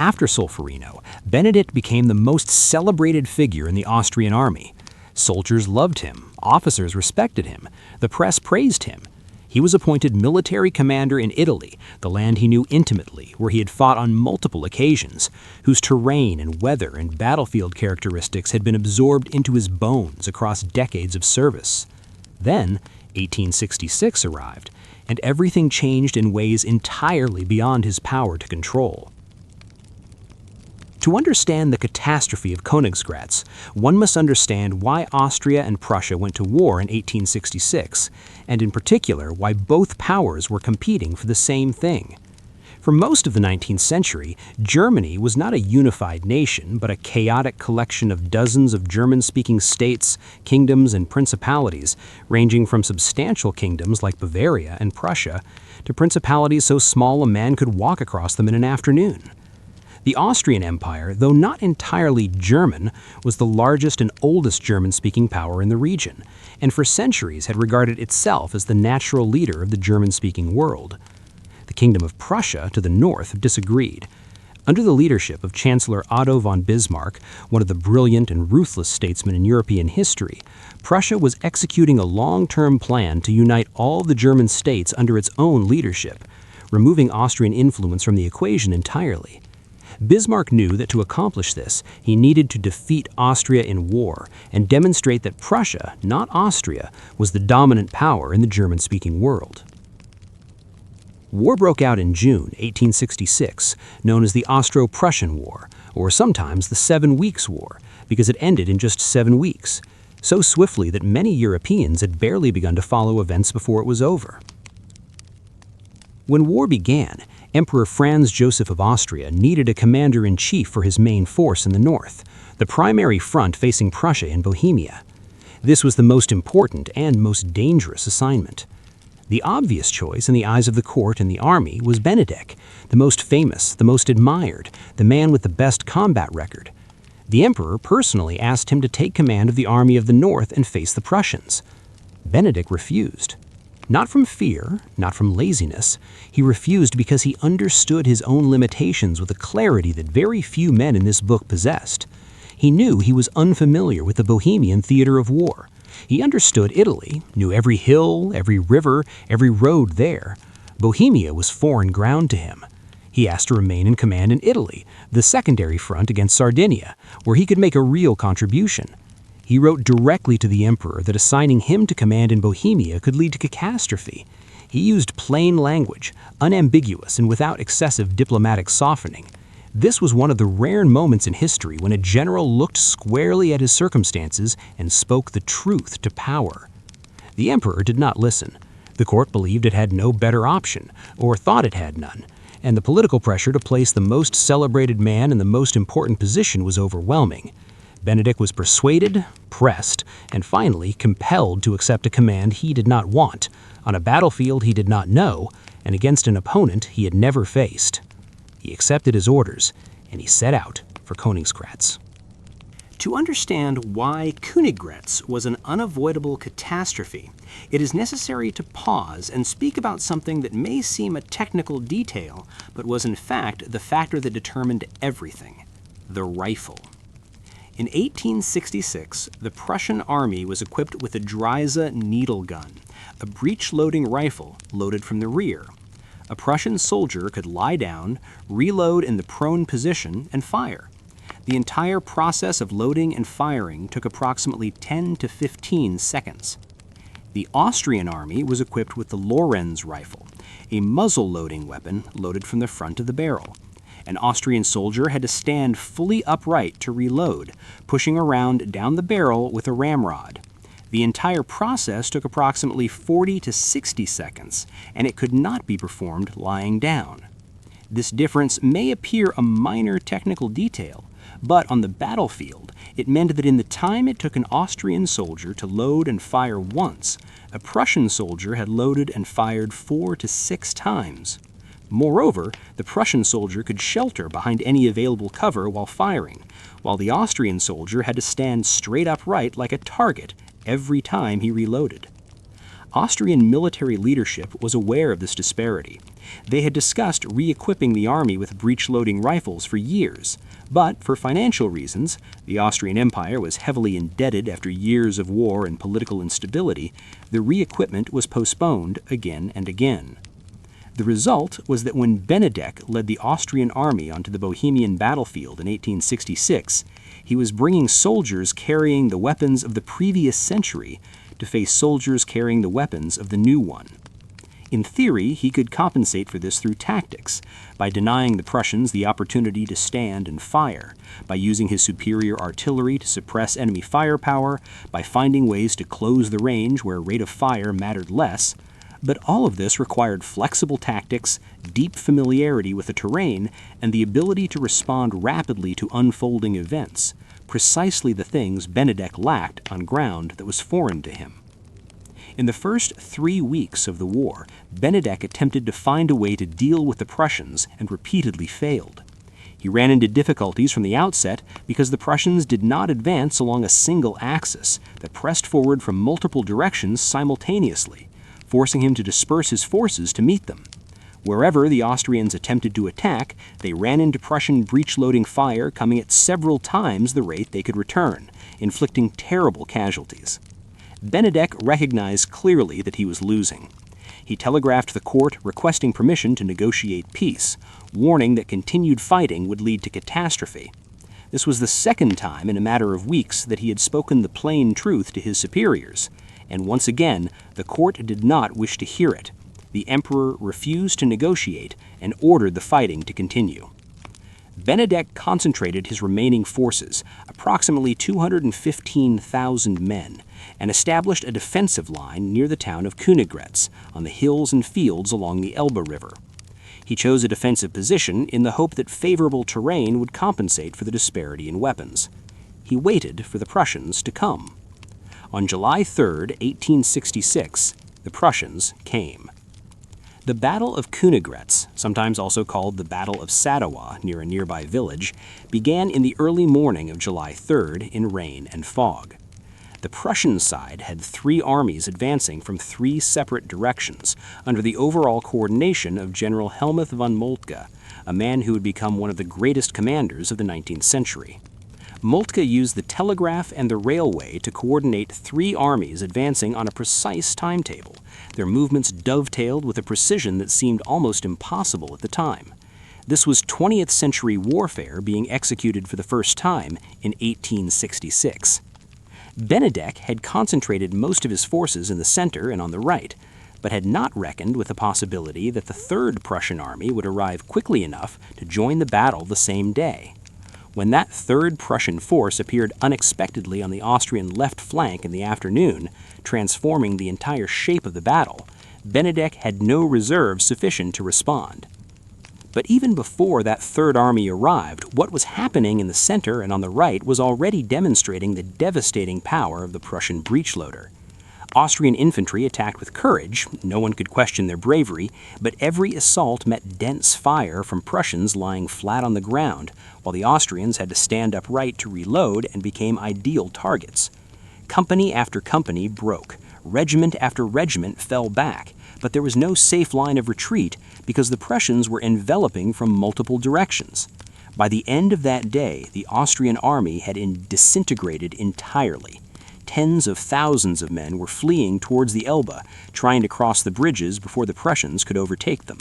A: After Solferino, Benedek became the most celebrated figure in the Austrian army. Soldiers loved him, officers respected him, the press praised him. He was appointed military commander in Italy, the land he knew intimately, where he had fought on multiple occasions, whose terrain and weather and battlefield characteristics had been absorbed into his bones across decades of service. Then, 1866 arrived, and everything changed in ways entirely beyond his power to control. To understand the catastrophe of Königsgrätz, one must understand why Austria and Prussia went to war in 1866, and in particular why both powers were competing for the same thing. For most of the 19th century, Germany was not a unified nation, but a chaotic collection of dozens of German-speaking states, kingdoms, and principalities, ranging from substantial kingdoms like Bavaria and Prussia to principalities so small a man could walk across them in an afternoon. The Austrian Empire, though not entirely German, was the largest and oldest German-speaking power in the region, and for centuries had regarded itself as the natural leader of the German-speaking world. The Kingdom of Prussia, to the north, disagreed. Under the leadership of Chancellor Otto von Bismarck, one of the brilliant and ruthless statesmen in European history, Prussia was executing a long-term plan to unite all the German states under its own leadership, removing Austrian influence from the equation entirely. Bismarck knew that to accomplish this, he needed to defeat Austria in war and demonstrate that Prussia, not Austria, was the dominant power in the German-speaking world. War broke out in June 1866, known as the Austro-Prussian War, or sometimes the 7 Weeks' War, because it ended in just 7 weeks, so swiftly that many Europeans had barely begun to follow events before it was over. When war began, Emperor Franz Joseph of Austria needed a commander-in-chief for his main force in the north, the primary front facing Prussia in Bohemia. This was the most important and most dangerous assignment. The obvious choice in the eyes of the court and the army was Benedek, the most famous, the most admired, the man with the best combat record. The emperor personally asked him to take command of the army of the north and face the Prussians. Benedek refused. Not from fear, not from laziness. He refused because he understood his own limitations with a clarity that very few men in this book possessed. He knew he was unfamiliar with the Bohemian theater of war. He understood Italy, knew every hill, every river, every road there. Bohemia was foreign ground to him. He asked to remain in command in Italy, the secondary front against Sardinia, where he could make a real contribution. He wrote directly to the emperor that assigning him to command in Bohemia could lead to catastrophe. He used plain language, unambiguous and without excessive diplomatic softening. This was one of the rare moments in history when a general looked squarely at his circumstances and spoke the truth to power. The emperor did not listen. The court believed it had no better option, or thought it had none, and the political pressure to place the most celebrated man in the most important position was overwhelming. Benedek was persuaded, pressed, and finally compelled to accept a command he did not want, on a battlefield he did not know, and against an opponent he had never faced. He accepted his orders, and he set out for Königsgrätz. To understand why Königgrätz was an unavoidable catastrophe, it is necessary to pause and speak about something that may seem a technical detail, but was in fact the factor that determined everything: the rifle. In 1866, the Prussian army was equipped with a Dreise needle gun, a breech-loading rifle loaded from the rear. A Prussian soldier could lie down, reload in the prone position, and fire. The entire process of loading and firing took approximately 10 to 15 seconds. The Austrian army was equipped with the Lorenz rifle, a muzzle-loading weapon loaded from the front of the barrel. An Austrian soldier had to stand fully upright to reload, pushing around down the barrel with a ramrod. The entire process took approximately 40 to 60 seconds, and it could not be performed lying down. This difference may appear a minor technical detail, but on the battlefield, it meant that in the time it took an Austrian soldier to load and fire once, a Prussian soldier had loaded and fired 4 to 6 times. Moreover, the Prussian soldier could shelter behind any available cover while firing, while the Austrian soldier had to stand straight upright like a target every time he reloaded. Austrian military leadership was aware of this disparity. They had discussed re-equipping the army with breech-loading rifles for years, but for financial reasons, the Austrian Empire was heavily indebted after years of war and political instability, the re-equipment was postponed again and again. The result was that when Benedek led the Austrian army onto the Bohemian battlefield in 1866, he was bringing soldiers carrying the weapons of the previous century to face soldiers carrying the weapons of the new one. In theory, he could compensate for this through tactics, by denying the Prussians the opportunity to stand and fire, by using his superior artillery to suppress enemy firepower, by finding ways to close the range where rate of fire mattered less. But all of this required flexible tactics, deep familiarity with the terrain, and the ability to respond rapidly to unfolding events, precisely the things Benedek lacked on ground that was foreign to him. In the first 3 weeks of the war, Benedek attempted to find a way to deal with the Prussians and repeatedly failed. He ran into difficulties from the outset because the Prussians did not advance along a single axis that pressed forward from multiple directions simultaneously, forcing him to disperse his forces to meet them. Wherever the Austrians attempted to attack, they ran into Prussian breech-loading fire coming at several times the rate they could return, inflicting terrible casualties. Benedek recognized clearly that he was losing. He telegraphed the court requesting permission to negotiate peace, warning that continued fighting would lead to catastrophe. This was the second time in a matter of weeks that he had spoken the plain truth to his superiors, and once again the court did not wish to hear it. The emperor refused to negotiate and ordered the fighting to continue. Benedek concentrated his remaining forces, approximately 215,000 men, and established a defensive line near the town of Königgrätz, on the hills and fields along the Elbe River. He chose a defensive position in the hope that favorable terrain would compensate for the disparity in weapons. He waited for the Prussians to come. On July 3, 1866, the Prussians came. The Battle of Königgrätz, sometimes also called the Battle of Sadowa near a nearby village, began in the early morning of July 3rd in rain and fog. The Prussian side had 3 armies advancing from 3 separate directions under the overall coordination of General Helmuth von Moltke, a man who would become one of the greatest commanders of the 19th century. Moltke used the telegraph and the railway to coordinate 3 armies advancing on a precise timetable. Their movements dovetailed with a precision that seemed almost impossible at the time. This was 20th century warfare being executed for the first time in 1866. Benedek had concentrated most of his forces in the center and on the right, but had not reckoned with the possibility that the 3rd Prussian army would arrive quickly enough to join the battle the same day. When that 3rd Prussian force appeared unexpectedly on the Austrian left flank in the afternoon, transforming the entire shape of the battle, Benedek had no reserves sufficient to respond. But even before that 3rd Army arrived, what was happening in the center and on the right was already demonstrating the devastating power of the Prussian breechloader. Austrian infantry attacked with courage, no one could question their bravery, but every assault met dense fire from Prussians lying flat on the ground, while the Austrians had to stand upright to reload and became ideal targets. Company after company broke, regiment after regiment fell back, but there was no safe line of retreat because the Prussians were enveloping from multiple directions. By the end of that day, the Austrian army had disintegrated entirely. Tens of thousands of men were fleeing towards the Elbe, trying to cross the bridges before the Prussians could overtake them.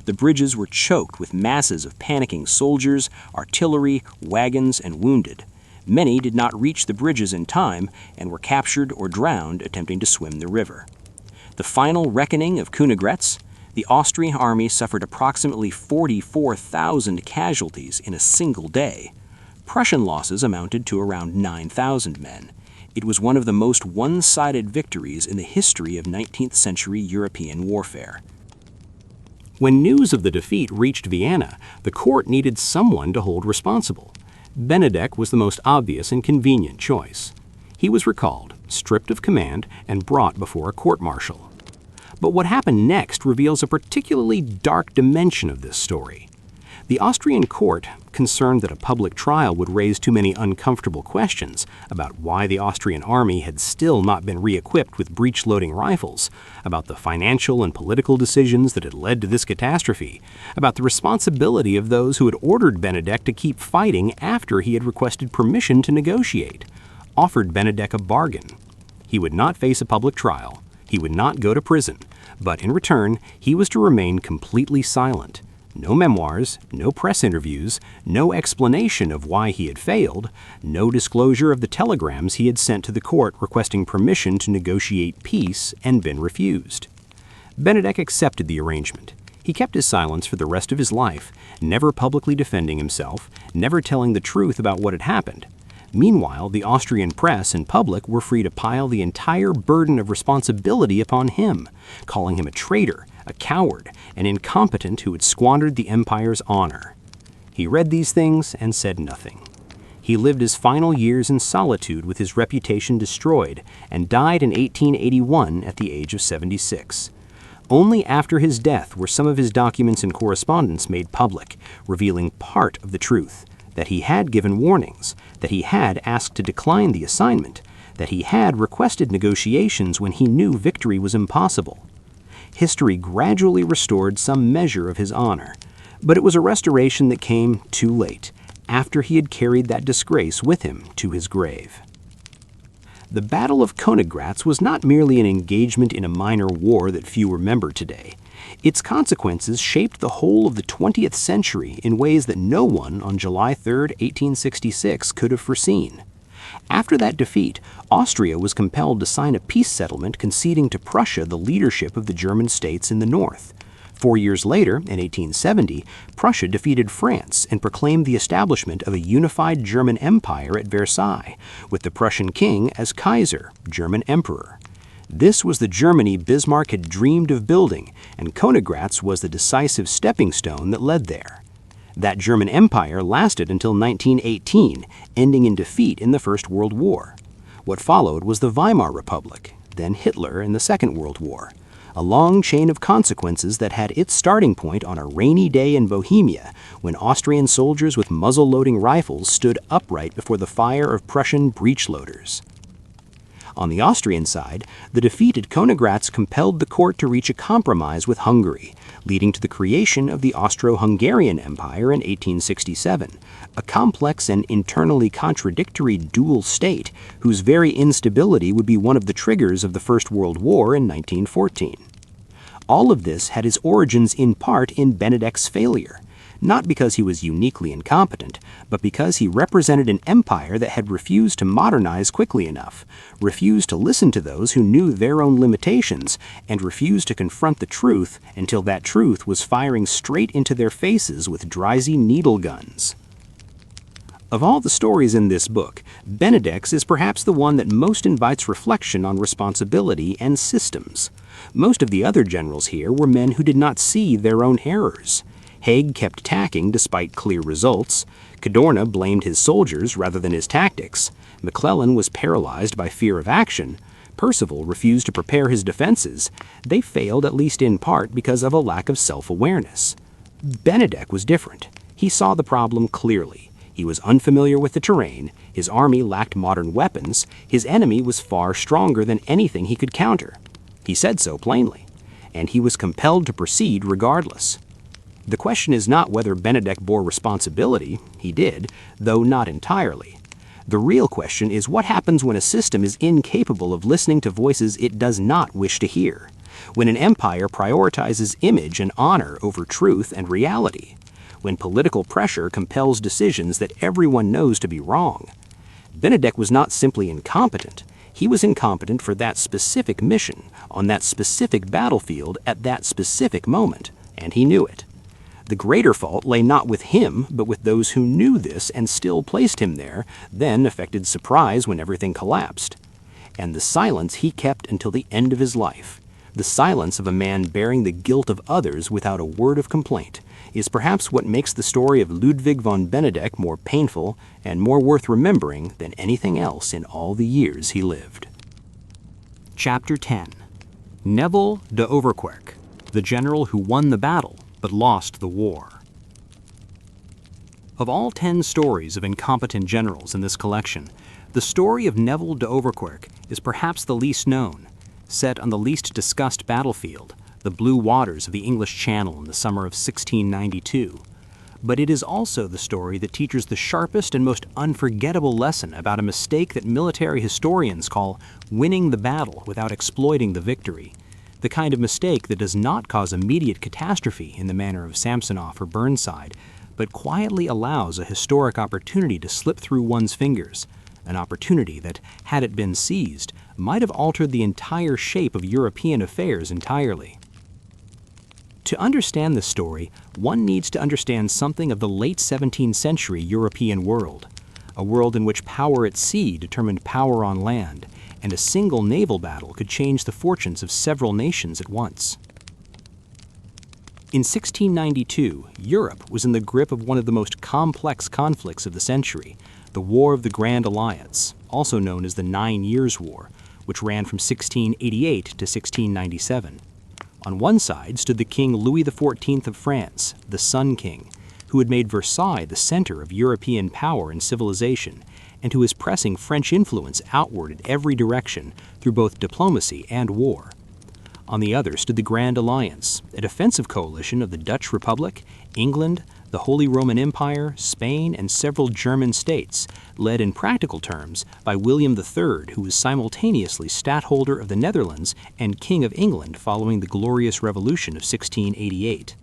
A: The bridges were choked with masses of panicking soldiers, artillery, wagons, and wounded. Many did not reach the bridges in time and were captured or drowned attempting to swim the river. The final reckoning of Königgrätz, the Austrian army suffered approximately 44,000 casualties in a single day. Prussian losses amounted to around 9,000 men. It was one of the most one-sided victories in the history of 19th century European warfare. When news of the defeat reached Vienna, the court needed someone to hold responsible. Benedek was the most obvious and convenient choice. He was recalled, stripped of command, and brought before a court-martial. But what happened next reveals a particularly dark dimension of this story. The Austrian court, concerned that a public trial would raise too many uncomfortable questions about why the Austrian army had still not been re-equipped with breech-loading rifles, about the financial and political decisions that had led to this catastrophe, about the responsibility of those who had ordered Benedek to keep fighting after he had requested permission to negotiate, offered Benedek a bargain. He would not face a public trial, he would not go to prison, but in return, he was to remain completely silent. No memoirs, no press interviews, no explanation of why he had failed, no disclosure of the telegrams he had sent to the court requesting permission to negotiate peace and been refused. Benedek accepted the arrangement. He kept his silence for the rest of his life, never publicly defending himself, never telling the truth about what had happened. Meanwhile, the Austrian press and public were free to pile the entire burden of responsibility upon him, calling him a traitor, a coward, an incompetent who had squandered the empire's honor. He read these things and said nothing. He lived his final years in solitude with his reputation destroyed and died in 1881 at the age of 76. Only after his death were some of his documents and correspondence made public, revealing part of the truth, that he had given warnings, that he had asked to decline the assignment, that he had requested negotiations when he knew victory was impossible. History gradually restored some measure of his honor, but it was a restoration that came too late, after he had carried that disgrace with him to his grave. The Battle of Königgrätz was not merely an engagement in a minor war that few remember today. Its consequences shaped the whole of the 20th century in ways that no one on July 3, 1866 could have foreseen. After that defeat, Austria was compelled to sign a peace settlement conceding to Prussia the leadership of the German states in the north. 4 years later, in 1870, Prussia defeated France and proclaimed the establishment of a unified German empire at Versailles, with the Prussian king as Kaiser, German emperor. This was the Germany Bismarck had dreamed of building, and Königgrätz was the decisive stepping stone that led there. That German Empire lasted until 1918, ending in defeat in the First World War. What followed was the Weimar Republic, then Hitler in the Second World War, a long chain of consequences that had its starting point on a rainy day in Bohemia when Austrian soldiers with muzzle-loading rifles stood upright before the fire of Prussian breech-loaders. On the Austrian side, the defeat at Königgrätz compelled the court to reach a compromise with Hungary, leading to the creation of the Austro-Hungarian Empire in 1867, a complex and internally contradictory dual state whose very instability would be one of the triggers of the First World War in 1914. All of this had its origins in part in Benedek's failure, not because he was uniquely incompetent, but because he represented an empire that had refused to modernize quickly enough, refused to listen to those who knew their own limitations, and refused to confront the truth until that truth was firing straight into their faces with Dreisy needle guns. Of all the stories in this book, Benedek's is perhaps the one that most invites reflection on responsibility and systems. Most of the other generals here were men who did not see their own errors. Haig kept attacking despite clear results. Cadorna blamed his soldiers rather than his tactics. McClellan was paralyzed by fear of action. Percival refused to prepare his defenses, they failed at least in part because of a lack of self-awareness. Benedek was different. He saw the problem clearly. He was unfamiliar with the terrain, his army lacked modern weapons, his enemy was far stronger than anything he could counter. He said so plainly, and he was compelled to proceed regardless. The question is not whether Benedek bore responsibility. He did, though not entirely. The real question is what happens when a system is incapable of listening to voices it does not wish to hear, when an empire prioritizes image and honor over truth and reality, when political pressure compels decisions that everyone knows to be wrong. Benedek was not simply incompetent. He was incompetent for that specific mission, on that specific battlefield, at that specific moment, and he knew it. The greater fault lay not with him, but with those who knew this and still placed him there, then affected surprise when everything collapsed. And the silence he kept until the end of his life, the silence of a man bearing the guilt of others without a word of complaint, is perhaps what makes the story of Ludwig von Benedek more painful and more worth remembering than anything else in all the years he lived. Chapter 10. Neville de Overquerque, the general who won the battle but lost the war. Of all 10 stories of incompetent generals in this collection, the story of Neville de Overquerque is perhaps the least known, set on the least discussed battlefield, the blue waters of the English Channel in the summer of 1692. But it is also the story that teaches the sharpest and most unforgettable lesson about a mistake that military historians call winning the battle without exploiting the victory, the kind of mistake that does not cause immediate catastrophe in the manner of Samsonov or Burnside, but quietly allows a historic opportunity to slip through one's fingers, an opportunity that, had it been seized, might have altered the entire shape of European affairs entirely. To understand this story, one needs to understand something of the late 17th century European world, a world in which power at sea determined power on land, and a single naval battle could change the fortunes of several nations at once. In 1692, Europe was in the grip of one of the most complex conflicts of the century, the War of the Grand Alliance, also known as the 9 Years' War, which ran from 1688 to 1697. On one side stood the King Louis XIV of France, the Sun King, who had made Versailles the center of European power and civilization, and who was pressing French influence outward in every direction through both diplomacy and war. On the other stood the Grand Alliance, a defensive coalition of the Dutch Republic, England, the Holy Roman Empire, Spain, and several German states, led in practical terms by William III, who was simultaneously Stadtholder of the Netherlands and King of England following the Glorious Revolution of 1688.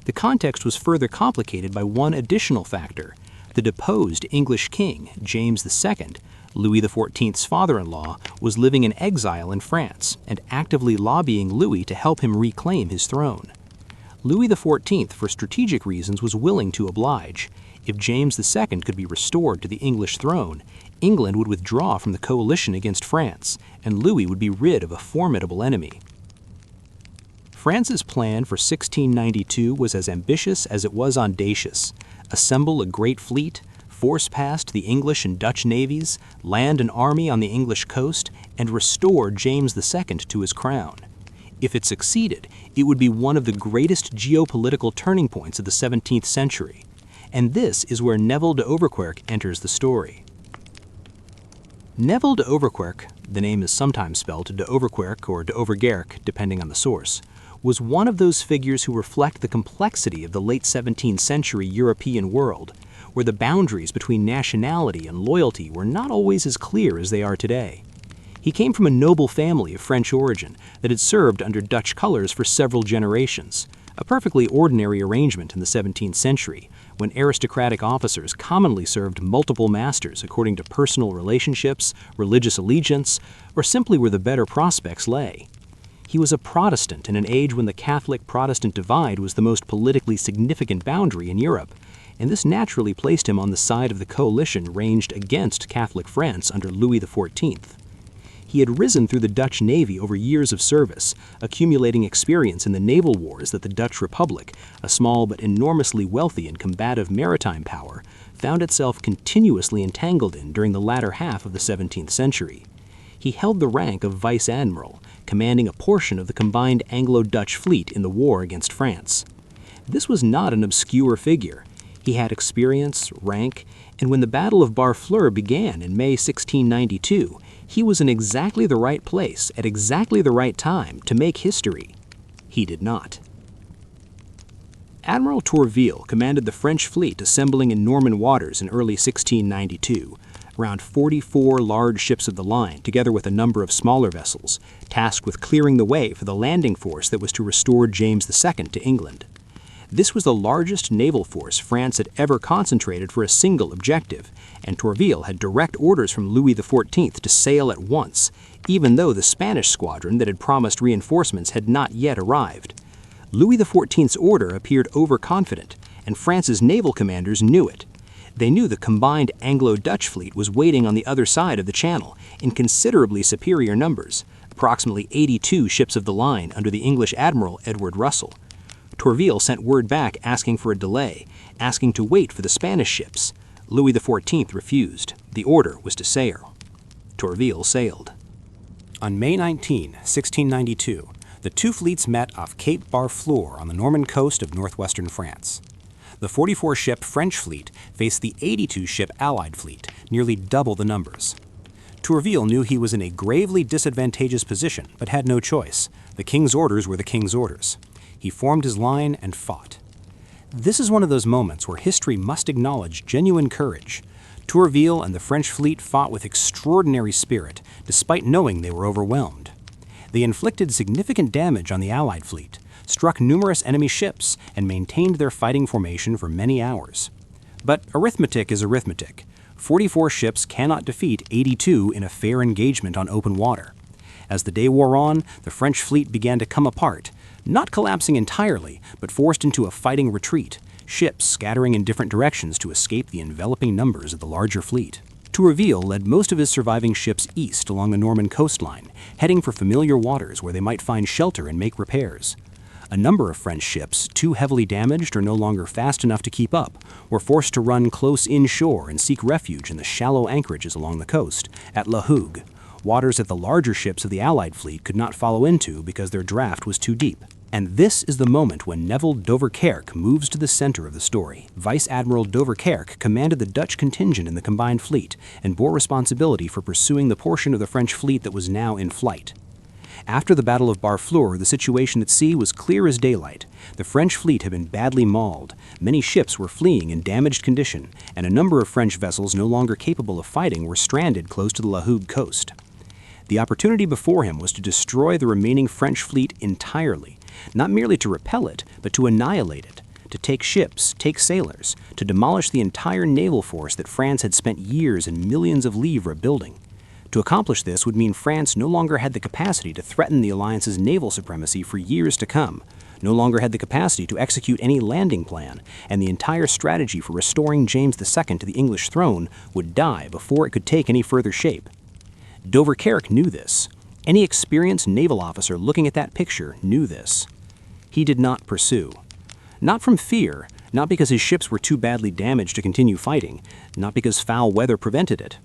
A: The context was further complicated by one additional factor. The deposed English king, James II, Louis XIV's father-in-law, was living in exile in France and actively lobbying Louis to help him reclaim his throne. Louis XIV, for strategic reasons, was willing to oblige. If James II could be restored to the English throne, England would withdraw from the coalition against France, and Louis would be rid of a formidable enemy. France's plan for 1692 was as ambitious as it was audacious. Assemble a great fleet, force past the English and Dutch navies, land an army on the English coast, and restore James II to his crown. If it succeeded, it would be one of the greatest geopolitical turning points of the 17th century. And this is where Neville de Overquerque enters the story. Neville de Overquerque, the name is sometimes spelled de Overquerque or de Overgerque, depending on the source, was one of those figures who reflect the complexity of the late 17th century European world, where the boundaries between nationality and loyalty were not always as clear as they are today. He came from a noble family of French origin that had served under Dutch colors for several generations, a perfectly ordinary arrangement in the 17th century, when aristocratic officers commonly served multiple masters according to personal relationships, religious allegiance, or simply where the better prospects lay. He was a Protestant in an age when the Catholic-Protestant divide was the most politically significant boundary in Europe, and this naturally placed him on the side of the coalition ranged against Catholic France under Louis XIV. He had risen through the Dutch Navy over years of service, accumulating experience in the naval wars that the Dutch Republic, a small but enormously wealthy and combative maritime power, found itself continuously entangled in during the latter half of the 17th century. he held the rank of vice admiral, commanding a portion of the combined Anglo-Dutch fleet in the war against France. This was not an obscure figure. He had experience, rank, and when the Battle of Barfleur began in May 1692, he was in exactly the right place at exactly the right time to make history. He did not. Admiral Tourville commanded the French fleet assembling in Norman waters in early 1692, around 44 large ships of the line, together with a number of smaller vessels, tasked with clearing the way for the landing force that was to restore James II to England. This was the largest naval force France had ever concentrated for a single objective, and Tourville had direct orders from Louis XIV to sail at once, even though the Spanish squadron that had promised reinforcements had not yet arrived. Louis XIV's order appeared overconfident, and France's naval commanders knew it. They knew the combined Anglo-Dutch fleet was waiting on the other side of the Channel in considerably superior numbers, approximately 82 ships of the line under the English Admiral Edward Russell. Tourville sent word back asking for a delay, asking to wait for the Spanish ships. Louis XIV refused. The order was to sail. Tourville sailed. On May 19, 1692, the two fleets met off Cape Barfleur on the Norman coast of northwestern France. The 44-ship French fleet faced the 82-ship Allied fleet, nearly double the numbers. Tourville knew he was in a gravely disadvantageous position, but had no choice. The king's orders were the king's orders. He formed his line and fought. This is one of those moments where history must acknowledge genuine courage. Tourville and the French fleet fought with extraordinary spirit, despite knowing they were overwhelmed. They inflicted significant damage on the Allied fleet, struck numerous enemy ships, and maintained their fighting formation for many hours. But arithmetic is arithmetic. 44 ships cannot defeat 82 in a fair engagement on open water. As the day wore on, the French fleet began to come apart, not collapsing entirely, but forced into a fighting retreat, ships scattering in different directions to escape the enveloping numbers of the larger fleet. Tourville led most of his surviving ships east along the Norman coastline, heading for familiar waters where they might find shelter and make repairs. A number of French ships, too heavily damaged or no longer fast enough to keep up, were forced to run close inshore and seek refuge in the shallow anchorages along the coast, at La Haig, waters that the larger ships of the Allied fleet could not follow into because their draft was too deep. And this is the moment when Neville d'Auverquerque moves to the center of the story. Vice Admiral d'Auverquerque commanded the Dutch contingent in the combined fleet and bore responsibility for pursuing the portion of the French fleet that was now in flight. After the Battle of Barfleur, the situation at sea was clear as daylight. The French fleet had been badly mauled, many ships were fleeing in damaged condition, and a number of French vessels no longer capable of fighting were stranded close to the La Hague coast. The opportunity before him was to destroy the remaining French fleet entirely, not merely to repel it, but to annihilate it, to take ships, take sailors, to demolish the entire naval force that France had spent years and millions of livres building. To accomplish this would mean France no longer had the capacity to threaten the alliance's naval supremacy for years to come, no longer had the capacity to execute any landing plan, and the entire strategy for restoring James II to the English throne would die before it could take any further shape. D'Auverquerque knew this. Any experienced naval officer looking at that picture knew this. He did not pursue. Not from fear, not because his ships were too badly damaged to continue fighting, not because foul weather prevented it.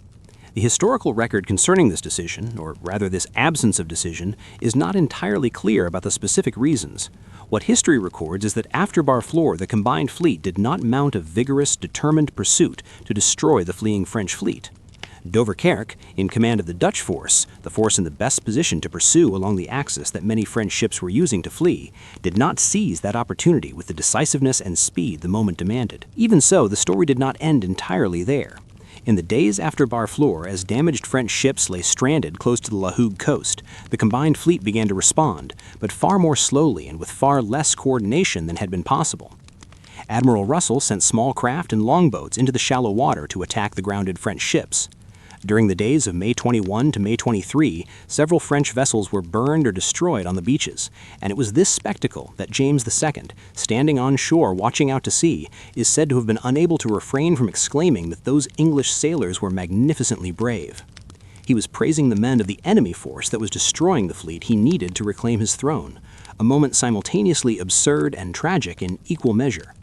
A: The historical record concerning this decision, or rather this absence of decision, is not entirely clear about the specific reasons. What history records is that after Barfleur, the combined fleet did not mount a vigorous, determined pursuit to destroy the fleeing French fleet. D'Auverquerque, in command of the Dutch force, the force in the best position to pursue along the axis that many French ships were using to flee, did not seize that opportunity with the decisiveness and speed the moment demanded. Even so, the story did not end entirely there. In the days after Barfleur, as damaged French ships lay stranded close to the La Hague coast, the combined fleet began to respond, but far more slowly and with far less coordination than had been possible. Admiral Russell sent small craft and longboats into the shallow water to attack the grounded French ships. During the days of May 21 to May 23, several French vessels were burned or destroyed on the beaches, and it was this spectacle that James II, standing on shore watching out to sea, is said to have been unable to refrain from exclaiming that those English sailors were magnificently brave. He was praising the men of the enemy force that was destroying the fleet he needed to reclaim his throne, a moment simultaneously absurd and tragic in equal measure.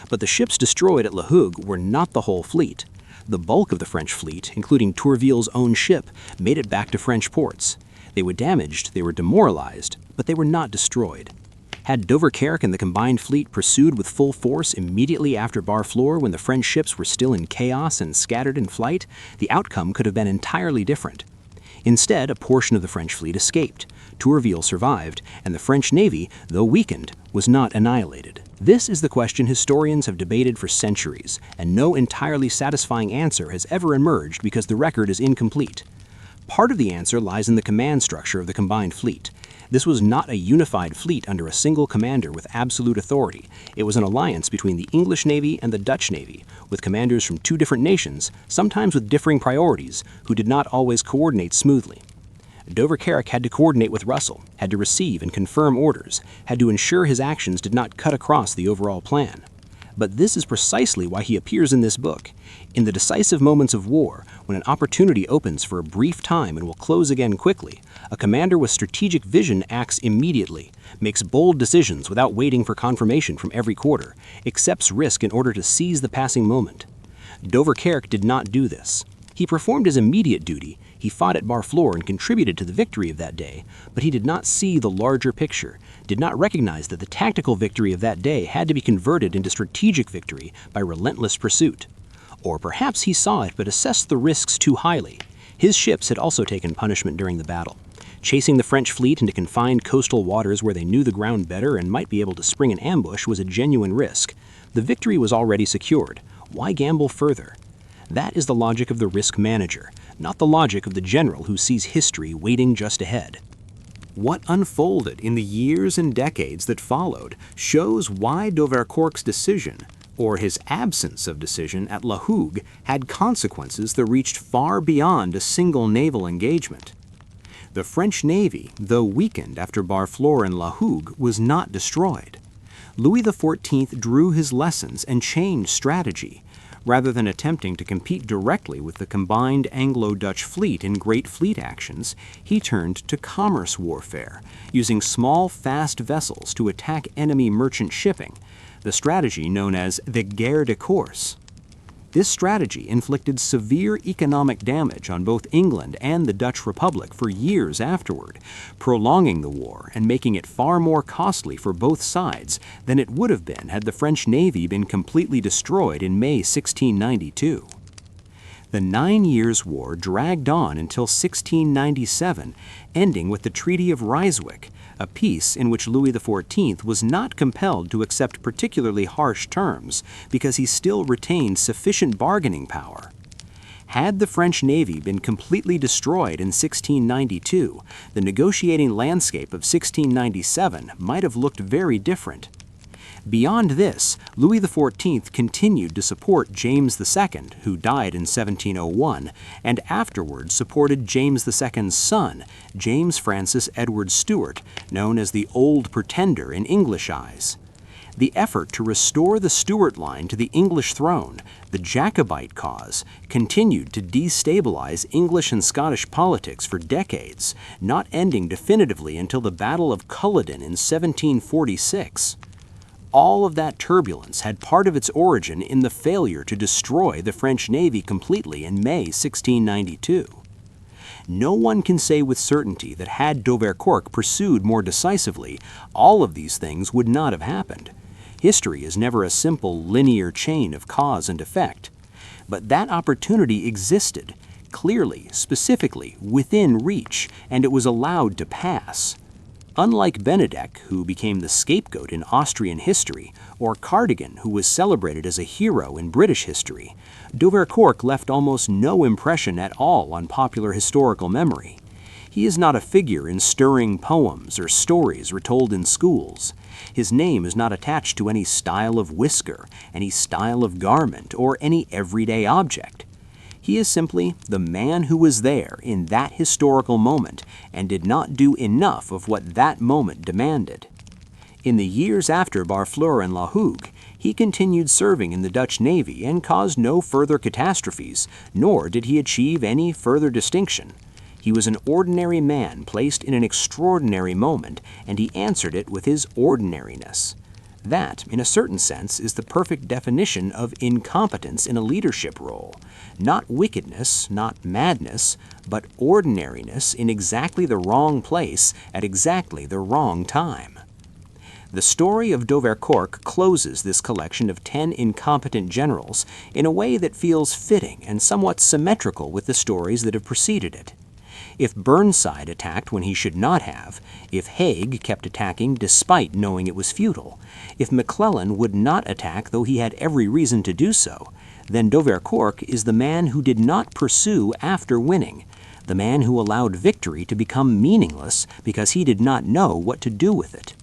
A: But the ships destroyed at La Hague were not the whole fleet. The bulk of the French fleet, including Tourville's own ship, made it back to French ports. They were damaged, they were demoralized, but they were not destroyed. Had Dover-Kerk and the combined fleet pursued with full force immediately after Barfleur when the French ships were still in chaos and scattered in flight, the outcome could have been entirely different. Instead, a portion of the French fleet escaped. Tourville survived, and the French Navy, though weakened, was not annihilated. This is the question historians have debated for centuries, and no entirely satisfying answer has ever emerged because the record is incomplete. Part of the answer lies in the command structure of the combined fleet. This was not a unified fleet under a single commander with absolute authority. It was an alliance between the English Navy and the Dutch Navy, with commanders from two different nations, sometimes with differing priorities, who did not always coordinate smoothly. Dover-Kerk had to coordinate with Russell, had to receive and confirm orders, had to ensure his actions did not cut across the overall plan. But this is precisely why he appears in this book. In the decisive moments of war, when an opportunity opens for a brief time and will close again quickly, a commander with strategic vision acts immediately, makes bold decisions without waiting for confirmation from every quarter, accepts risk in order to seize the passing moment. Dover-Kerk did not do this. He performed his immediate duty. He fought at Barfleur and contributed to the victory of that day, but he did not see the larger picture, did not recognize that the tactical victory of that day had to be converted into strategic victory by relentless pursuit. Or perhaps he saw it but assessed the risks too highly. His ships had also taken punishment during the battle. Chasing the French fleet into confined coastal waters where they knew the ground better and might be able to spring an ambush was a genuine risk. The victory was already secured. Why gamble further? That is the logic of the risk manager, not the logic of the general who sees history waiting just ahead. What unfolded in the years and decades that followed shows why Dover-Kerk's decision, or his absence of decision at La Haig, had consequences that reached far beyond a single naval engagement. The French Navy, though weakened after Barfleur and La Haig, was not destroyed. Louis XIV drew his lessons and changed strategy. Rather than attempting to compete directly with the combined Anglo-Dutch fleet in great fleet actions, he turned to commerce warfare, using small, fast vessels to attack enemy merchant shipping, the strategy known as the guerre de course. This strategy inflicted severe economic damage on both England and the Dutch Republic for years afterward, prolonging the war and making it far more costly for both sides than it would have been had the French Navy been completely destroyed in May 1692. The 9 Years' War dragged on until 1697, ending with the Treaty of Ryswick, a peace in which Louis XIV was not compelled to accept particularly harsh terms because he still retained sufficient bargaining power. Had the French Navy been completely destroyed in 1692, the negotiating landscape of 1697 might have looked very different. Beyond this, Louis XIV continued to support James II, who died in 1701, and afterwards supported James II's son, James Francis Edward Stuart, known as the Old Pretender in English eyes. The effort to restore the Stuart line to the English throne, the Jacobite cause, continued to destabilize English and Scottish politics for decades, not ending definitively until the Battle of Culloden in 1746. All of that turbulence had part of its origin in the failure to destroy the French Navy completely in May 1692. No one can say with certainty that had Dover-Kerk pursued more decisively, all of these things would not have happened. History is never a simple linear chain of cause and effect. But that opportunity existed, clearly, specifically, within reach, and it was allowed to pass. Unlike Benedek, who became the scapegoat in Austrian history, or Cardigan, who was celebrated as a hero in British history, Dover-Kerk left almost no impression at all on popular historical memory. He is not a figure in stirring poems or stories retold in schools. His name is not attached to any style of whisker, any style of garment, or any everyday object. He is simply the man who was there in that historical moment and did not do enough of what that moment demanded. In the years after Barfleur and La Haig, he continued serving in the Dutch Navy and caused no further catastrophes, nor did he achieve any further distinction. He was an ordinary man placed in an extraordinary moment, and he answered it with his ordinariness. That, in a certain sense, is the perfect definition of incompetence in a leadership role. Not wickedness, not madness, but ordinariness in exactly the wrong place at exactly the wrong time. The story of Dovercourt closes this collection of 10 incompetent generals in a way that feels fitting and somewhat symmetrical with the stories that have preceded it. If Burnside attacked when he should not have, if Haig kept attacking despite knowing it was futile, if McClellan would not attack though he had every reason to do so, then Dovercourt is the man who did not pursue after winning, the man who allowed victory to become meaningless because he did not know what to do with it.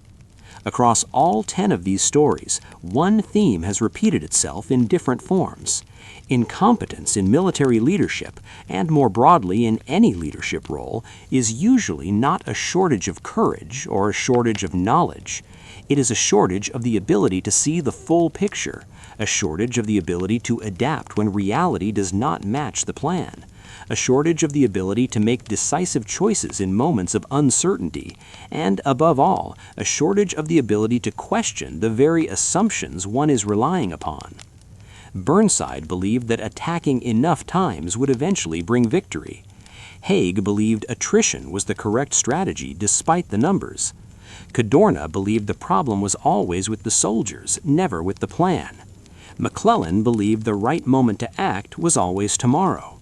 A: Across all 10 of these stories, one theme has repeated itself in different forms. Incompetence in military leadership, and more broadly in any leadership role, is usually not a shortage of courage or a shortage of knowledge. It is a shortage of the ability to see the full picture, a shortage of the ability to adapt when reality does not match the plan, a shortage of the ability to make decisive choices in moments of uncertainty, and, above all, a shortage of the ability to question the very assumptions one is relying upon. Burnside believed that attacking enough times would eventually bring victory. Haig believed attrition was the correct strategy despite the numbers. Cadorna believed the problem was always with the soldiers, never with the plan. McClellan believed the right moment to act was always tomorrow.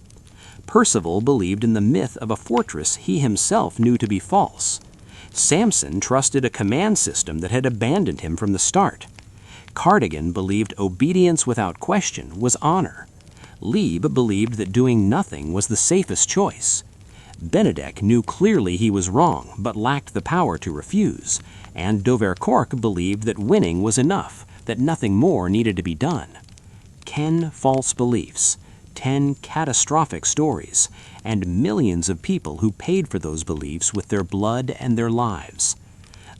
A: Percival believed in the myth of a fortress he himself knew to be false. Samson trusted a command system that had abandoned him from the start. Cardigan believed obedience without question was honor. Leeb believed that doing nothing was the safest choice. Benedek knew clearly he was wrong, but lacked the power to refuse. And Dovercourt believed that winning was enough, that nothing more needed to be done. 10 false beliefs, 10 catastrophic stories, and millions of people who paid for those beliefs with their blood and their lives.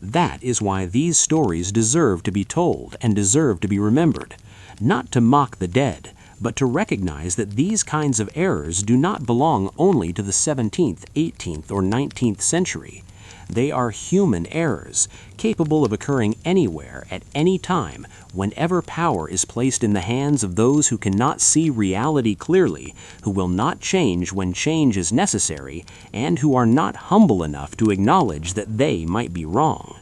A: That is why these stories deserve to be told and deserve to be remembered, not to mock the dead, but to recognize that these kinds of errors do not belong only to the 17th, 18th, or 19th century. They are human errors, capable of occurring anywhere, at any time, whenever power is placed in the hands of those who cannot see reality clearly, who will not change when change is necessary, and who are not humble enough to acknowledge that they might be wrong.